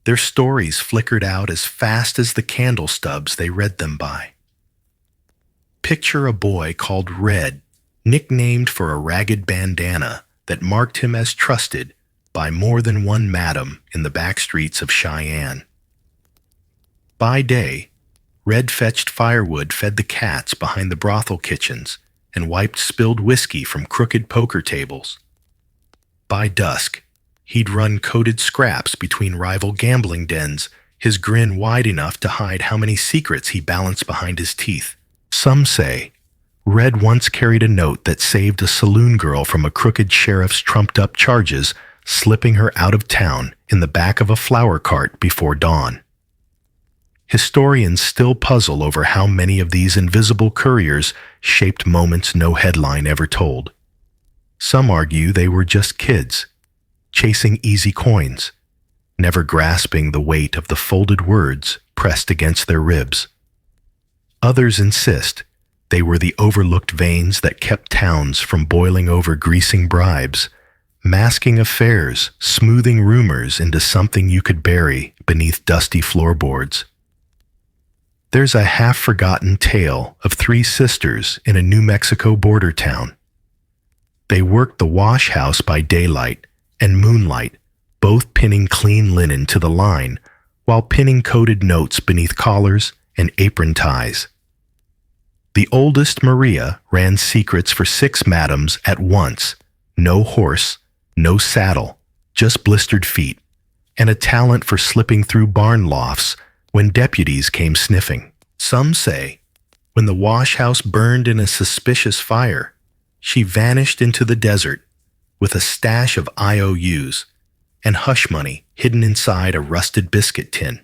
Their stories flickered out as fast as the candle stubs they read them by. Picture a boy called Red, nicknamed for a ragged bandana that marked him as trusted by more than one madam in the back streets of Cheyenne. By day, Red fetched firewood, fed the cats behind the brothel kitchens, and wiped spilled whiskey from crooked poker tables. By dusk, he'd run coated scraps between rival gambling dens, his grin wide enough to hide how many secrets he balanced behind his teeth. Some say Red once carried a note that saved a saloon girl from a crooked sheriff's trumped-up charges, slipping her out of town in the back of a flower cart before dawn. Historians still puzzle over how many of these invisible couriers shaped moments no headline ever told. Some argue they were just kids, chasing easy coins, never grasping the weight of the folded words pressed against their ribs. Others insist they were the overlooked veins that kept towns from boiling over greasing bribes, masking affairs, smoothing rumors into something you could bury beneath dusty floorboards. There's a half-forgotten tale of three sisters in a New Mexico border town. They worked the wash house by daylight and moonlight, both pinning clean linen to the line while pinning coded notes beneath collars and apron ties. The oldest, Maria, ran secrets for 6 madams at once, no horse, no saddle, just blistered feet, and a talent for slipping through barn lofts when deputies came sniffing. Some say, when the wash house burned in a suspicious fire, she vanished into the desert with a stash of IOUs and hush money hidden inside a rusted biscuit tin.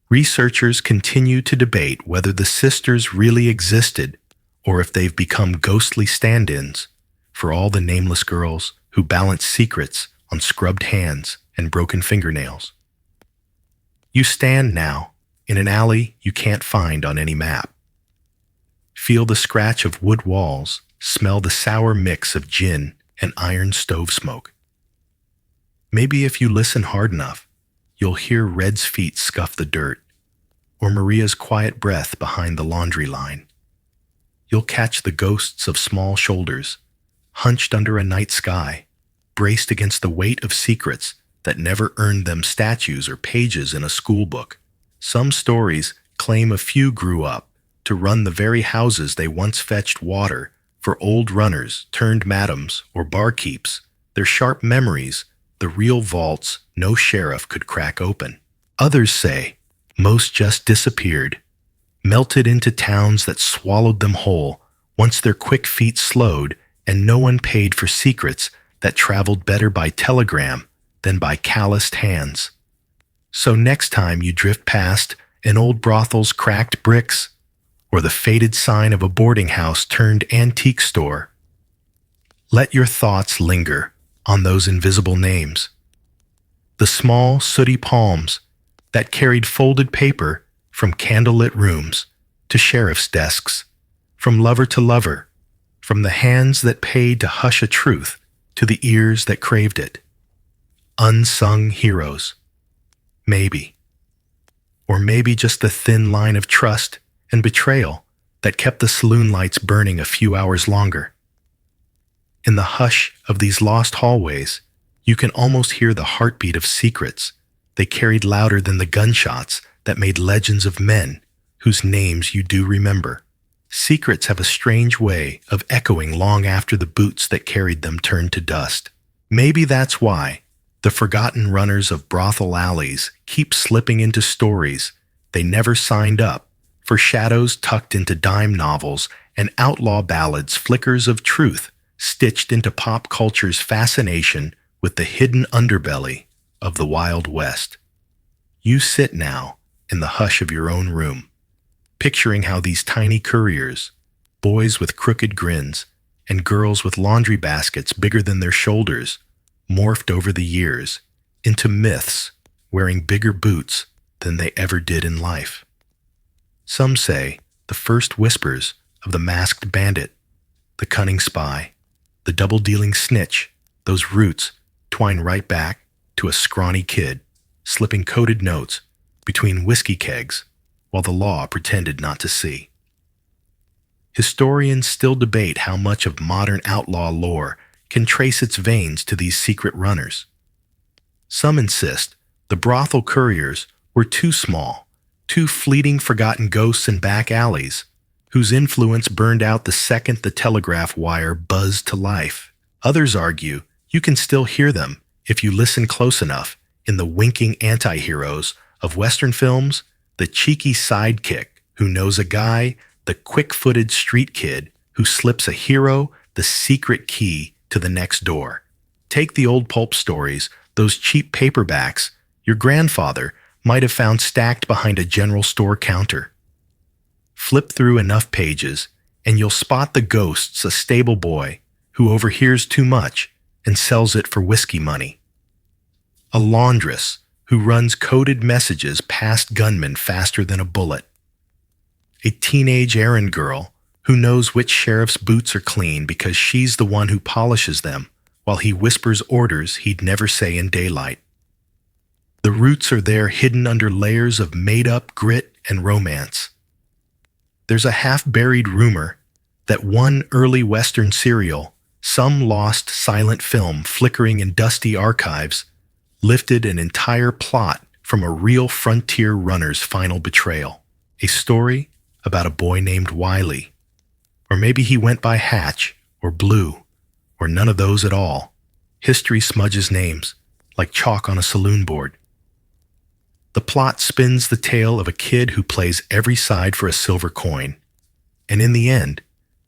Researchers continue to debate whether the sisters really existed or if they've become ghostly stand-ins for all the nameless girls who balance secrets on scrubbed hands and broken fingernails. You stand now in an alley you can't find on any map. Feel the scratch of wood walls, smell the sour mix of gin and iron stove smoke. Maybe if you listen hard enough, you'll hear Red's feet scuff the dirt, or Maria's quiet breath behind the laundry line. You'll catch the ghosts of small shoulders, hunched under a night sky, braced against the weight of secrets that never earned them statues or pages in a school book. Some stories claim a few grew up to run the very houses they once fetched water for old runners turned madams or barkeeps, their sharp memories, the real vaults no sheriff could crack open. Others say most just disappeared, melted into towns that swallowed them whole once their quick feet slowed and no one paid for secrets that traveled better by telegram than by calloused hands. So next time you drift past an old brothel's cracked bricks or the faded sign of a boarding house turned antique store, let your thoughts linger on those invisible names. The small, sooty palms that carried folded paper from candlelit rooms, to sheriff's desks, from lover to lover, from the hands that paid to hush a truth to the ears that craved it. Unsung heroes. Maybe. Or maybe just the thin line of trust and betrayal that kept the saloon lights burning a few hours longer. In the hush of these lost hallways, you can almost hear the heartbeat of secrets they carried louder than the gunshots that made legends of men whose names you do remember. Secrets have a strange way of echoing long after the boots that carried them turned to dust. Maybe that's why the forgotten runners of brothel alleys keep slipping into stories they never signed up for, shadows tucked into dime novels and outlaw ballads, flickers of truth stitched into pop culture's fascination with the hidden underbelly of the Wild West. You sit now in the hush of your own room, picturing how these tiny couriers, boys with crooked grins and girls with laundry baskets bigger than their shoulders, morphed over the years into myths wearing bigger boots than they ever did in life. Some say the first whispers of the masked bandit, the cunning spy, the double-dealing snitch, those roots twine right back to a scrawny kid slipping coded notes between whiskey kegs while the law pretended not to see. Historians still debate how much of modern outlaw lore can trace its veins to these secret runners. Some insist the brothel couriers were too small, too fleeting, forgotten ghosts in back alleys, whose influence burned out the second the telegraph wire buzzed to life. Others argue you can still hear them if you listen close enough in the winking anti-heroes of Western films, the cheeky sidekick who knows a guy, the quick-footed street kid who slips a hero the secret key to the next door. Take the old pulp stories, those cheap paperbacks your grandfather might have found stacked behind a general store counter. Flip through enough pages, and you'll spot the ghosts, a stable boy who overhears too much and sells it for whiskey money. A laundress who runs coded messages past gunmen faster than a bullet. A teenage errand girl who knows which sheriff's boots are clean because she's the one who polishes them while he whispers orders he'd never say in daylight. The roots are there, hidden under layers of made-up grit and romance. There's a half-buried rumor that one early Western serial, some lost silent film flickering in dusty archives, lifted an entire plot from a real frontier runner's final betrayal. A story about a boy named Wiley. Or maybe he went by Hatch, or Blue, or none of those at all. History smudges names, like chalk on a saloon board. The plot spins the tale of a kid who plays every side for a silver coin, and in the end,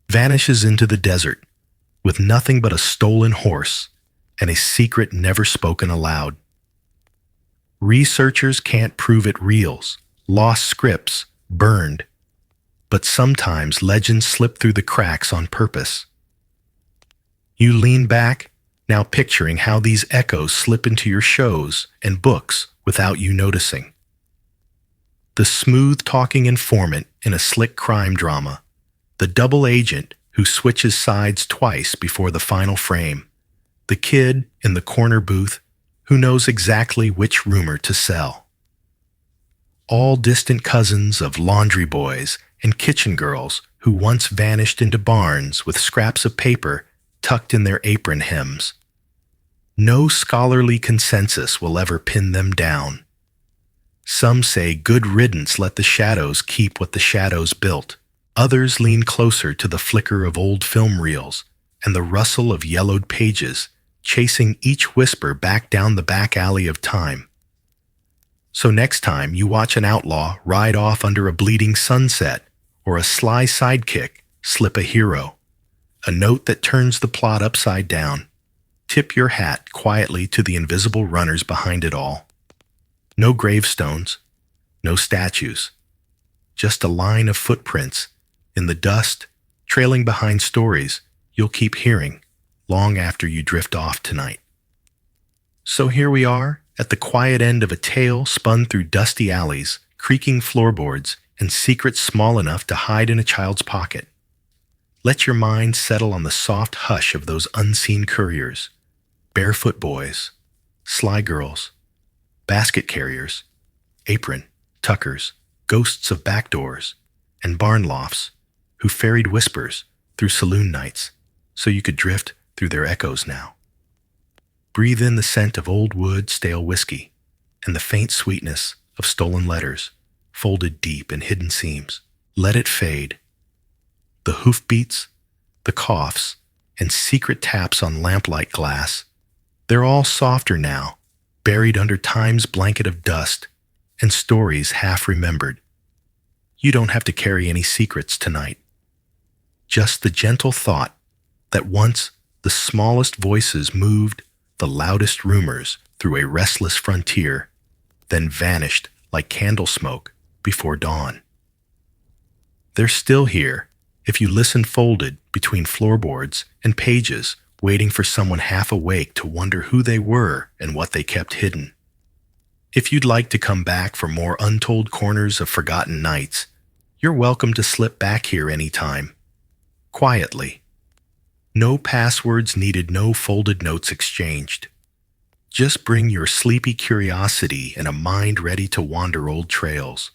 vanishes into the desert, with nothing but a stolen horse and a secret never spoken aloud. Researchers can't prove it reals, lost scripts, burned, but sometimes legends slip through the cracks on purpose. You lean back, now picturing how these echoes slip into your shows and books without you noticing. The smooth-talking informant in a slick crime drama, the double agent who switches sides twice before the final frame, the kid in the corner booth who knows exactly which rumor to sell. All distant cousins of laundry boys and kitchen girls who once vanished into barns with scraps of paper tucked in their apron hems. No scholarly consensus will ever pin them down. Some say good riddance, let the shadows keep what the shadows built. Others lean closer to the flicker of old film reels and the rustle of yellowed pages, chasing each whisper back down the back alley of time. So next time you watch an outlaw ride off under a bleeding sunset, or a sly sidekick slip a hero, a note that turns the plot upside down, tip your hat quietly to the invisible runners behind it all. No gravestones, no statues, just a line of footprints in the dust, trailing behind stories you'll keep hearing long after you drift off tonight. So here we are, at the quiet end of a tale spun through dusty alleys, creaking floorboards, and secrets small enough to hide in a child's pocket. Let your mind settle on the soft hush of those unseen couriers, barefoot boys, sly girls, basket carriers, apron, tuckers, ghosts of back doors, and barn lofts who ferried whispers through saloon nights so you could drift through their echoes now. Breathe in the scent of old wood, stale whiskey, and the faint sweetness of stolen letters folded deep in hidden seams. Let it fade. The hoofbeats, the coughs, and secret taps on lamplight glass, they're all softer now, buried under time's blanket of dust and stories half remembered. You don't have to carry any secrets tonight. Just the gentle thought that once the smallest voices moved the loudest rumors through a restless frontier, then vanished like candle smoke before dawn. They're still here if you listen, folded between floorboards and pages, waiting for someone half awake to wonder who they were and what they kept hidden. If you'd like to come back for more untold corners of forgotten nights, you're welcome to slip back here anytime. Quietly. No passwords needed, no folded notes exchanged. Just bring your sleepy curiosity and a mind ready to wander old trails.